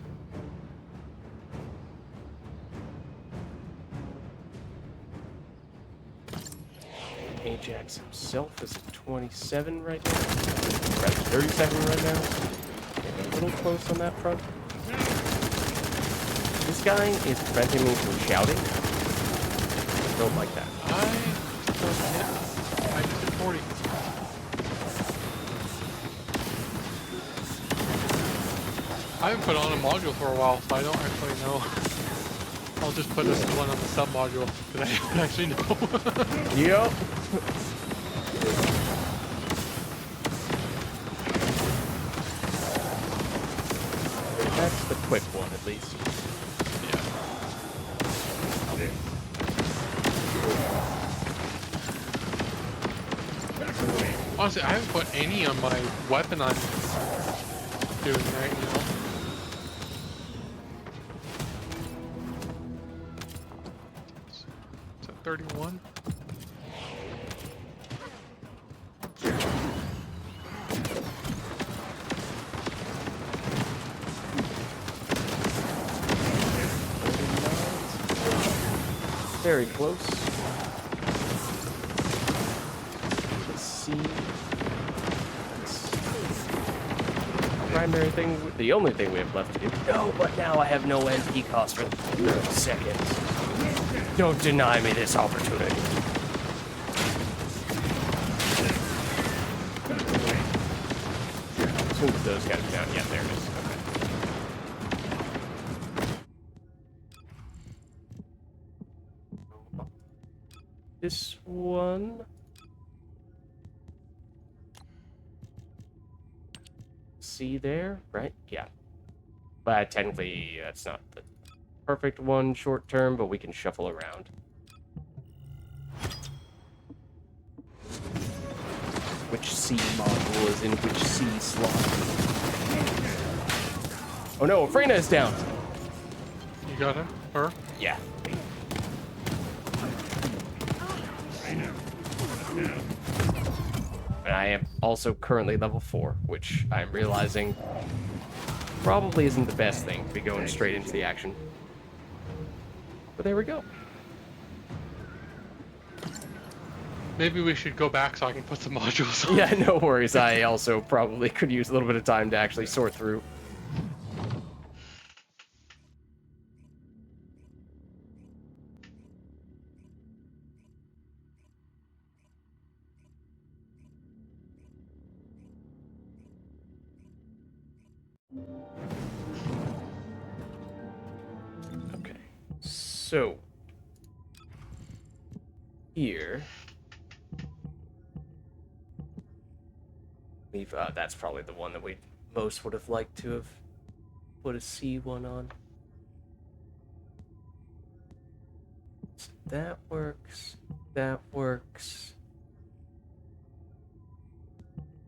Ajax himself is at 27 right now. We're at 37 right now. Getting a little close on that front. This guy is preventing me from shouting. I don't like that. I just hit 40. I haven't put on a module for a while, so I don't actually know. I'll just put this one on the sub module because I don't actually know. Yep. That's the quick one, at least. Yeah. Honestly, I haven't put any on my weapon I'm doing right now. Is that 31? very close. Let's see. Primary thing, the only thing we have left to do. No, but now I have no NP cost for 30 seconds. Don't deny me this opportunity. As soon as those guys are down, yeah, there it is. Okay. This one. See there, right? Yeah. But technically, that's not the perfect one short term, but we can shuffle around. Which C module is in which C slot? Oh no, Freyna is down. You got her? Her? Yeah. And I am also currently level 4, which I'm realizing probably isn't the best thing to be going straight into the action. But there we go. Maybe we should go back so I can put the modules on. Yeah, no worries. I also probably could use a little bit of time to actually sort through. Okay, so here we've that's probably the one that we most would have liked to have put a C1 on. So that works. That works.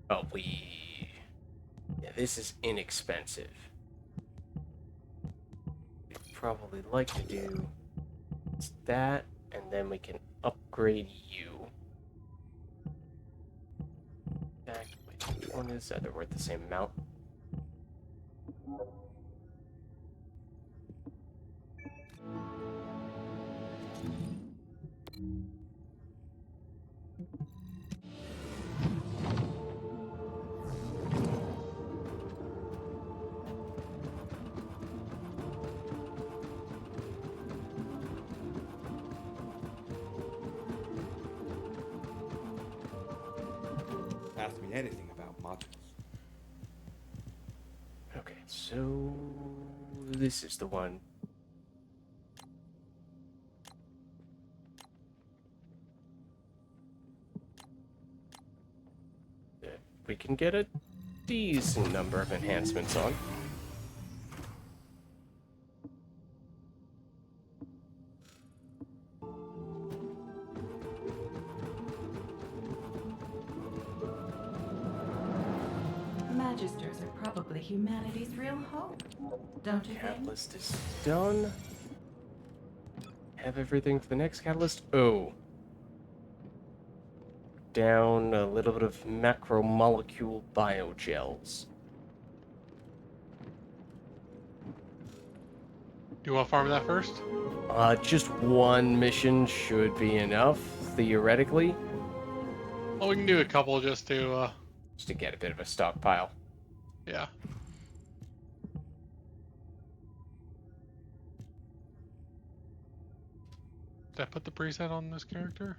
Oh, yeah, this is inexpensive. We'd probably like to do that, and then we can upgrade you. Back, wait, which one is that? They're worth the same amount. Ask me anything about modules. Okay, so this is the one. That we can get a decent number of enhancements on. Magisters are probably humanity's real hope, don't you think? Catalyst is done. Have everything for the next catalyst. Oh. Down a little bit of macromolecule biogels. Do you want to farm that first? Just one mission should be enough, theoretically, Well, we can do a couple just to, get a bit of a stockpile. yeah. Did I put the preset on this character?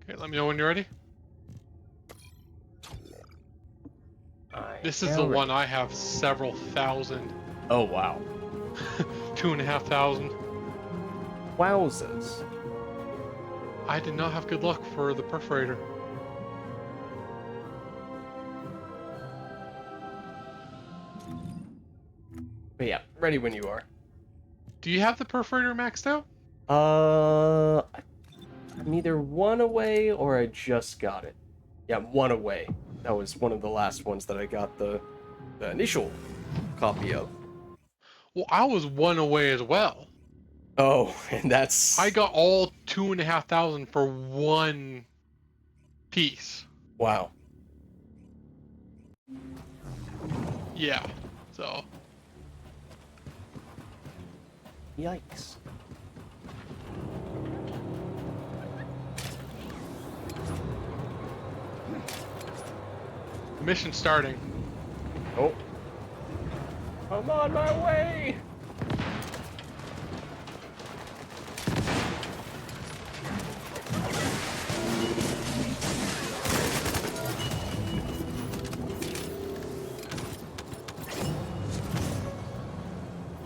Okay, let me know when you're ready. This is the one I have several thousand. Oh, wow. 2,500. Wowzers. I did not have good luck for the perforator. But yeah, ready when you are. Do you have the perforator maxed out? I'm either one away or I just got it. Yeah, I'm one away. That was one of the last ones that I got the initial copy of. Well, I was one away as well. Oh, and that's... I got all 2,500 for one piece. Wow. Yeah. So Yikes. mission starting. Oh. I'm on my way!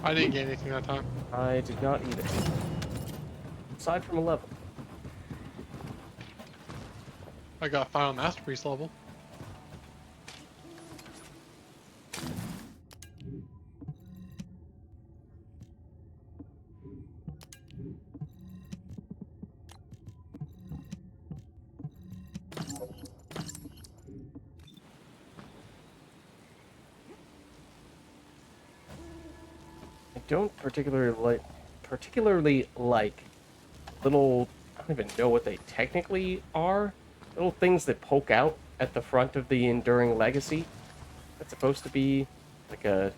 I didn't get anything that time. I did not either. Aside from a level. I got final masterpiece level. I don't particularly like little, I don't even know what they technically are, little things that poke out at the front of the Enduring Legacy. That's supposed to be like a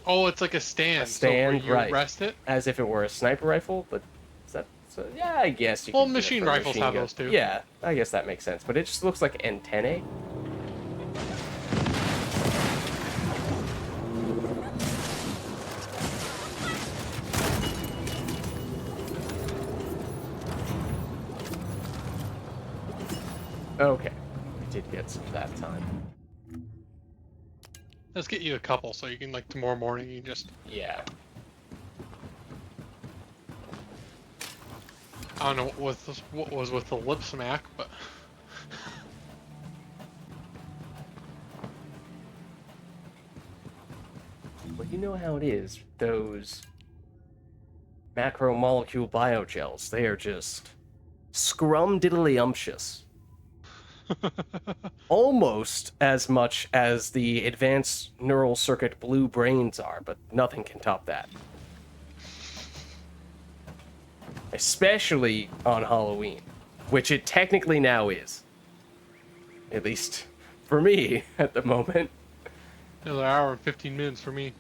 Oh, it's like a stand. stand, so where you right? rest it. As if it were a sniper rifle, but is that so? Yeah, I guess you. Well, could do it machine for a rifles machine have gun. those too. Yeah, I guess that makes sense. But it just looks like antennae. Okay, we did get some that time. Let's get you a couple so you can, like, tomorrow morning you just. Yeah. I don't know what was with the lip smack, but. Well, you know how it is. Those macromolecule biogels, they are just scrum-diddly-umptious. Almost as much as the advanced neural circuit blue brains are, but nothing can top that. Especially on Halloween, which it technically now is. At least for me at the moment. Another hour and 15 minutes for me.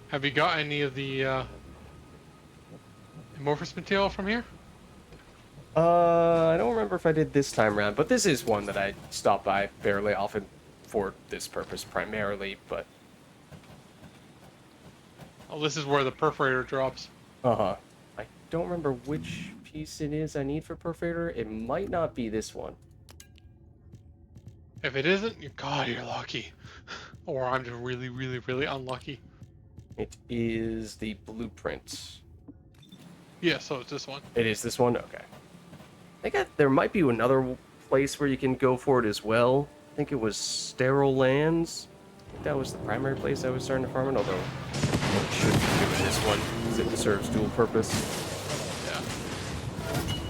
Have you got any of the amorphous material from here? I don't remember if I did this time around, but this is one that I stop by fairly often for this purpose primarily, but... Oh, this is where the perforator drops. Uh-huh. I don't remember which piece it is I need for perforator. It might not be this one. If it isn't, you're lucky. Or I'm just really, really, really unlucky. It is the blueprint. Yeah, so it's this one. It is this one? Okay. I think there might be another place where you can go for it as well. I think it was Sterile Lands. I think that was the primary place I was starting to farm it, although it should be doing this one because it serves dual purpose. Yeah.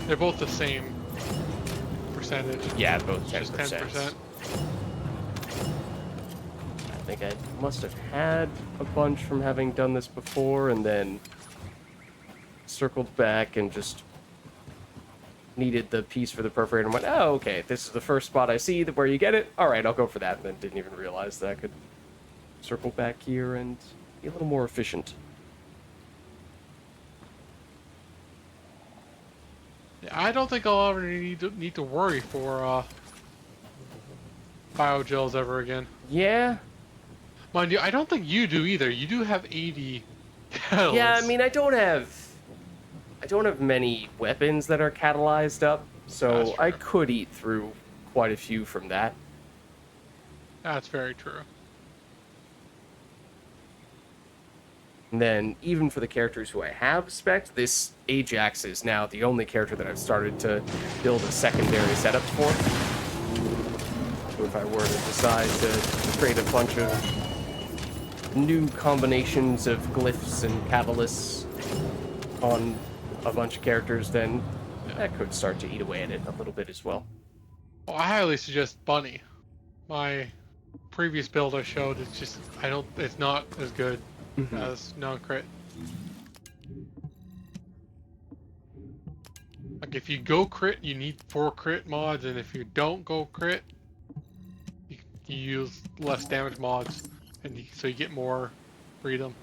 They're both the same percentage. Yeah, both 10%. Just 10%. I think I must have had a bunch from having done this before and then circled back and just needed the piece for the perforator and went, oh, okay, this is the first spot I see where you get it. All right, I'll go for that. And then didn't even realize that I could circle back here and be a little more efficient. Yeah, I don't think I'll ever need to worry for biogels ever again. Yeah. Mind you, I don't think you do either. You do have 80 petals. Yeah, I mean, I don't have many weapons that are catalyzed up, so I could eat through quite a few from that. That's very true. And then, even for the characters who I have spec'd, this Ajax is now the only character that I've started to build a secondary setup for. So if I were to decide to create a bunch of new combinations of glyphs and catalysts on a bunch of characters, then that could start to eat away at it a little bit as well. Well, I highly suggest Bunny. My previous build I showed, it's just, it's not as good as non-crit. Like, if you go crit, you need 4 crit mods, and if you don't go crit, you use less damage mods, and so you get more freedom.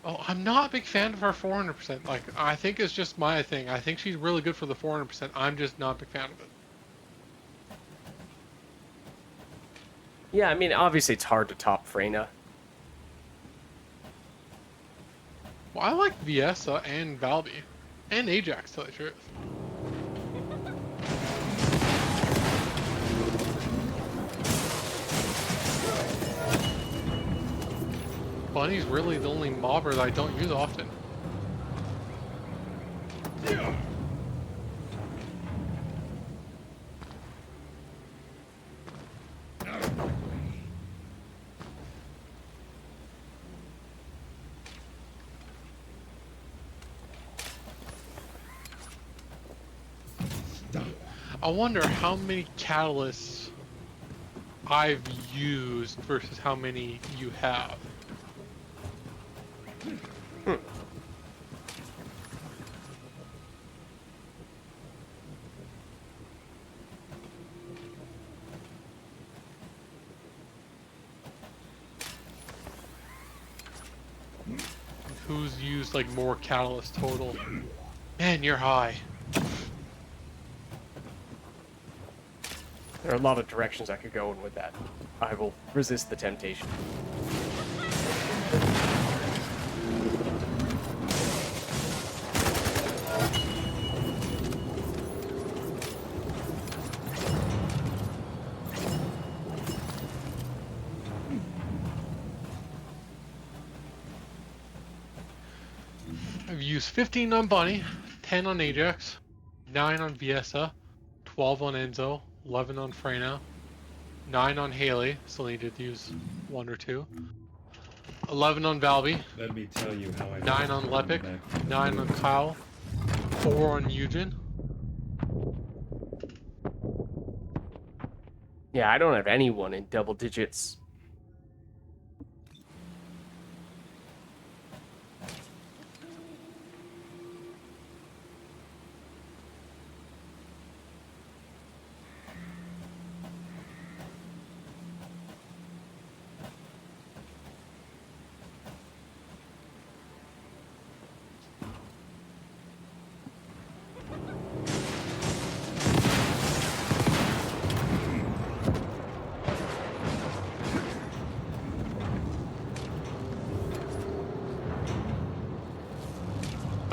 Oh, I'm not a big fan of her 400%. Like, I think it's just my thing. I think she's really good for the 400%. I'm just not a big fan of it. Yeah, I mean, obviously it's hard to top Freyna. Well, I like Viessa and Valby. And Ajax, to tell the truth. Bunny's really the only mobber that I don't use often. I wonder how many catalysts I've used versus how many you have. Who's used like more catalyst total? Man, you're high. There are a lot of directions I could go in with that. I will resist the temptation. I've used 15 on Bunny, 10 on Ajax, 9 on Viessa, 12 on Enzo, 11 on Freyna, 9 on Haley, still needed to use 1 or 2, 11 on Valby, Let me tell you how I 9 on Lepic, 9 on Kyle, 4 on Eugen. Yeah, I don't have anyone in double digits.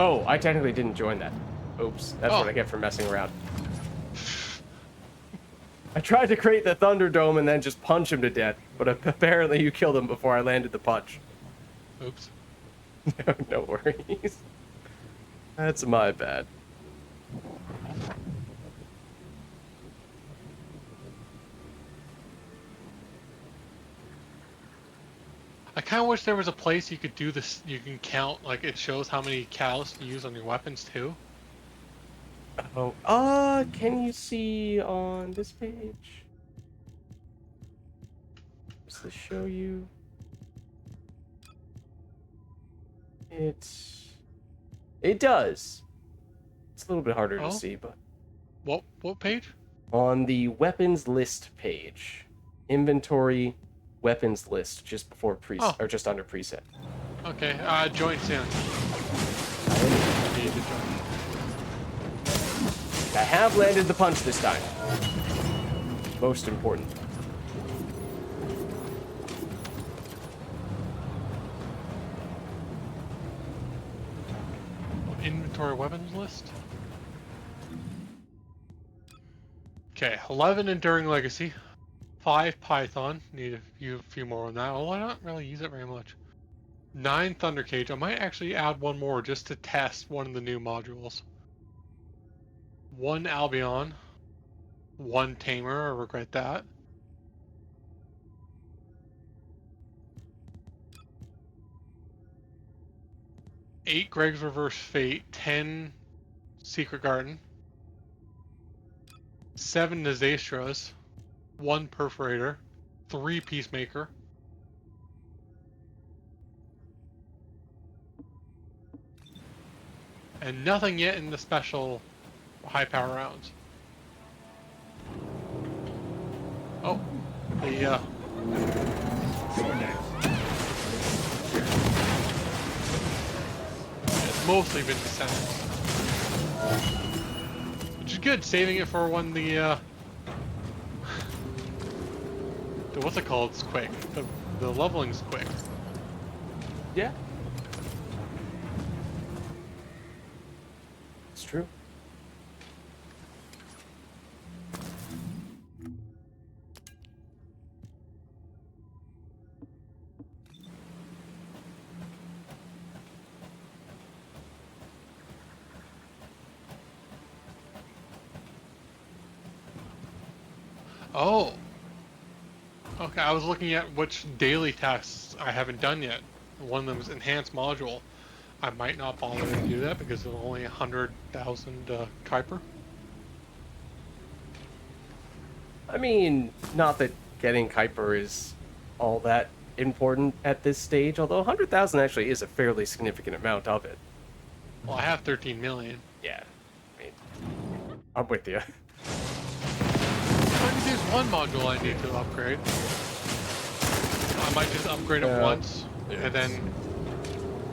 Oh, I technically didn't join that. Oops, that's what I get for messing around. I tried to create the Thunderdome and then just punch him to death, but apparently you killed him before I landed the punch. Oops. No worries. That's my bad. I kind of wish there was a place you could do this, you can count, like it shows how many catalysts you use on your weapons too. Oh, can you see on this page? Does this show you? It does. It's a little bit harder to see, but What page? on the weapons list page, inventory weapons list just before or just under preset. Okay, join soon. Need to join. I have landed the punch this time. Most important. Inventory weapons list. Okay, 11 Enduring Legacy, 5 Python, need a few more on that, although I don't really use it very much. 9 Thunder Cage, I might actually add one more just to test one of the new modules. 1 Albion, 1 Tamer, I regret that. 8 Greg's Reverse Fate, 10 Secret Garden, 7 Nazastras, 1 Perforator, 3 Peacemaker, and nothing yet in the special high power rounds. Oh, the it's mostly been Descendant, which is good, saving it for when the what's it called? It's quick. The leveling's quick. Yeah. It's true. Oh. Okay, I was looking at which daily tasks I haven't done yet. One of them is enhanced module. I might not bother to do that because it's only 100,000 Kuiper. I mean, not that getting Kuiper is all that important at this stage, although 100,000 actually is a fairly significant amount of it. Well, I have 13 million. Yeah. I mean, I'm with you. Maybe there's one module I need to upgrade. I might just upgrade it once, and then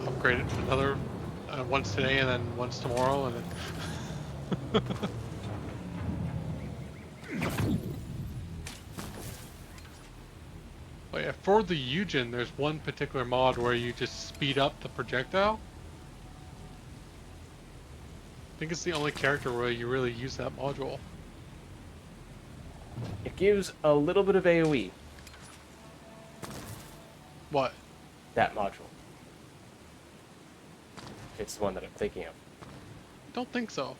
upgrade it another once today, and then once tomorrow, and then. Oh yeah, for the Eugen, there's one particular mod where you just speed up the projectile. I think it's the only character where you really use that module. It gives a little bit of AoE, What? that module. It's the one that I'm thinking of. Don't think so.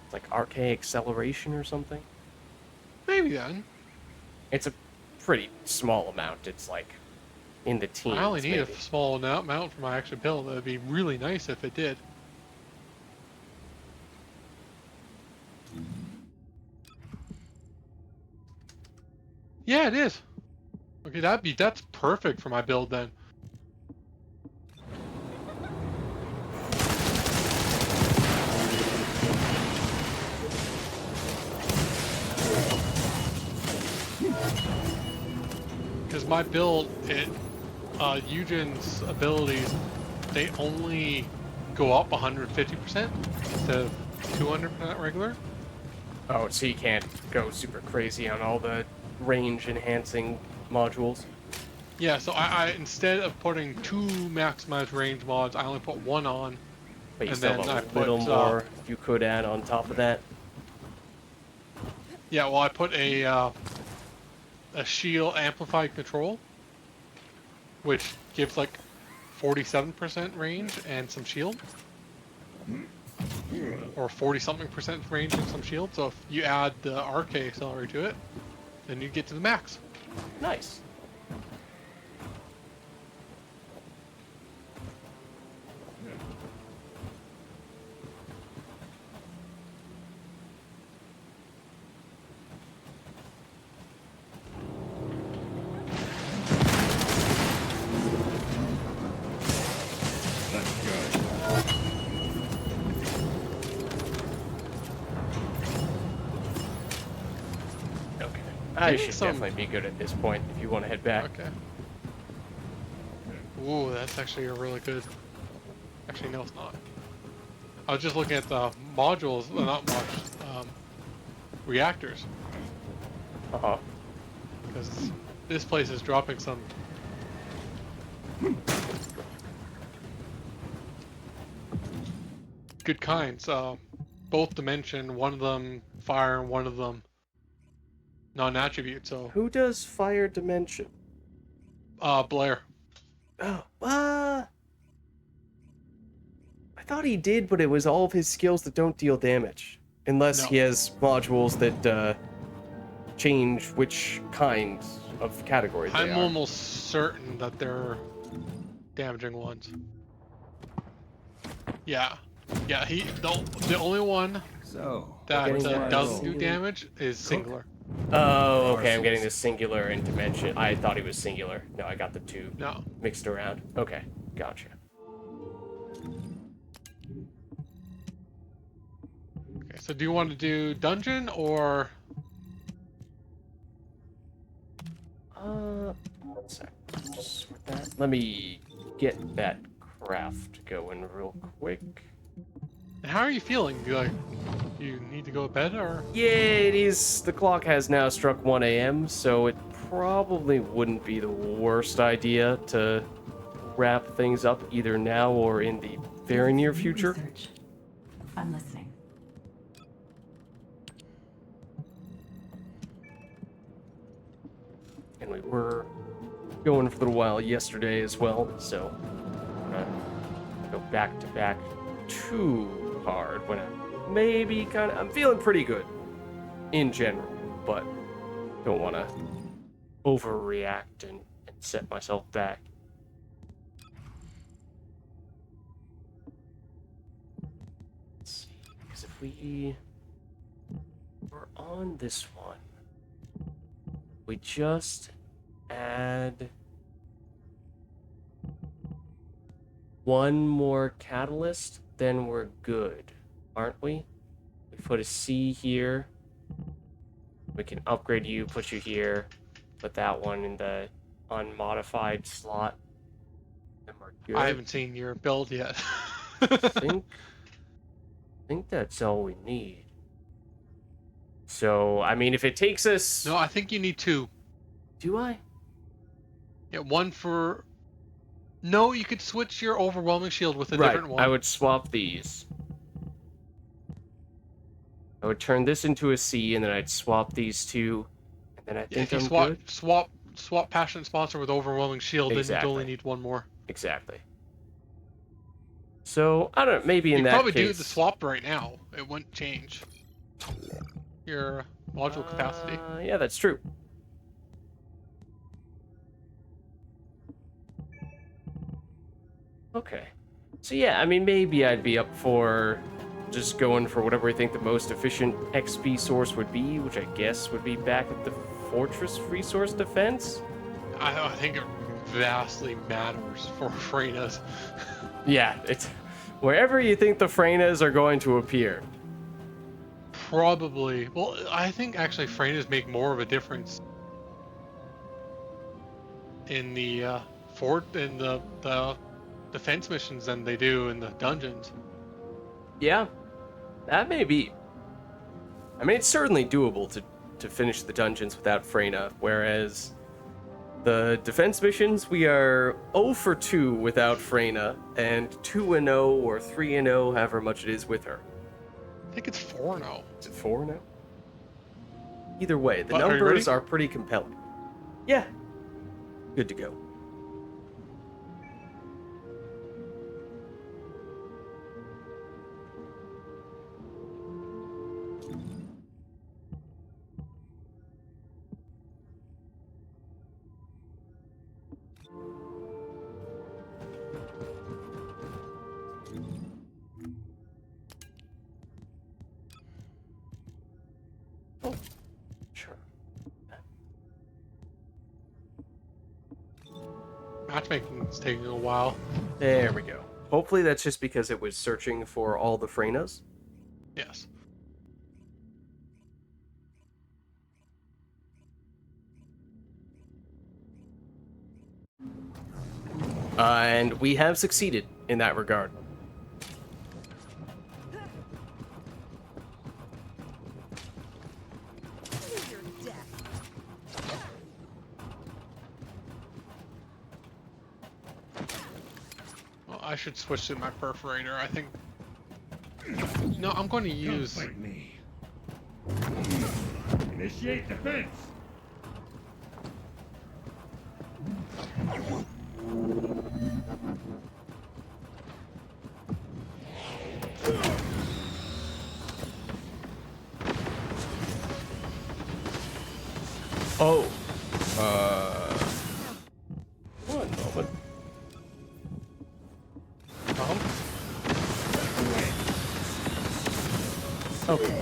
It's like arcane acceleration or something. Maybe then. It's a pretty small amount. It's like in the teens. I only need maybe. a small amount for my actual build. That'd be really nice if it did. Yeah, it is. Okay, that's perfect for my build then. Because my build, Eugen's abilities, they only go up 150% instead of 200% regular. Oh, so you can't go super crazy on all the range enhancing modules. Yeah, so I instead of putting 2 maximized range mods, I only put 1 on. But you And still then have I a put, little more you could add on top of that. Yeah, well, I put a shield amplified control, which gives like 47% range and some shield, or 40-something% range and some shield. So if you add the RK accelerator to it, then you get to the max. Nice. Okay. I should definitely be good at this point if you want to head back. Okay. Ooh, that's actually a really good. Actually, no, it's not. I was just looking at the modules, well, not modules, reactors, Uh-huh. because this place is dropping some. Good kinds. Both dimension, one of them fire, and one of them non-attribute. So, Who does fire dimension? Blair. Oh, I I thought he did, but it was all of his skills that don't deal damage. Unless No. he has modules that change which kind of category they I'm are. almost certain that they're damaging ones. Yeah. Yeah, the only one So, that getting that doesn't do singular- damage is singular. Oh, okay, I'm getting the singular and dimension. I thought he was singular. No, I got the two No. mixed around. Okay, gotcha. Okay, so do you want to do dungeon or... One sec. Just with that. Let me get that craft going real quick. And how are you feeling? You need to go to bed or? Yeah, it is. The clock has now struck 1 a.m., so it probably wouldn't be the worst idea to wrap things up either now or in the very near future. Research. I'm listening. And we were going for a little while yesterday as well, so I'm gonna go back to back too hard when I'm feeling pretty good in general, but don't want to overreact and set myself back. Let's see, because if we're on this one, we just add one more catalyst, then we're good, aren't we? We put a C here. We can upgrade you, put you here, put that one in the unmodified slot, and we're good. I haven't seen your build yet. think that's all we need. So, I mean, if it takes us... No, I think you need two. Do I? Yeah, one for... No, you could switch your overwhelming shield with a Right, different one. I would swap these. I would turn this into a C, and then I'd swap these two, and then I Yeah, think if you I'm good. swap Passionate Sponsor with overwhelming shield, then Exactly. you'd only need one more. Exactly. So, I don't know, maybe in You that probably case... do the swap right now. It wouldn't change your module capacity. Yeah, that's true. Okay. So yeah, I mean, maybe I'd be up for just going for whatever I think the most efficient XP source would be, which I guess would be back at the Fortress Resource Defense. I think it vastly matters for Freyna's. Yeah, it's wherever you think the Freynas are going to appear. Probably. Well, I think actually Freyna's make more of a difference in the the defense missions than they do in the dungeons. Yeah, that may be. I mean, it's certainly doable to finish the dungeons without Freyna, whereas the defense missions, we are 0 for 2 without Freyna, and 2-0 or 3-0, however much it is with her. I think it's 4-0. Is it 4-0? Either way, the Are you numbers ready? are pretty compelling. Yeah, good to go. Oh, sure. Matchmaking is taking a while. There we go. Hopefully that's just because it was searching for all the Freynas. Yes. And we have succeeded in that regard. Well, I should switch to my perforator. I think. No, I'm going to use. Fight me. Initiate defense. Oh. One moment. Okay.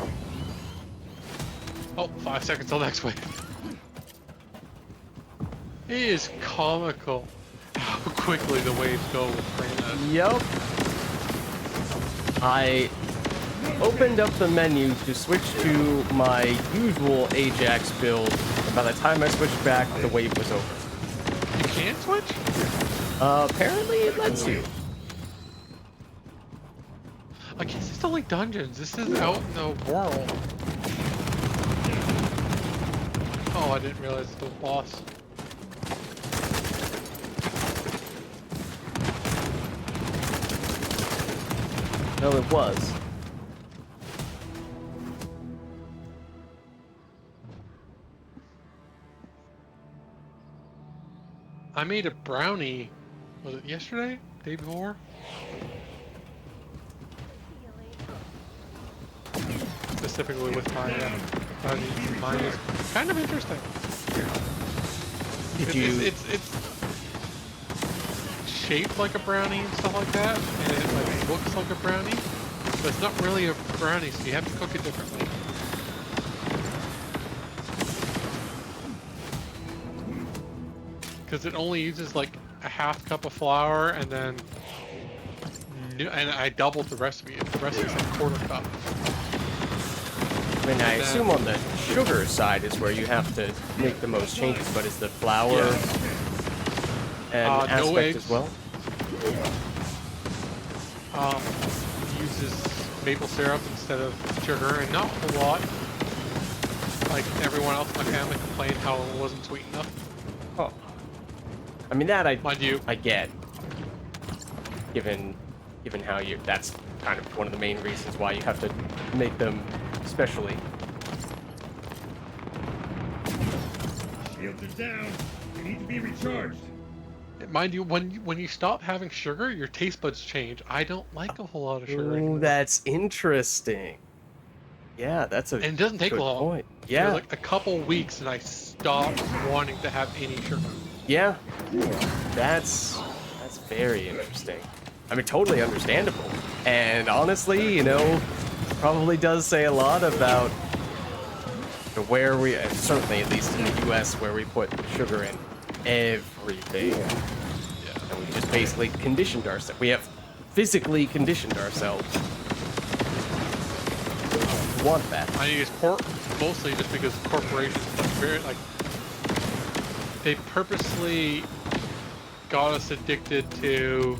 Oh, 5 seconds till next wave. It is comical how quickly the waves go with Freyna. Yup. I opened up the menu to switch to my usual Ajax build, and by the time I switched back, the wave was over. You can't switch? Apparently it lets you. I guess it's only dungeons. This is out in the world. Oh, I didn't realize it's the boss. No, it was. I made a brownie. Was it yesterday? Day before? Specifically with my brownie. Mine is kind of interesting. Did you? It's shaped like a brownie and stuff like that, and it like looks like a brownie, but it's not really a brownie, so you have to cook it differently. Because it only uses like a half cup of flour, and then I doubled the recipe. The recipe's like a quarter cup. I mean, I assume on the sugar side is where you have to make the most changes, but is the flour an no aspect eggs. as well? Uses maple syrup instead of sugar, and not a whole lot. Like everyone else in my family complained how it wasn't sweet enough. Oh. I mean, that Mind you, I get. Given how that's kind of one of the main reasons why you have to make them specially. Shields are down. They need to be recharged. mind you, when you stop having sugar, your taste buds change. I don't like a whole lot of sugar Ooh, anymore. that's interesting. Yeah, that's a And it doesn't take good long. point. You know, Yeah, like a couple weeks, and I stopped wanting to have any sugar. yeah. That's very interesting. I mean, totally understandable. And honestly, you know, probably does say a lot about where we, certainly at least in the U.S., where we put sugar in everything. Yeah. And we just basically conditioned ourselves. We have physically conditioned ourselves to want that. I use mostly just because corporations are very like they purposely got us addicted to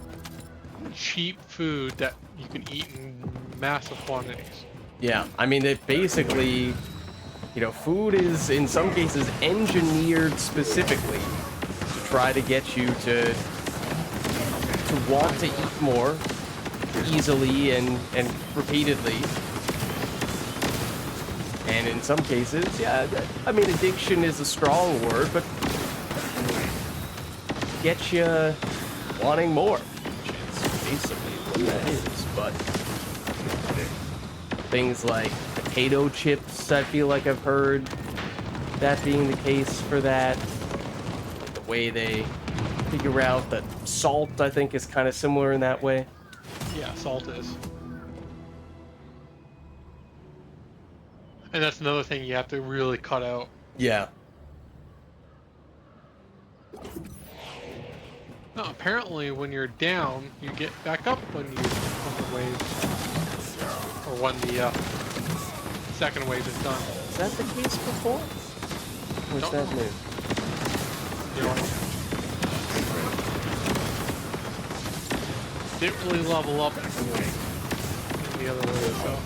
cheap food that you can eat in massive quantities. Yeah, I mean, it basically, you know, food is in some cases engineered specifically to try to get you to want to eat more easily and repeatedly. And in some cases, yeah, I mean, addiction is a strong word, but get you wanting more, which is basically what that is. But things like potato chips, I feel like I've heard that being the case for that. The way they figure out that salt, I think, is kind of similar in that way. Yeah, salt is. And that's another thing you have to really cut out. Yeah. No, apparently when you're down, you get back up when the wave, or when the second wave is done. Is that the case before? Or is Don't that know. new? You know, didn't really level up in the other way, so.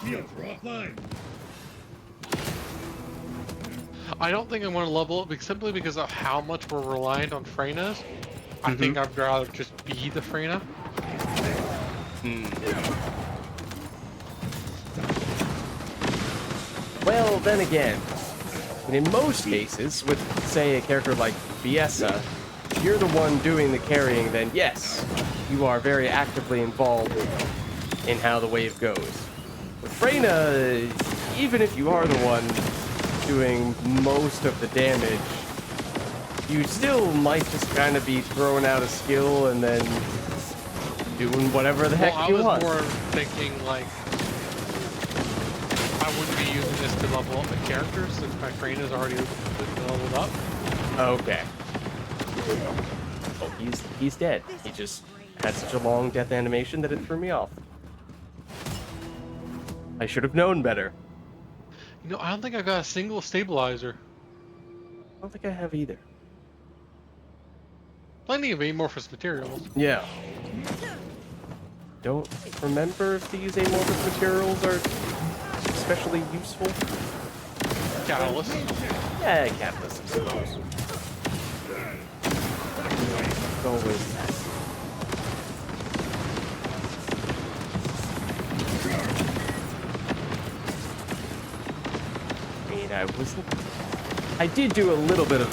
Shields are offline. I don't think I want to level up simply because of how much we're reliant on Freynas. I think I'd rather just be the Freyna. Well, then again, in most cases, with, say, a character like Viessa, if you're the one doing the carrying, then yes, you are very actively involved in how the wave goes. With Freyna, even if you are the one doing most of the damage, you still might just kind of be throwing out a skill and then doing whatever the heck you want. I was more thinking, like, I wouldn't be using this to level up the characters since my Freyna is already leveled up. Okay. Oh, he's dead. He just had such a long death animation that it threw me off. I should have known better. You know, I don't think I got a single stabilizer. I don't think I have either. Plenty of amorphous materials. Yeah. Don't remember if these amorphous materials are especially useful. Catalyst. Yeah, catalyst, I suppose. Go with that. I mean, I did do a little bit of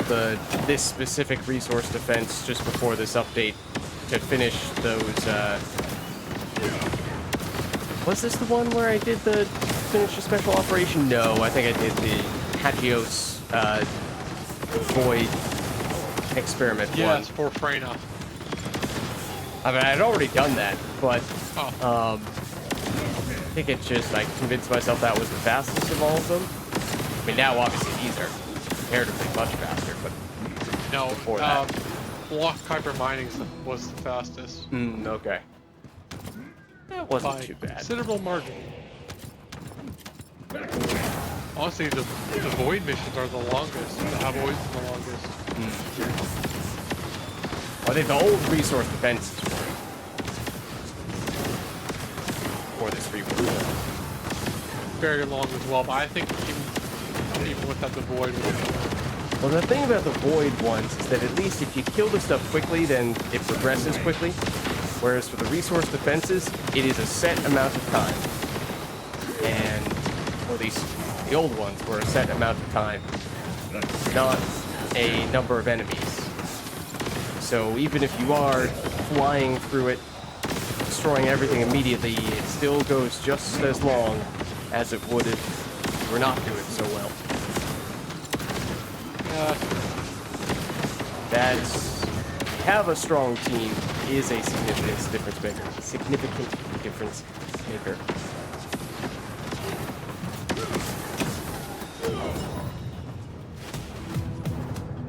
this specific resource defense just before this update to finish those, was this the one where I did finish the special operation? No, I think I did the Hagios, Void experiment one. Yes, for Freyna. I mean, I'd already done that, but, Oh. I think it's just, I convinced myself that was the fastest of all of them. I mean, now, obviously, these are comparatively much faster, but No, before that. block Kuiper mining was the fastest. Okay. That wasn't By too bad. considerable margin. Honestly, the void missions are the longest. The have always been the longest. Well, I think the old resource defenses for this rework. Very long as well, but I think even without the void. Well, the thing about the void ones is that at least if you kill the stuff quickly, then it progresses quickly. Whereas for the resource defenses, it is a set amount of time. And, or at least the old ones were a set amount of time, not a number of enemies. So even if you are flying through it, destroying everything immediately, it still goes just as long as it would if you were not doing so well. That's, have a strong team is a significant difference maker. Significant difference maker.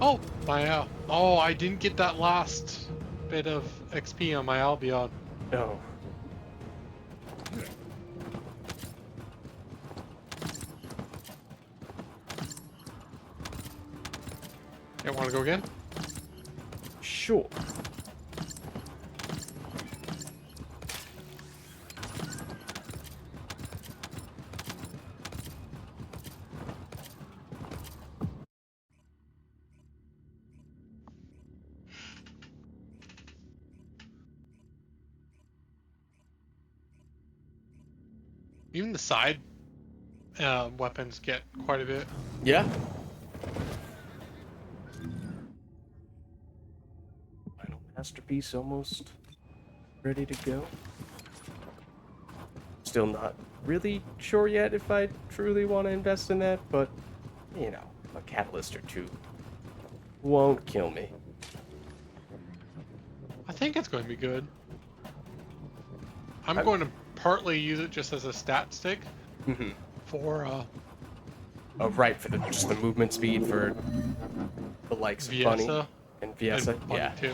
Oh, my I didn't get that last bit of XP on my Albion. No. You want to go again? Sure. Even the side weapons get quite a bit. Yeah. Final masterpiece almost ready to go. Still not really sure yet if I truly want to invest in that, but, you know, a catalyst or two won't kill me. I think it's going to be good. I'm going to partly use it just as a stat stick for Oh, right, for just the movement speed for the likes of Bunny Viessa and Viessa. and Bunny Yeah. too.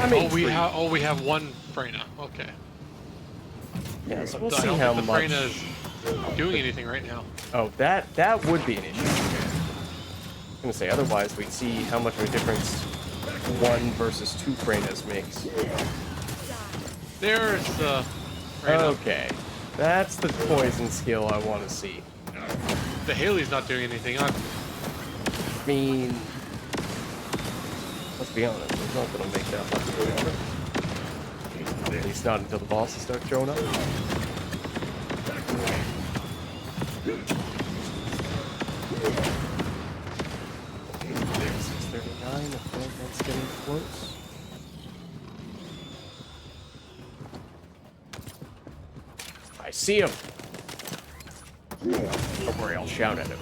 I mean, we have one Freyna. Okay. yeah, so we'll I see don't how think the much. Freyna is doing anything right now. Oh, that would be an issue. I'm gonna say otherwise we'd see how much of a difference 1 versus 2 Freynas makes. There's the Freyna. Okay, that's the poison skill I want to see. The Haley's not doing anything. I mean, let's be honest, there's not gonna make that much of a difference. At least not until the bosses start showing up. I feel like that's getting close. I see him. Don't worry, I'll shout at him.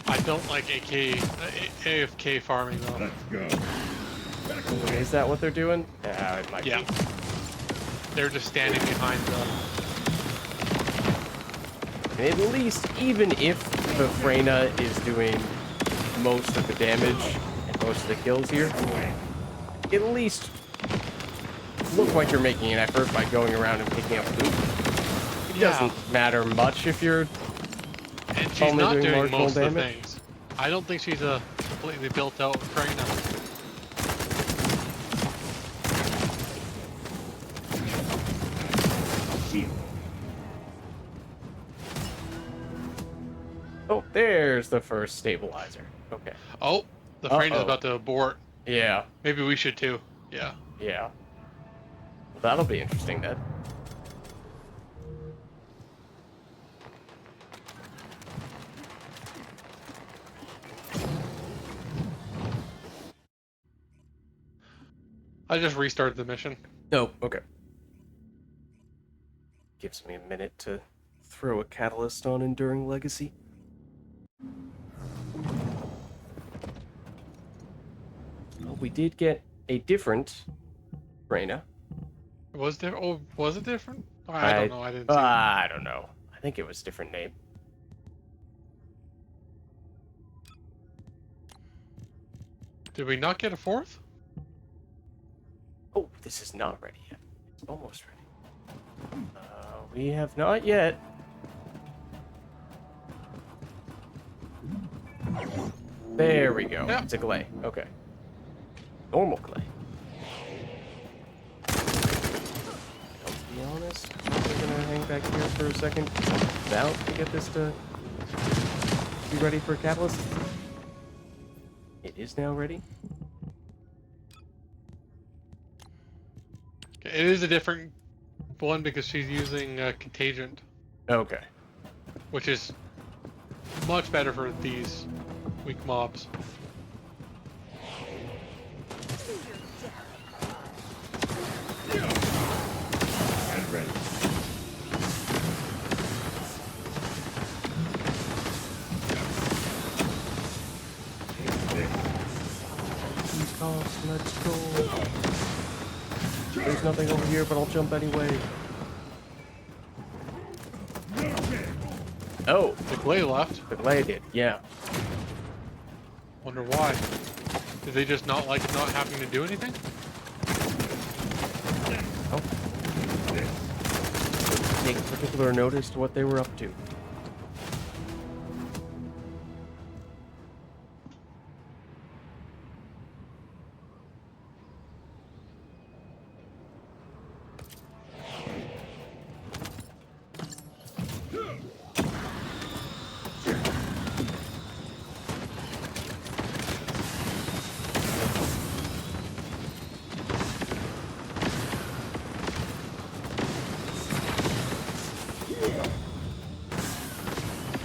I don't like AFK farming though. Let's go. Is that what they're doing? Yeah, it might Yeah. be. They're just standing behind the... And at least, even if the Freyna is doing most of the damage and most of the kills here, at least look like you're making an effort by going around and picking up loot. It doesn't matter much if you're And she's only not doing marginal most of the damage. things. I don't think she's a completely built out Freyna. Oh, there's the first stabilizer. Okay. Oh, the Freyna's Uh-oh. about to abort. Yeah, Maybe we should too. Yeah. yeah. Well, that'll be interesting then. I just restarted the mission. Oh, okay. Gives me a minute to throw a catalyst on Enduring Legacy. Well, we did get a different Reyna. Was there? Oh, was it different? I don't know. I didn't see. I don't know. I think it was a different name. Did we not get a fourth? Oh, this is not ready yet. It's almost ready. We have not yet. There we go. Yep. It's a clay. Okay. Normal clay. I'll be honest, I'm gonna hang back here for a second. About to get this to be ready for a catalyst. It is now ready. It is a different one because she's using Contagion, Okay. which is much better for these weak mobs. And ready. Let's go. There's nothing over here, but I'll jump anyway. Oh, The clay left. the clay did. Yeah. Wonder why. Did they just not like not having to do anything? Oh. Take particular notice to what they were up to.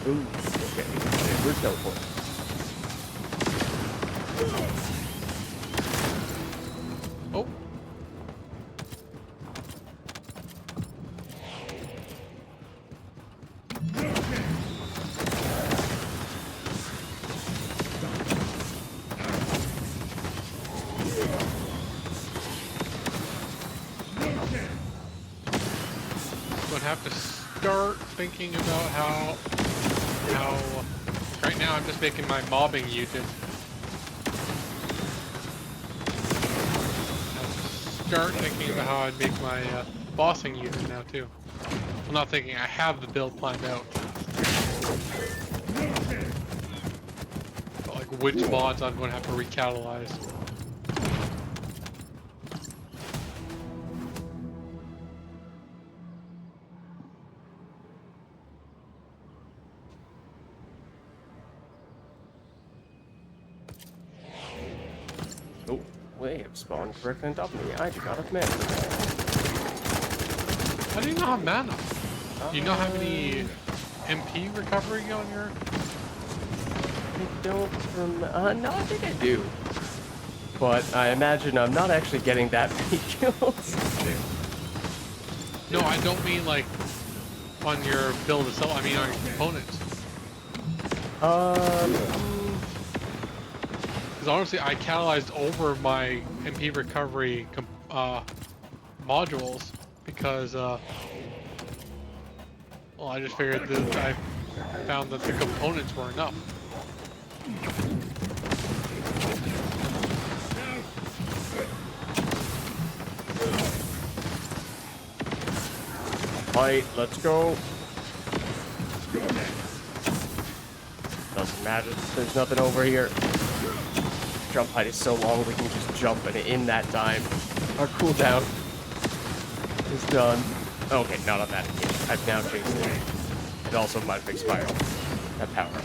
Ooh, okay. Where's teleport? Oh. Would have to start thinking about how right now I'm just making my mobbing unit. Start thinking about how I'd make my bossing unit now too. I'm not thinking I have the build planned out. But like which mods I'm going to have to recatalyze. Oh, may have spawned correctly on top of me. I do not have mana. How do you not have mana? Do you not have any MP recovery on your... I don't no, I think I do. But I imagine I'm not actually getting that many kills. No, I don't mean like on your build itself, I mean on your components. Because honestly, I catalyzed over my MP recovery modules because, well, I just figured that I found that the components were enough. Fight, let's go. Doesn't matter, there's nothing over here. Jump height is so long, we can just jump and in that time. Our cooldown is done. Okay, not on that again. I've now changed it. It also might have expired. That power up.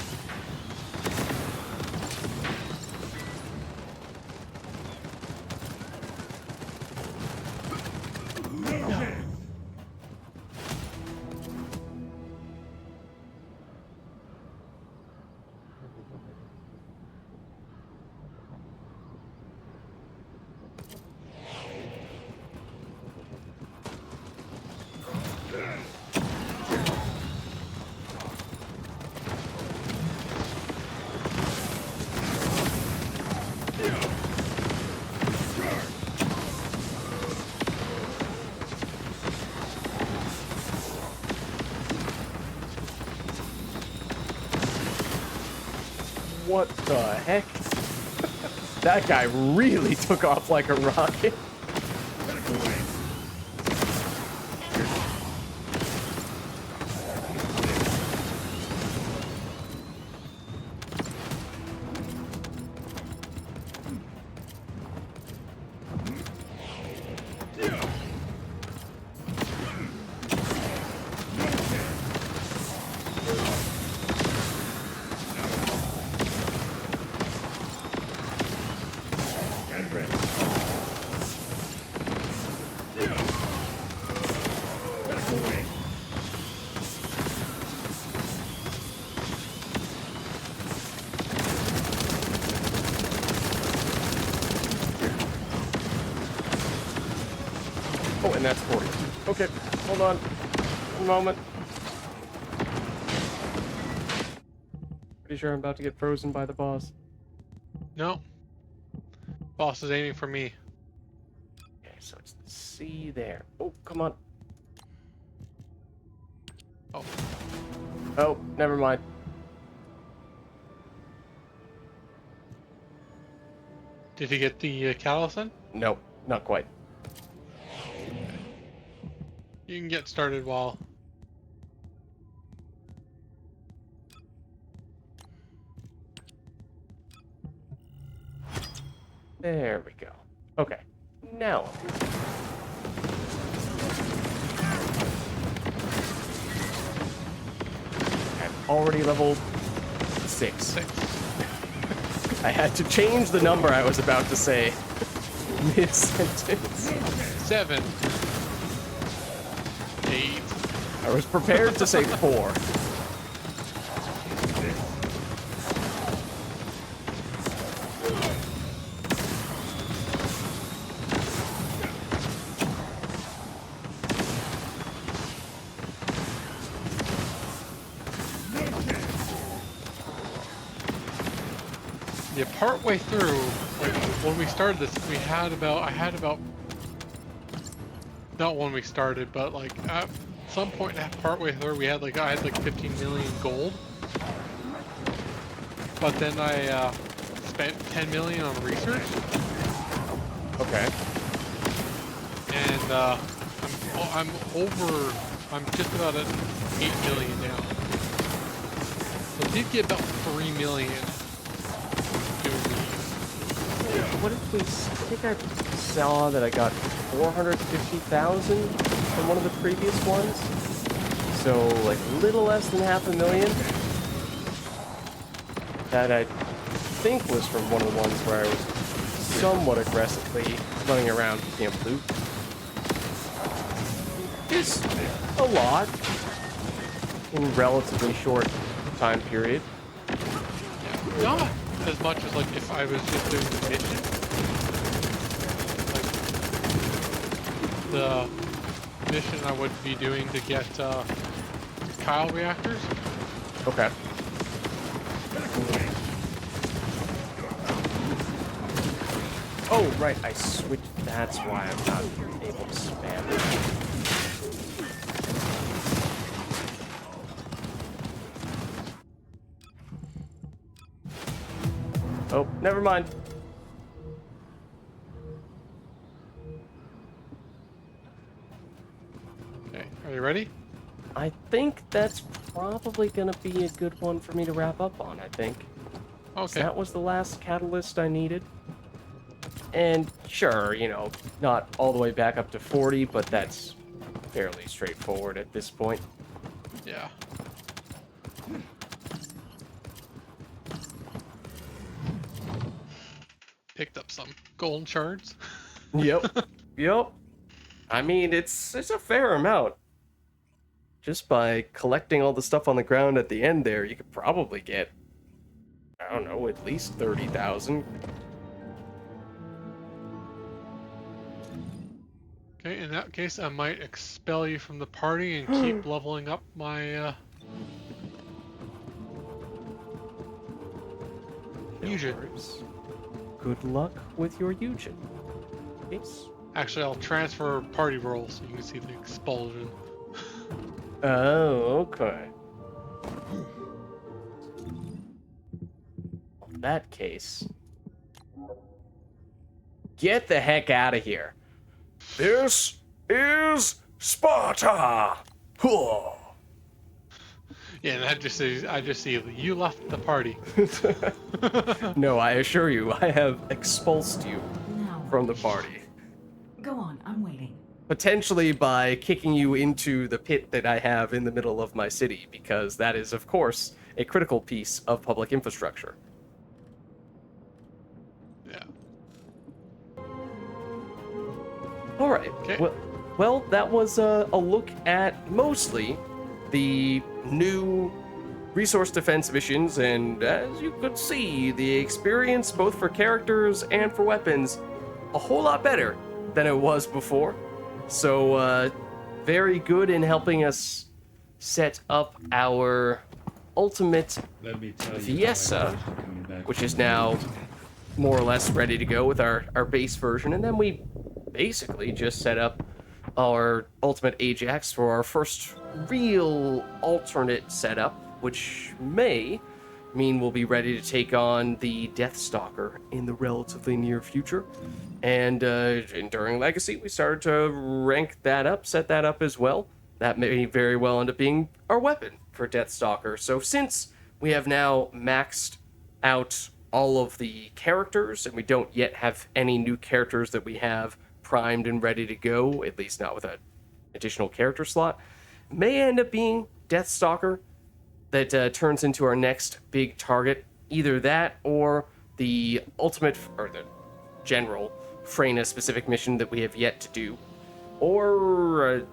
What the heck? That guy really took off like a rocket. Oh, and that's 40. Okay, hold on. One moment. Pretty sure I'm about to get frozen by the boss. No. Boss is aiming for me. Okay, so it's the C there. Oh, come on. Oh. Oh, never mind. Did you get the catalyst in? Nope, not quite. You can get started while... There we go. Okay, now. I'm already level 6. I had to change the number I was about to say mid-sentence. 7. 8. I was prepared to say 4. Yeah, partway through, like when we started this, I had about, not when we started, but like at some point partway through, I had like 15 million gold. But then I spent 10 million on research. Okay. And I'm just about at 8 million now. So I did get about 3 million. What did we... I think I saw that I got 450,000 from one of the previous ones. So, like, a little less than 500,000. That I think was from one of the ones where I was somewhat aggressively running around picking up loot is a lot in a relatively short time period. Yeah, not as much as like if I was just doing the mission. Like the mission I would be doing to get Kyle reactors. Okay. Oh, right, I switched. That's why I'm not able to spam it. Oh, never mind. Okay, are you ready? I think that's probably gonna be a good one for me to wrap up on, I think. Okay. That was the last catalyst I needed. And sure, you know, not all the way back up to 40, but that's fairly straightforward at this point. Yeah. Picked up some golden shards. Yep. Yep. I mean, it's a fair amount. Just by collecting all the stuff on the ground at the end there, you could probably get, I don't know, at least 30,000. Okay, in that case, I might expel you from the party and keep leveling up my Eugen. Good luck with your Eugen. Yes. Actually, I'll transfer party roles so you can see the expulsion. Oh, okay. In that case, get the heck out of here. This is Sparta. Huh. Yeah, and I just see you left the party. No, I assure you, I have expulsed you Now, from the party. go on, I'm waiting. Potentially by kicking you into the pit that I have in the middle of my city, because that is, of course, a critical piece of public infrastructure. Yeah. All right. Okay. Well, that was a look at mostly the new resource defense missions, and as you could see, the experience both for characters and for weapons a whole lot better than it was before. So, very good in helping us set up our ultimate Let me tell you. Viessa, which is now more or less ready to go with our base version, and then we basically just set up our ultimate Ajax for our first real alternate setup, which may mean we'll be ready to take on the Deathstalker in the relatively near future. And during Legacy, we started to rank that up, set that up as well. That may very well end up being our weapon for Deathstalker. So since we have now maxed out all of the characters, and we don't yet have any new characters that we have primed and ready to go, at least not with an additional character slot, may end up being Deathstalker that turns into our next big target. Either that or the ultimate, or the general Freyna specific mission that we have yet to do. Or,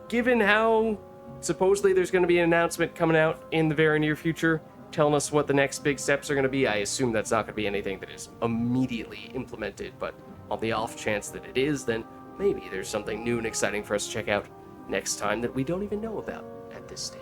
given how supposedly there's going to be an announcement coming out in the very near future telling us what the next big steps are going to be, I assume that's not going to be anything that is immediately implemented, but on the off chance that it is, then maybe there's something new and exciting for us to check out next time that we don't even know about at this stage.